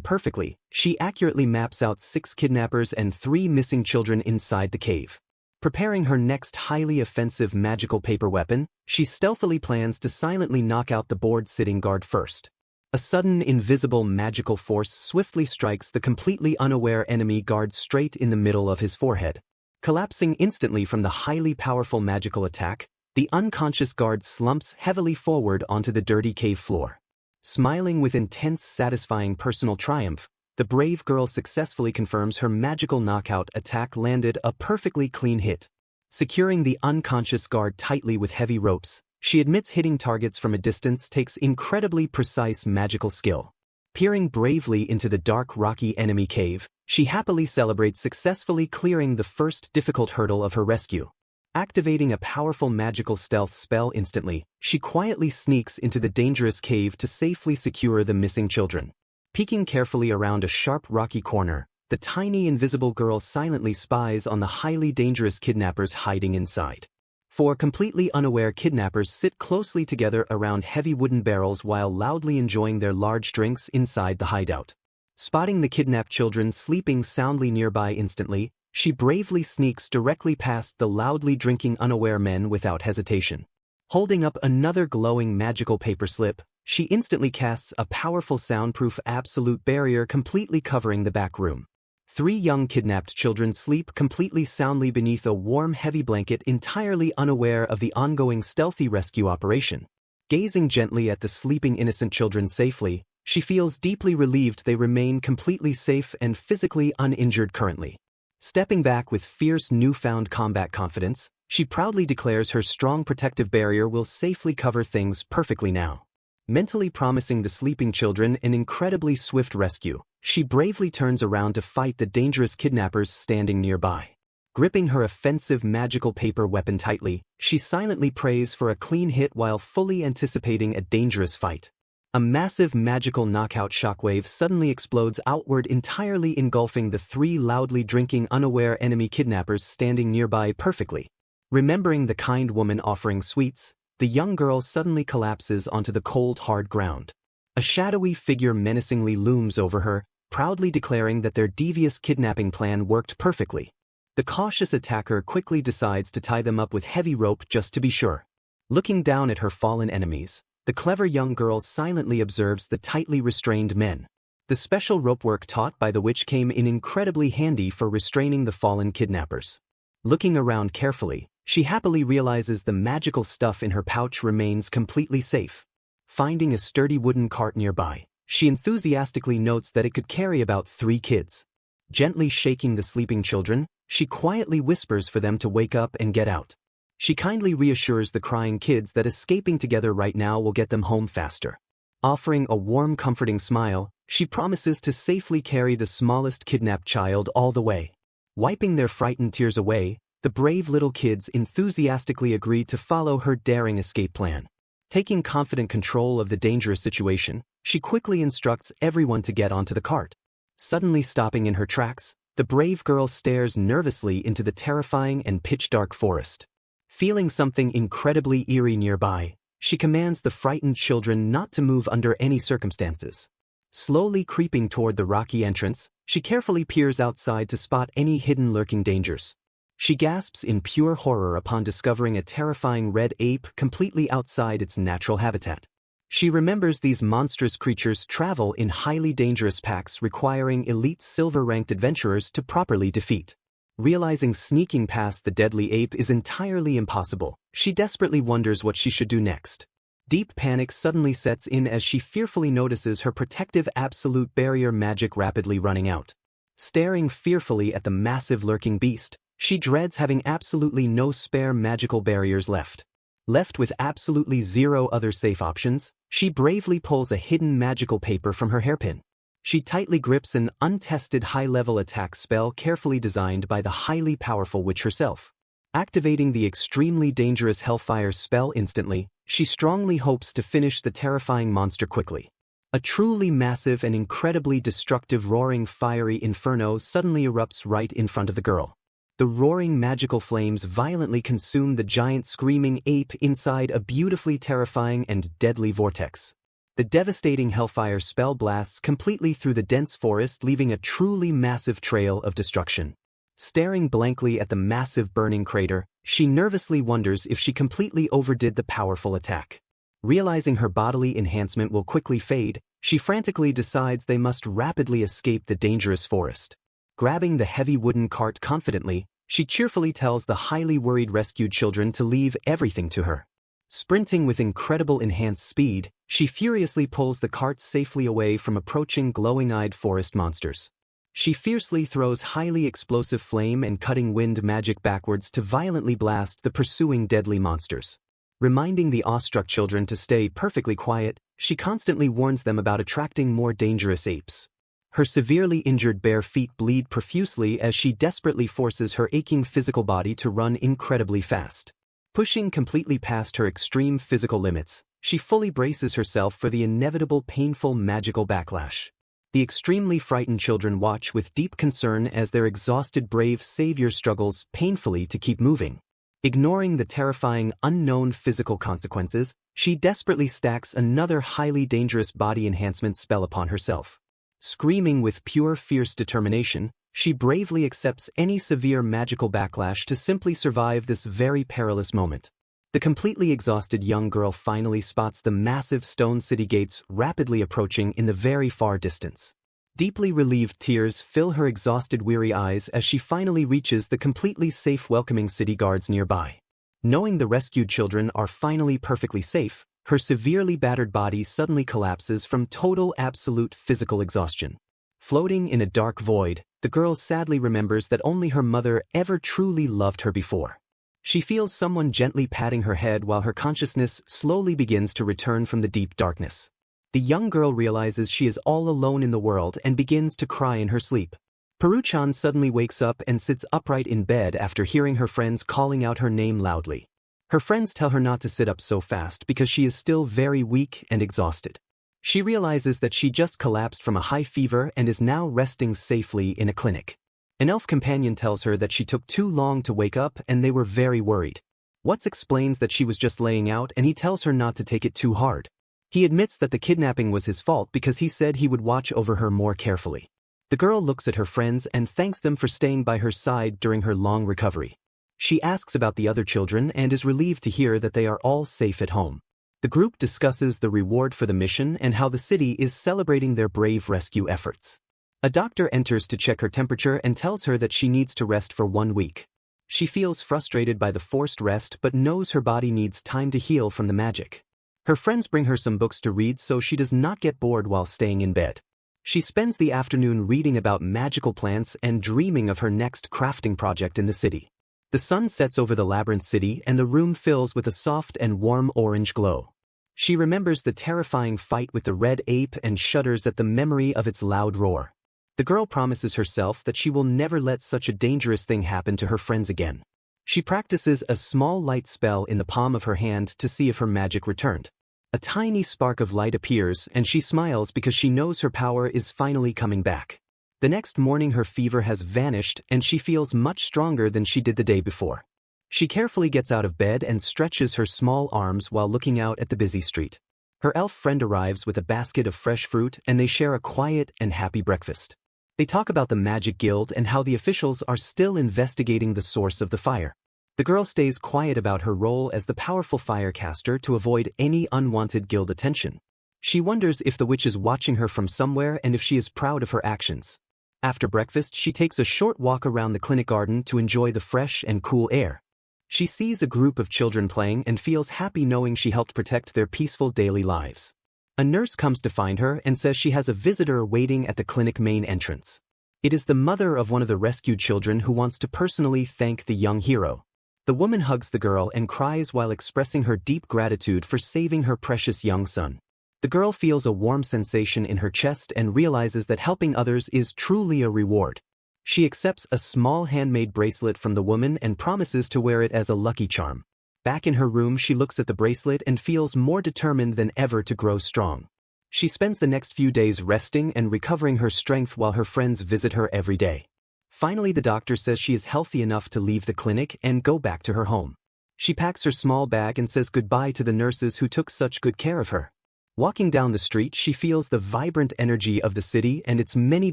perfectly, she accurately maps out 6 kidnappers and 3 missing children inside the cave. Preparing her next highly offensive magical paper weapon, she stealthily plans to silently knock out the board-sitting guard first. A sudden invisible magical force swiftly strikes the completely unaware enemy guard straight in the middle of his forehead. Collapsing instantly from the highly powerful magical attack, the unconscious guard slumps heavily forward onto the dirty cave floor. Smiling with intense satisfying personal triumph, the brave girl successfully confirms her magical knockout attack landed a perfectly clean hit. Securing the unconscious guard tightly with heavy ropes, she admits hitting targets from a distance takes incredibly precise magical skill. Peering bravely into the dark rocky enemy cave, she happily celebrates successfully clearing the first difficult hurdle of her rescue. Activating a powerful magical stealth spell instantly, she quietly sneaks into the dangerous cave to safely secure the missing children. Peeking carefully around a sharp rocky corner, the tiny invisible girl silently spies on the highly dangerous kidnappers hiding inside. 4 completely unaware kidnappers sit closely together around heavy wooden barrels while loudly enjoying their large drinks inside the hideout. Spotting the kidnapped children sleeping soundly nearby instantly, she bravely sneaks directly past the loudly drinking unaware men without hesitation. Holding up another glowing magical paper slip, she instantly casts a powerful soundproof absolute barrier completely covering the back room. 3 young kidnapped children sleep completely soundly beneath a warm heavy blanket entirely unaware of the ongoing stealthy rescue operation. Gazing gently at the sleeping innocent children safely, she feels deeply relieved they remain completely safe and physically uninjured currently. Stepping back with fierce newfound combat confidence, she proudly declares her strong protective barrier will safely cover things perfectly now. Mentally promising the sleeping children an incredibly swift rescue, she bravely turns around to fight the dangerous kidnappers standing nearby. Gripping her offensive magical paper weapon tightly, she silently prays for a clean hit while fully anticipating a dangerous fight. A massive magical knockout shockwave suddenly explodes outward entirely engulfing the 3 loudly drinking unaware enemy kidnappers standing nearby perfectly. Remembering the kind woman offering sweets, the young girl suddenly collapses onto the cold hard ground. A shadowy figure menacingly looms over her, proudly declaring that their devious kidnapping plan worked perfectly. The cautious attacker quickly decides to tie them up with heavy rope just to be sure. Looking down at her fallen enemies, the clever young girl silently observes the tightly restrained men. The special ropework taught by the witch came in incredibly handy for restraining the fallen kidnappers. Looking around carefully, she happily realizes the magical stuff in her pouch remains completely safe. Finding a sturdy wooden cart nearby, she enthusiastically notes that it could carry about 3 kids. Gently shaking the sleeping children, she quietly whispers for them to wake up and get out. She kindly reassures the crying kids that escaping together right now will get them home faster. Offering a warm, comforting smile, she promises to safely carry the smallest kidnapped child all the way. Wiping their frightened tears away, the brave little kids enthusiastically agree to follow her daring escape plan. Taking confident control of the dangerous situation, she quickly instructs everyone to get onto the cart. Suddenly stopping in her tracks, the brave girl stares nervously into the terrifying and pitch-dark forest. Feeling something incredibly eerie nearby, she commands the frightened children not to move under any circumstances. Slowly creeping toward the rocky entrance, she carefully peers outside to spot any hidden lurking dangers. She gasps in pure horror upon discovering a terrifying red ape completely outside its natural habitat. She remembers these monstrous creatures travel in highly dangerous packs requiring elite silver-ranked adventurers to properly defeat. Realizing sneaking past the deadly ape is entirely impossible, she desperately wonders what she should do next. Deep panic suddenly sets in as she fearfully notices her protective absolute barrier magic rapidly running out. Staring fearfully at the massive lurking beast, she dreads having absolutely no spare magical barriers left. Left with absolutely zero other safe options, she bravely pulls a hidden magical paper from her hairpin. She tightly grips an untested high-level attack spell carefully designed by the highly powerful witch herself. Activating the extremely dangerous Hellfire spell instantly, she strongly hopes to finish the terrifying monster quickly. A truly massive and incredibly destructive roaring fiery inferno suddenly erupts right in front of the girl. The roaring magical flames violently consume the giant screaming ape inside a beautifully terrifying and deadly vortex. The devastating Hellfire spell blasts completely through the dense forest, leaving a truly massive trail of destruction. Staring blankly at the massive burning crater, she nervously wonders if she completely overdid the powerful attack. Realizing her bodily enhancement will quickly fade, she frantically decides they must rapidly escape the dangerous forest. Grabbing the heavy wooden cart confidently, she cheerfully tells the highly worried rescued children to leave everything to her. Sprinting with incredible enhanced speed, she furiously pulls the cart safely away from approaching glowing-eyed forest monsters. She fiercely throws highly explosive flame and cutting wind magic backwards to violently blast the pursuing deadly monsters. Reminding the awestruck children to stay perfectly quiet, she constantly warns them about attracting more dangerous apes. Her severely injured bare feet bleed profusely as she desperately forces her aching physical body to run incredibly fast. Pushing completely past her extreme physical limits, she fully braces herself for the inevitable painful magical backlash. The extremely frightened children watch with deep concern as their exhausted brave savior struggles painfully to keep moving. Ignoring the terrifying, unknown physical consequences, she desperately stacks another highly dangerous body enhancement spell upon herself. Screaming with pure fierce determination, she bravely accepts any severe magical backlash to simply survive this very perilous moment. The completely exhausted young girl finally spots the massive stone city gates rapidly approaching in the very far distance. Deeply relieved tears fill her exhausted weary eyes as she finally reaches the completely safe welcoming city guards nearby. Knowing the rescued children are finally perfectly safe, her severely battered body suddenly collapses from total absolute physical exhaustion. Floating in a dark void, the girl sadly remembers that only her mother ever truly loved her before. She feels someone gently patting her head while her consciousness slowly begins to return from the deep darkness. The young girl realizes she is all alone in the world and begins to cry in her sleep. Peru-chan suddenly wakes up and sits upright in bed after hearing her friends calling out her name loudly. Her friends tell her not to sit up so fast because she is still very weak and exhausted. She realizes that she just collapsed from a high fever and is now resting safely in a clinic. An elf companion tells her that she took too long to wake up and they were very worried. Watts explains that she was just laying out and he tells her not to take it too hard. He admits that the kidnapping was his fault because he said he would watch over her more carefully. The girl looks at her friends and thanks them for staying by her side during her long recovery. She asks about the other children and is relieved to hear that they are all safe at home. The group discusses the reward for the mission and how the city is celebrating their brave rescue efforts. A doctor enters to check her temperature and tells her that she needs to rest for 1 week. She feels frustrated by the forced rest but knows her body needs time to heal from the magic. Her friends bring her some books to read so she does not get bored while staying in bed. She spends the afternoon reading about magical plants and dreaming of her next crafting project in the city. The sun sets over the labyrinth city and the room fills with a soft and warm orange glow. She remembers the terrifying fight with the red ape and shudders at the memory of its loud roar. The girl promises herself that she will never let such a dangerous thing happen to her friends again. She practices a small light spell in the palm of her hand to see if her magic returned. A tiny spark of light appears and she smiles because she knows her power is finally coming back. The next morning her fever has vanished and she feels much stronger than she did the day before. She carefully gets out of bed and stretches her small arms while looking out at the busy street. Her elf friend arrives with a basket of fresh fruit and they share a quiet and happy breakfast. They talk about the Magic Guild and how the officials are still investigating the source of the fire. The girl stays quiet about her role as the powerful firecaster to avoid any unwanted guild attention. She wonders if the witch is watching her from somewhere and if she is proud of her actions. After breakfast, she takes a short walk around the clinic garden to enjoy the fresh and cool air. She sees a group of children playing and feels happy knowing she helped protect their peaceful daily lives. A nurse comes to find her and says she has a visitor waiting at the clinic main entrance. It is the mother of one of the rescued children who wants to personally thank the young hero. The woman hugs the girl and cries while expressing her deep gratitude for saving her precious young son. The girl feels a warm sensation in her chest and realizes that helping others is truly a reward. She accepts a small handmade bracelet from the woman and promises to wear it as a lucky charm. Back in her room, she looks at the bracelet and feels more determined than ever to grow strong. She spends the next few days resting and recovering her strength while her friends visit her every day. Finally, the doctor says she is healthy enough to leave the clinic and go back to her home. She packs her small bag and says goodbye to the nurses who took such good care of her. Walking down the street, she feels the vibrant energy of the city and its many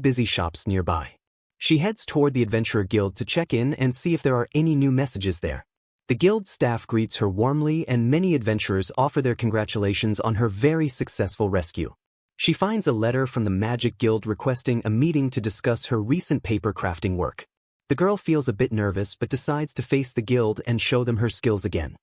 busy shops nearby. She heads toward the Adventurer Guild to check in and see if there are any new messages there. The guild staff greets her warmly and many adventurers offer their congratulations on her very successful rescue. She finds a letter from the Magic Guild requesting a meeting to discuss her recent paper crafting work. The girl feels a bit nervous but decides to face the guild and show them her skills again.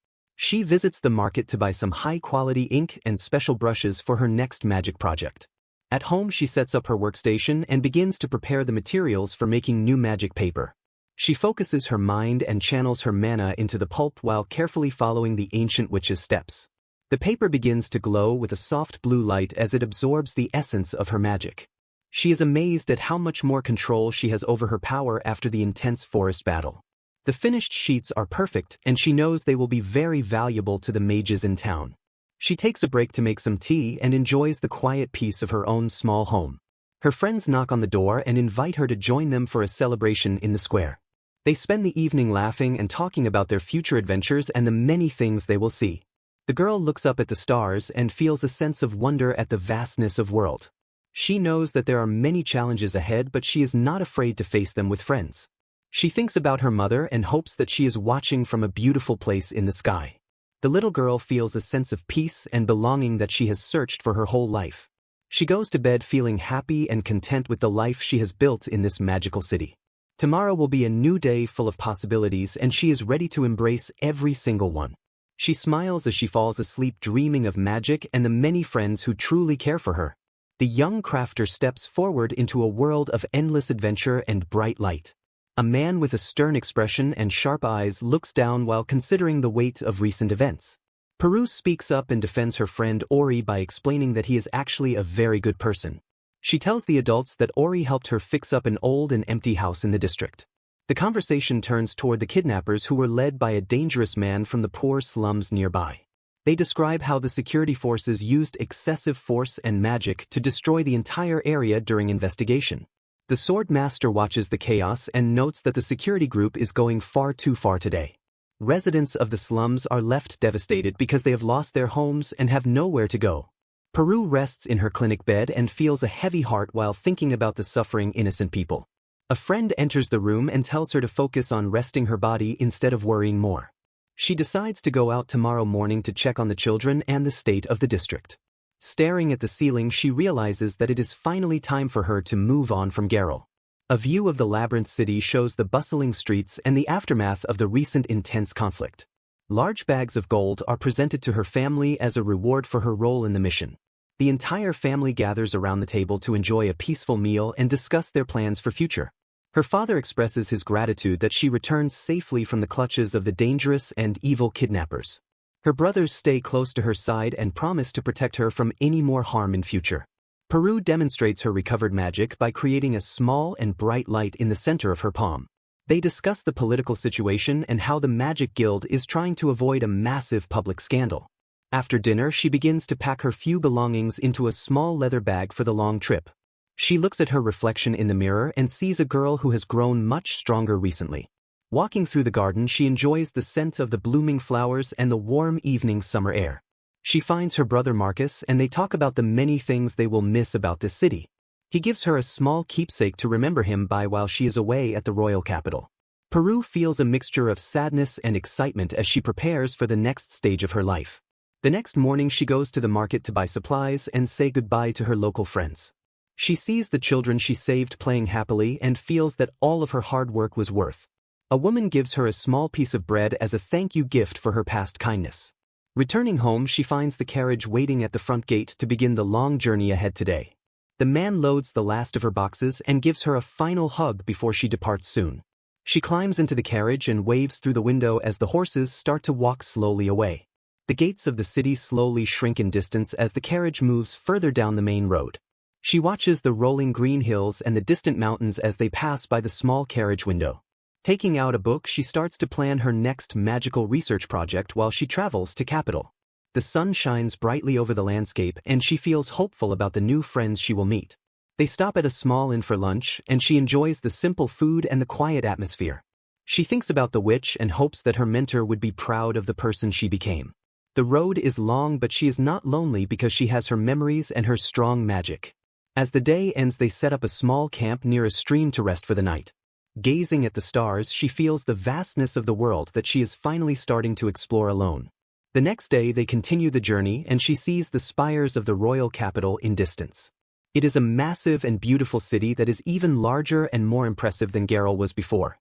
She visits the market to buy some high-quality ink and special brushes for her next magic project. At home, she sets up her workstation and begins to prepare the materials for making new magic paper. She focuses her mind and channels her mana into the pulp while carefully following the ancient witch's steps. The paper begins to glow with a soft blue light as it absorbs the essence of her magic. She is amazed at how much more control she has over her power after the intense forest battle. The finished sheets are perfect, and she knows they will be very valuable to the mages in town. She takes a break to make some tea and enjoys the quiet peace of her own small home. Her friends knock on the door and invite her to join them for a celebration in the square. They spend the evening laughing and talking about their future adventures and the many things they will see. The girl looks up at the stars and feels a sense of wonder at the vastness of world. She knows that there are many challenges ahead, but she is not afraid to face them with friends. She thinks about her mother and hopes that she is watching from a beautiful place in the sky. The little girl feels a sense of peace and belonging that she has searched for her whole life. She goes to bed feeling happy and content with the life she has built in this magical city. Tomorrow will be a new day full of possibilities, and she is ready to embrace every single one. She smiles as she falls asleep, dreaming of magic and the many friends who truly care for her. The young crafter steps forward into a world of endless adventure and bright light. A man with a stern expression and sharp eyes looks down while considering the weight of recent events. Peru speaks up and defends her friend Ori by explaining that he is actually a very good person. She tells the adults that Ori helped her fix up an old and empty house in the district. The conversation turns toward the kidnappers, who were led by a dangerous man from the poor slums nearby. They describe how the security forces used excessive force and magic to destroy the entire area during investigation. The Sword Master watches the chaos and notes that the security group is going far too far today. Residents of the slums are left devastated because they have lost their homes and have nowhere to go. Peru rests in her clinic bed and feels a heavy heart while thinking about the suffering innocent people. A friend enters the room and tells her to focus on resting her body instead of worrying more. She decides to go out tomorrow morning to check on the children and the state of the district. Staring at the ceiling, she realizes that it is finally time for her to move on from Geralt. A view of the labyrinth city shows the bustling streets and the aftermath of the recent intense conflict. Large bags of gold are presented to her family as a reward for her role in the mission. The entire family gathers around the table to enjoy a peaceful meal and discuss their plans for future. Her father expresses his gratitude that she returns safely from the clutches of the dangerous and evil kidnappers. Her brothers stay close to her side and promise to protect her from any more harm in future. Peru demonstrates her recovered magic by creating a small and bright light in the center of her palm. They discuss the political situation and how the Magic Guild is trying to avoid a massive public scandal. After dinner, she begins to pack her few belongings into a small leather bag for the long trip. She looks at her reflection in the mirror and sees a girl who has grown much stronger recently. Walking through the garden, she enjoys the scent of the blooming flowers and the warm evening summer air. She finds her brother Marcus and they talk about the many things they will miss about this city. He gives her a small keepsake to remember him by while she is away at the royal capital. Peru feels a mixture of sadness and excitement as she prepares for the next stage of her life. The next morning, she goes to the market to buy supplies and say goodbye to her local friends. She sees the children she saved playing happily and feels that all of her hard work was worth. A woman gives her a small piece of bread as a thank you gift for her past kindness. Returning home, she finds the carriage waiting at the front gate to begin the long journey ahead today. The man loads the last of her boxes and gives her a final hug before she departs soon. She climbs into the carriage and waves through the window as the horses start to walk slowly away. The gates of the city slowly shrink in distance as the carriage moves further down the main road. She watches the rolling green hills and the distant mountains as they pass by the small carriage window. Taking out a book, she starts to plan her next magical research project while she travels to capital. The sun shines brightly over the landscape and she feels hopeful about the new friends she will meet. They stop at a small inn for lunch and she enjoys the simple food and the quiet atmosphere. She thinks about the witch and hopes that her mentor would be proud of the person she became. The road is long, but she is not lonely because she has her memories and her strong magic. As the day ends, they set up a small camp near a stream to rest for the night. Gazing at the stars, she feels the vastness of the world that she is finally starting to explore alone. The next day they continue the journey and she sees the spires of the royal capital in distance. It is a massive and beautiful city that is even larger and more impressive than Geralt was before.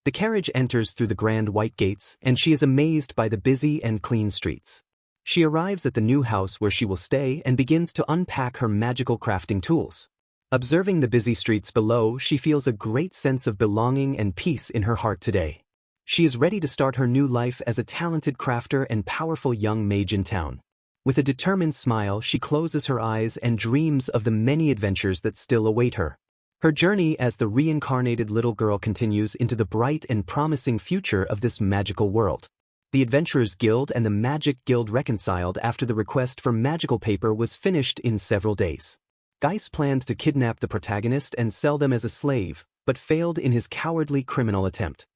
The carriage enters through the grand white gates and she is amazed by the busy and clean streets. She arrives at the new house where she will stay and begins to unpack her magical crafting tools. Observing the busy streets below, she feels a great sense of belonging and peace in her heart today. She is ready to start her new life as a talented crafter and powerful young mage in town. With a determined smile, she closes her eyes and dreams of the many adventures that still await her. Her journey as the reincarnated little girl continues into the bright and promising future of this magical world. The Adventurers Guild and the Magic Guild reconciled after the request for magical paper was finished in several days. Geis planned to kidnap the protagonist and sell them as a slave, but failed in his cowardly criminal attempt.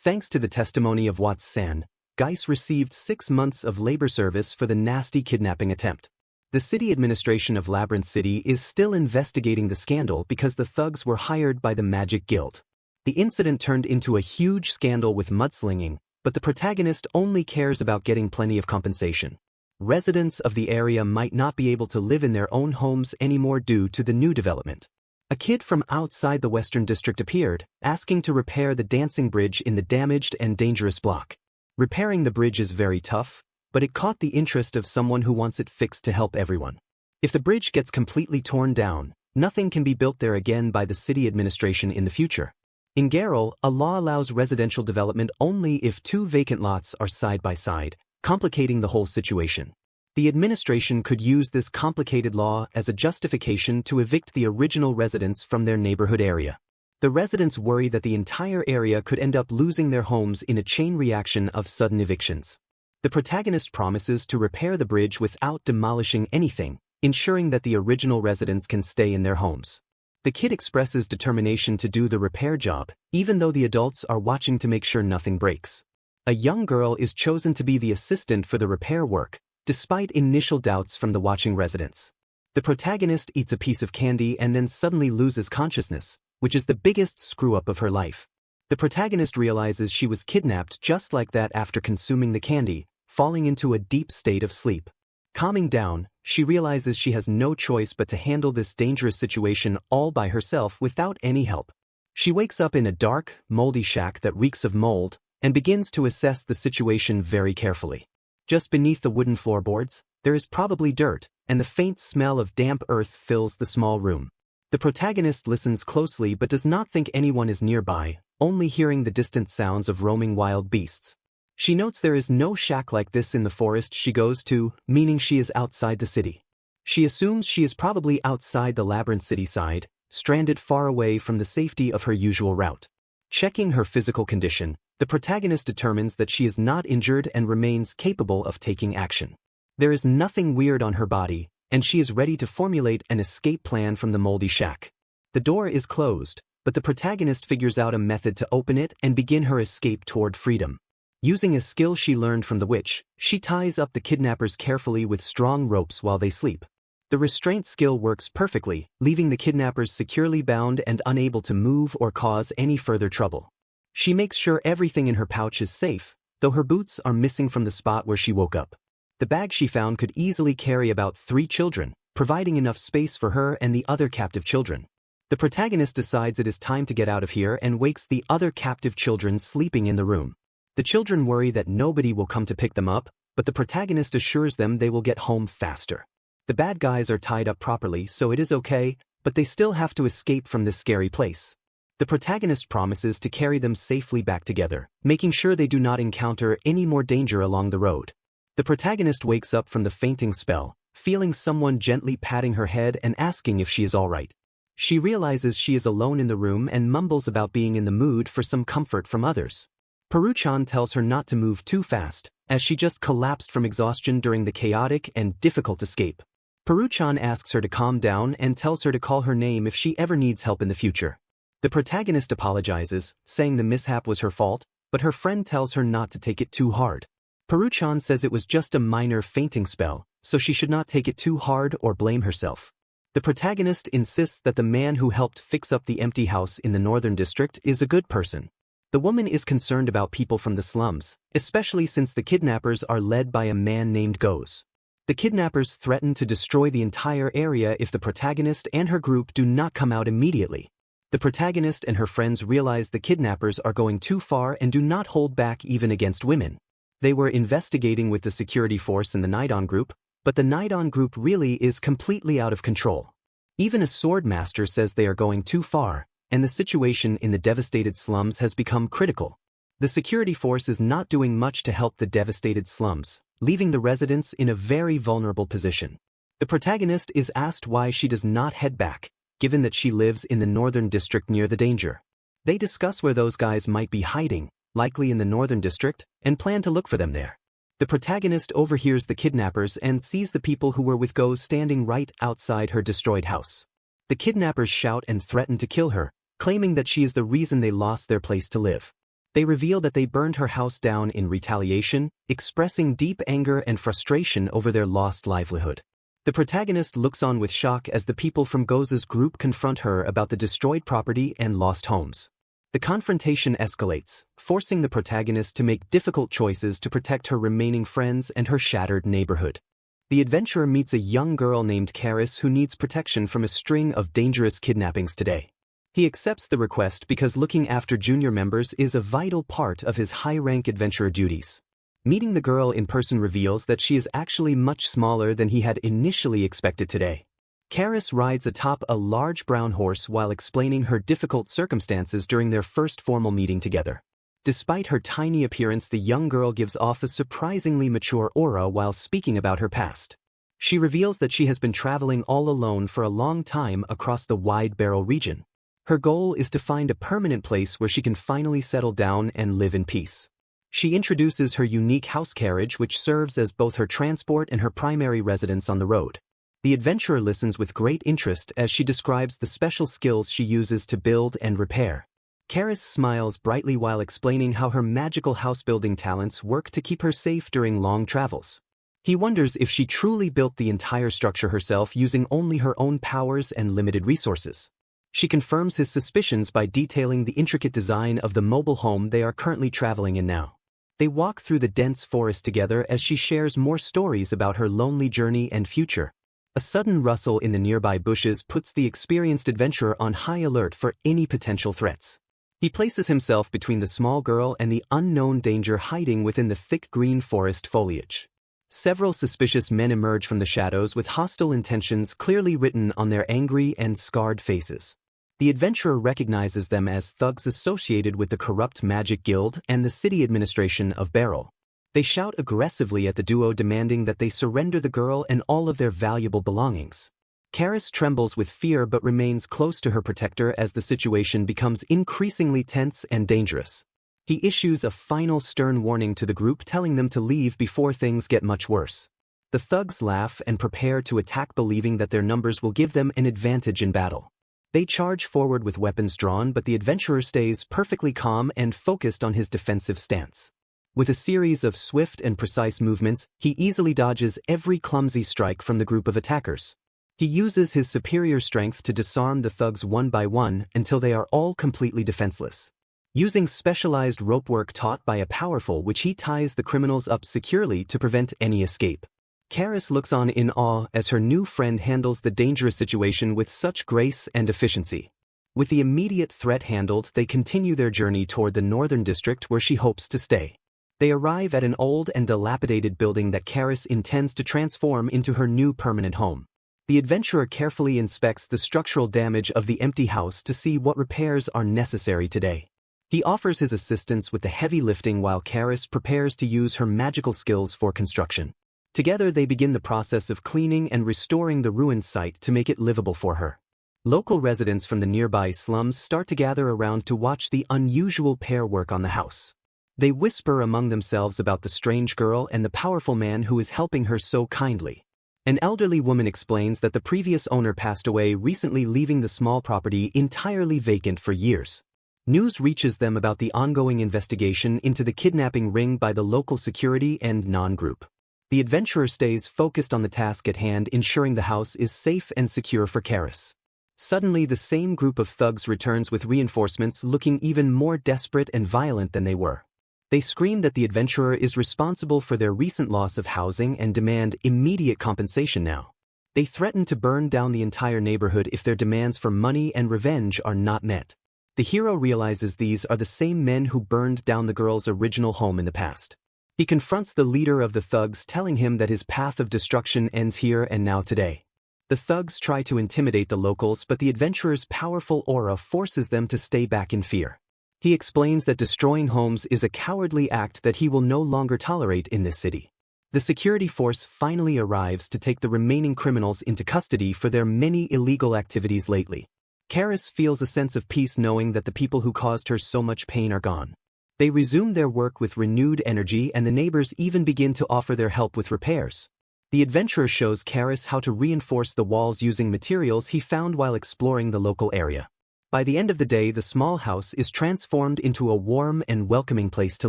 Thanks to the testimony of Watts-san, Geis received 6 months of labor service for the nasty kidnapping attempt. The city administration of Labyrinth City is still investigating the scandal because the thugs were hired by the Magic Guild. The incident turned into a huge scandal with mudslinging, but the protagonist only cares about getting plenty of compensation. Residents of the area might not be able to live in their own homes anymore due to the new development. A kid from outside the Western District appeared, asking to repair the dancing bridge in the damaged and dangerous block. Repairing the bridge is very tough, but it caught the interest of someone who wants it fixed to help everyone. If the bridge gets completely torn down, nothing can be built there again by the city administration in the future. In Geralt, a law allows residential development only if 2 vacant lots are side by side, complicating the whole situation. The administration could use this complicated law as a justification to evict the original residents from their neighborhood area. The residents worry that the entire area could end up losing their homes in a chain reaction of sudden evictions. The protagonist promises to repair the bridge without demolishing anything, ensuring that the original residents can stay in their homes. The kid expresses determination to do the repair job, even though the adults are watching to make sure nothing breaks. A young girl is chosen to be the assistant for the repair work, despite initial doubts from the watching residents. The protagonist eats a piece of candy and then suddenly loses consciousness, which is the biggest screw-up of her life. The protagonist realizes she was kidnapped just like that after consuming the candy, falling into a deep state of sleep. Calming down, she realizes she has no choice but to handle this dangerous situation all by herself without any help. She wakes up in a dark, moldy shack that reeks of mold, and begins to assess the situation very carefully. Just beneath the wooden floorboards, there is probably dirt, and the faint smell of damp earth fills the small room. The protagonist listens closely but does not think anyone is nearby, only hearing the distant sounds of roaming wild beasts. She notes there is no shack like this in the forest she goes to, meaning she is outside the city. She assumes she is probably outside the Labyrinth City side, stranded far away from the safety of her usual route. Checking her physical condition, the protagonist determines that she is not injured and remains capable of taking action. There is nothing weird on her body, and she is ready to formulate an escape plan from the moldy shack. The door is closed, but the protagonist figures out a method to open it and begin her escape toward freedom. Using a skill she learned from the witch, she ties up the kidnappers carefully with strong ropes while they sleep. The restraint skill works perfectly, leaving the kidnappers securely bound and unable to move or cause any further trouble. She makes sure everything in her pouch is safe, though her boots are missing from the spot where she woke up. The bag she found could easily carry about 3 children, providing enough space for her and the other captive children. The protagonist decides it is time to get out of here and wakes the other captive children sleeping in the room. The children worry that nobody will come to pick them up, but the protagonist assures them they will get home faster. The bad guys are tied up properly, so it is okay, but they still have to escape from this scary place. The protagonist promises to carry them safely back together, making sure they do not encounter any more danger along the road. The protagonist wakes up from the fainting spell, feeling someone gently patting her head and asking if she is alright. She realizes she is alone in the room and mumbles about being in the mood for some comfort from others. Peru-chan tells her not to move too fast, as she just collapsed from exhaustion during the chaotic and difficult escape. Peru-chan asks her to calm down and tells her to call her name if she ever needs help in the future. The protagonist apologizes, saying the mishap was her fault, but her friend tells her not to take it too hard. Peru-chan says it was just a minor fainting spell, so she should not take it too hard or blame herself. The protagonist insists that the man who helped fix up the empty house in the northern district is a good person. The woman is concerned about people from the slums, especially since the kidnappers are led by a man named Goes. The kidnappers threaten to destroy the entire area if the protagonist and her group do not come out immediately. The protagonist and her friends realize the kidnappers are going too far and do not hold back even against women. They were investigating with the security force in the Nidon group, but the Nidon group really is completely out of control. Even a sword master says they are going too far, and the situation in the devastated slums has become critical. The security force is not doing much to help the devastated slums, leaving the residents in a very vulnerable position. The protagonist is asked why she does not head back, given that she lives in the northern district near the danger. They discuss where those guys might be hiding, likely in the northern district, and plan to look for them there. The protagonist overhears the kidnappers and sees the people who were with Goes standing right outside her destroyed house. The kidnappers shout and threaten to kill her, claiming that she is the reason they lost their place to live. They reveal that they burned her house down in retaliation, expressing deep anger and frustration over their lost livelihood. The protagonist looks on with shock as the people from Goze's group confront her about the destroyed property and lost homes. The confrontation escalates, forcing the protagonist to make difficult choices to protect her remaining friends and her shattered neighborhood. The adventurer meets a young girl named Karis who needs protection from a string of dangerous kidnappings today. He accepts the request because looking after junior members is a vital part of his high-rank adventurer duties. Meeting the girl in person reveals that she is actually much smaller than he had initially expected today. Karis rides atop a large brown horse while explaining her difficult circumstances during their first formal meeting together. Despite her tiny appearance, the young girl gives off a surprisingly mature aura while speaking about her past. She reveals that she has been traveling all alone for a long time across the Wide Barrel region. Her goal is to find a permanent place where she can finally settle down and live in peace. She introduces her unique house carriage, which serves as both her transport and her primary residence on the road. The adventurer listens with great interest as she describes the special skills she uses to build and repair. Karis smiles brightly while explaining how her magical house-building talents work to keep her safe during long travels. He wonders if she truly built the entire structure herself using only her own powers and limited resources. She confirms his suspicions by detailing the intricate design of the mobile home they are currently traveling in now. They walk through the dense forest together as she shares more stories about her lonely journey and future. A sudden rustle in the nearby bushes puts the experienced adventurer on high alert for any potential threats. He places himself between the small girl and the unknown danger hiding within the thick green forest foliage. Several suspicious men emerge from the shadows with hostile intentions clearly written on their angry and scarred faces. The adventurer recognizes them as thugs associated with the corrupt magic guild and the city administration of Barrel. They shout aggressively at the duo, demanding that they surrender the girl and all of their valuable belongings. Karis trembles with fear but remains close to her protector as the situation becomes increasingly tense and dangerous. He issues a final stern warning to the group, telling them to leave before things get much worse. The thugs laugh and prepare to attack, believing that their numbers will give them an advantage in battle. They charge forward with weapons drawn, but the adventurer stays perfectly calm and focused on his defensive stance. With a series of swift and precise movements, he easily dodges every clumsy strike from the group of attackers. He uses his superior strength to disarm the thugs one by one until they are all completely defenseless. Using specialized rope work taught by a powerful witch, he ties the criminals up securely to prevent any escape. Karis looks on in awe as her new friend handles the dangerous situation with such grace and efficiency. With the immediate threat handled, they continue their journey toward the northern district where she hopes to stay. They arrive at an old and dilapidated building that Karis intends to transform into her new permanent home. The adventurer carefully inspects the structural damage of the empty house to see what repairs are necessary today. He offers his assistance with the heavy lifting while Karis prepares to use her magical skills for construction. Together they begin the process of cleaning and restoring the ruined site to make it livable for her. Local residents from the nearby slums start to gather around to watch the unusual pair work on the house. They whisper among themselves about the strange girl and the powerful man who is helping her so kindly. An elderly woman explains that the previous owner passed away recently, leaving the small property entirely vacant for years. News reaches them about the ongoing investigation into the kidnapping ring by the local security and non-group. The adventurer stays focused on the task at hand, ensuring the house is safe and secure for Karis. Suddenly the same group of thugs returns with reinforcements, looking even more desperate and violent than they were. They scream that the adventurer is responsible for their recent loss of housing and demand immediate compensation now. They threaten to burn down the entire neighborhood if their demands for money and revenge are not met. The hero realizes these are the same men who burned down the girl's original home in the past. He confronts the leader of the thugs, telling him that his path of destruction ends here and now today. The thugs try to intimidate the locals, but the adventurer's powerful aura forces them to stay back in fear. He explains that destroying homes is a cowardly act that he will no longer tolerate in this city. The security force finally arrives to take the remaining criminals into custody for their many illegal activities lately. Karis feels a sense of peace knowing that the people who caused her so much pain are gone. They resume their work with renewed energy, and the neighbors even begin to offer their help with repairs. The adventurer shows Karis how to reinforce the walls using materials he found while exploring the local area. By the end of the day, the small house is transformed into a warm and welcoming place to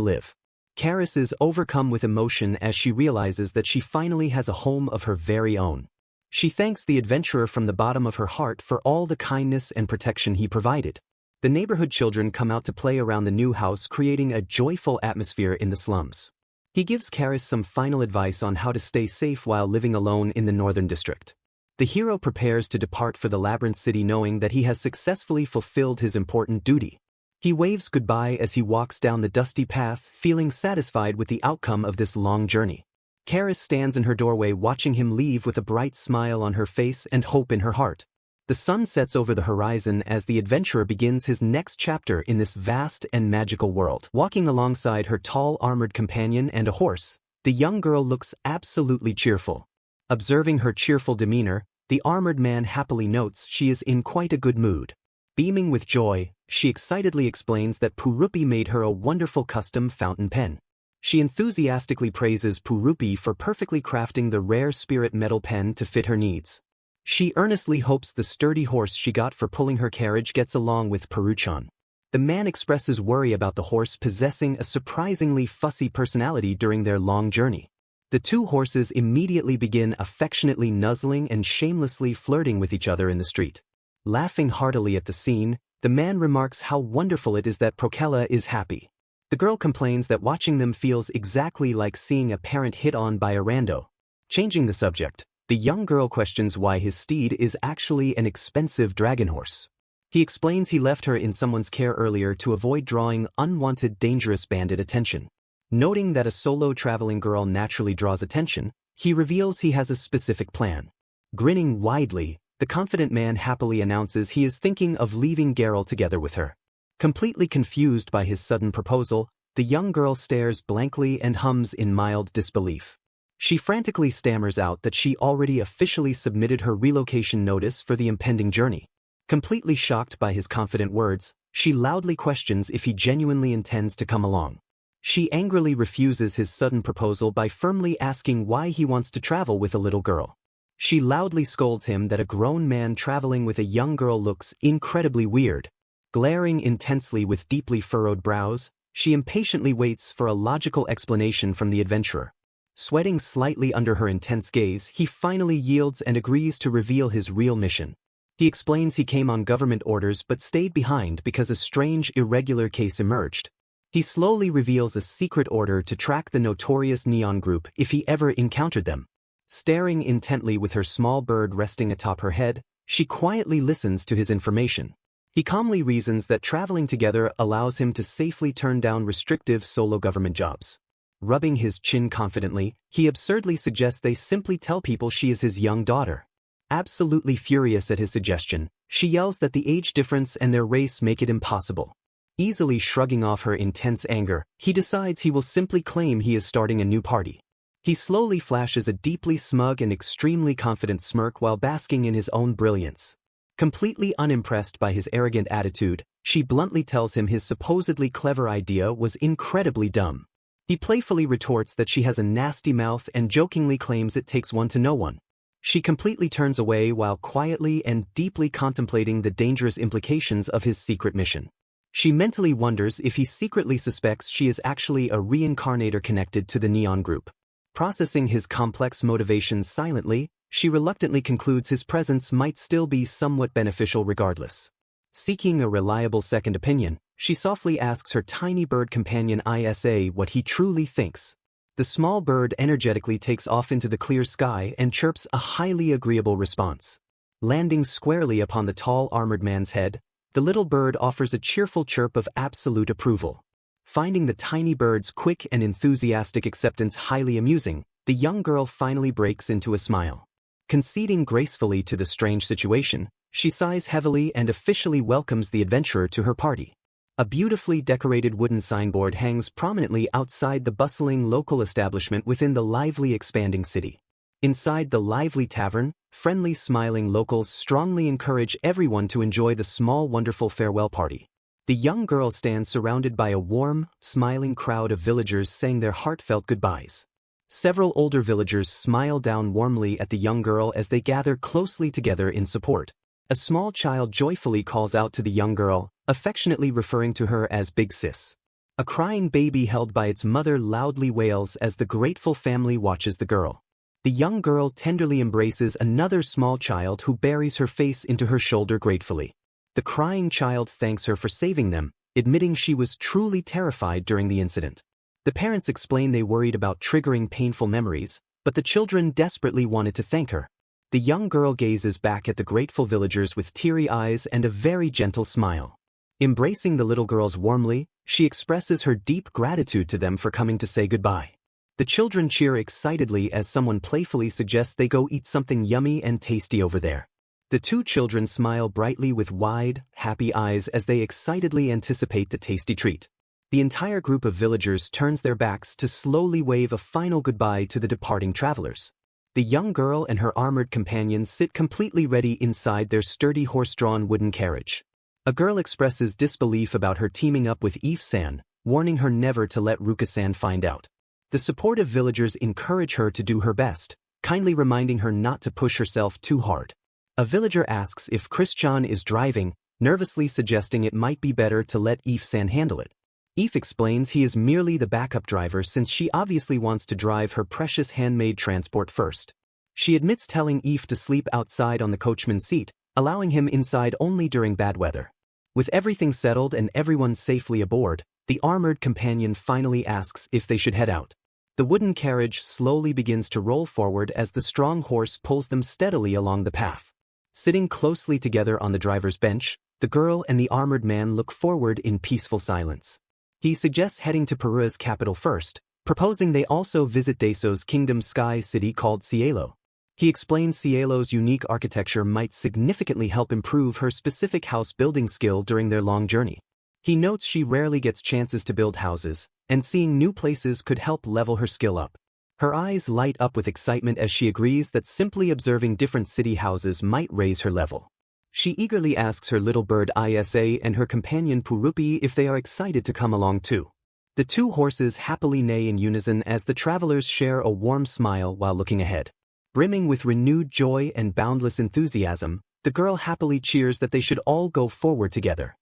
live. Karis is overcome with emotion as she realizes that she finally has a home of her very own. She thanks the adventurer from the bottom of her heart for all the kindness and protection he provided. The neighborhood children come out to play around the new house, creating a joyful atmosphere in the slums. He gives Karis some final advice on how to stay safe while living alone in the northern district. The hero prepares to depart for the Labyrinth City, knowing that he has successfully fulfilled his important duty. He waves goodbye as he walks down the dusty path, feeling satisfied with the outcome of this long journey. Karis stands in her doorway, watching him leave with a bright smile on her face and hope in her heart. The sun sets over the horizon as the adventurer begins his next chapter in this vast and magical world. Walking alongside her tall armored companion and a horse, the young girl looks absolutely cheerful. Observing her cheerful demeanor, the armored man happily notes she is in quite a good mood. Beaming with joy, she excitedly explains that Purupi made her a wonderful custom fountain pen. She enthusiastically praises Purupi for perfectly crafting the rare spirit metal pen to fit her needs. She earnestly hopes the sturdy horse she got for pulling her carriage gets along with Puruchan. The man expresses worry about the horse possessing a surprisingly fussy personality during their long journey. The two horses immediately begin affectionately nuzzling and shamelessly flirting with each other in the street. Laughing heartily at the scene, the man remarks how wonderful it is that Prokella is happy. The girl complains that watching them feels exactly like seeing a parent hit on by a rando. Changing the subject, the young girl questions why his steed is actually an expensive dragon horse. He explains he left her in someone's care earlier to avoid drawing unwanted dangerous bandit attention. Noting that a solo traveling girl naturally draws attention, he reveals he has a specific plan. Grinning widely, the confident man happily announces he is thinking of leaving Geralt together with her. Completely confused by his sudden proposal, the young girl stares blankly and hums in mild disbelief. She frantically stammers out that she already officially submitted her relocation notice for the impending journey. Completely shocked by his confident words, she loudly questions if he genuinely intends to come along. She angrily refuses his sudden proposal by firmly asking why he wants to travel with a little girl. She loudly scolds him that a grown man traveling with a young girl looks incredibly weird. Glaring intensely with deeply furrowed brows, she impatiently waits for a logical explanation from the adventurer. Sweating slightly under her intense gaze, he finally yields and agrees to reveal his real mission. He explains he came on government orders but stayed behind because a strange, irregular case emerged. He slowly reveals a secret order to track the notorious Neon Group if he ever encountered them. Staring intently with her small bird resting atop her head, she quietly listens to his information. He calmly reasons that traveling together allows him to safely turn down restrictive solo government jobs. Rubbing his chin confidently, he absurdly suggests they simply tell people she is his young daughter. Absolutely furious at his suggestion, she yells that the age difference and their race make it impossible. Easily shrugging off her intense anger, he decides he will simply claim he is starting a new party. He slowly flashes a deeply smug and extremely confident smirk while basking in his own brilliance. Completely unimpressed by his arrogant attitude, she bluntly tells him his supposedly clever idea was incredibly dumb. He playfully retorts that she has a nasty mouth and jokingly claims it takes one to know one. She completely turns away while quietly and deeply contemplating the dangerous implications of his secret mission. She mentally wonders if he secretly suspects she is actually a reincarnator connected to the Neon Group. Processing his complex motivations silently, she reluctantly concludes his presence might still be somewhat beneficial regardless. Seeking a reliable second opinion, she softly asks her tiny bird companion Isa what he truly thinks. The small bird energetically takes off into the clear sky and chirps a highly agreeable response. Landing squarely upon the tall armored man's head, the little bird offers a cheerful chirp of absolute approval. Finding the tiny bird's quick and enthusiastic acceptance highly amusing, the young girl finally breaks into a smile. Conceding gracefully to the strange situation, she sighs heavily and officially welcomes the adventurer to her party. A beautifully decorated wooden signboard hangs prominently outside the bustling local establishment within the lively expanding city. Inside the lively tavern, friendly smiling locals strongly encourage everyone to enjoy the small wonderful farewell party. The young girl stands surrounded by a warm, smiling crowd of villagers saying their heartfelt goodbyes. Several older villagers smile down warmly at the young girl as they gather closely together in support. A small child joyfully calls out to the young girl, affectionately referring to her as Big Sis. A crying baby held by its mother loudly wails as the grateful family watches the girl. The young girl tenderly embraces another small child who buries her face into her shoulder gratefully. The crying child thanks her for saving them, admitting she was truly terrified during the incident. The parents explain they worried about triggering painful memories, but the children desperately wanted to thank her. The young girl gazes back at the grateful villagers with teary eyes and a very gentle smile. Embracing the little girls warmly, she expresses her deep gratitude to them for coming to say goodbye. The children cheer excitedly as someone playfully suggests they go eat something yummy and tasty over there. The two children smile brightly with wide, happy eyes as they excitedly anticipate the tasty treat. The entire group of villagers turns their backs to slowly wave a final goodbye to the departing travelers. The young girl and her armored companions sit completely ready inside their sturdy horse-drawn wooden carriage. A girl expresses disbelief about her teaming up with Eve-san, warning her never to let Ruka-san find out. The supportive villagers encourage her to do her best, kindly reminding her not to push herself too hard. A villager asks if Christian is driving, nervously suggesting it might be better to let Eve-san handle it. Eve explains he is merely the backup driver since she obviously wants to drive her precious handmade transport first. She admits telling Eve to sleep outside on the coachman's seat, allowing him inside only during bad weather. With everything settled and everyone safely aboard, the armored companion finally asks if they should head out. The wooden carriage slowly begins to roll forward as the strong horse pulls them steadily along the path. Sitting closely together on the driver's bench, the girl and the armored man look forward in peaceful silence. He suggests heading to Perua's capital first, proposing they also visit Deso's kingdom sky city called Cielo. He explains Cielo's unique architecture might significantly help improve her specific house building skill during their long journey. He notes she rarely gets chances to build houses, and seeing new places could help level her skill up. Her eyes light up with excitement as she agrees that simply observing different city houses might raise her level. She eagerly asks her little bird Isa and her companion Purupi if they are excited to come along too. The two horses happily neigh in unison as the travelers share a warm smile while looking ahead. Brimming with renewed joy and boundless enthusiasm, the girl happily cheers that they should all go forward together.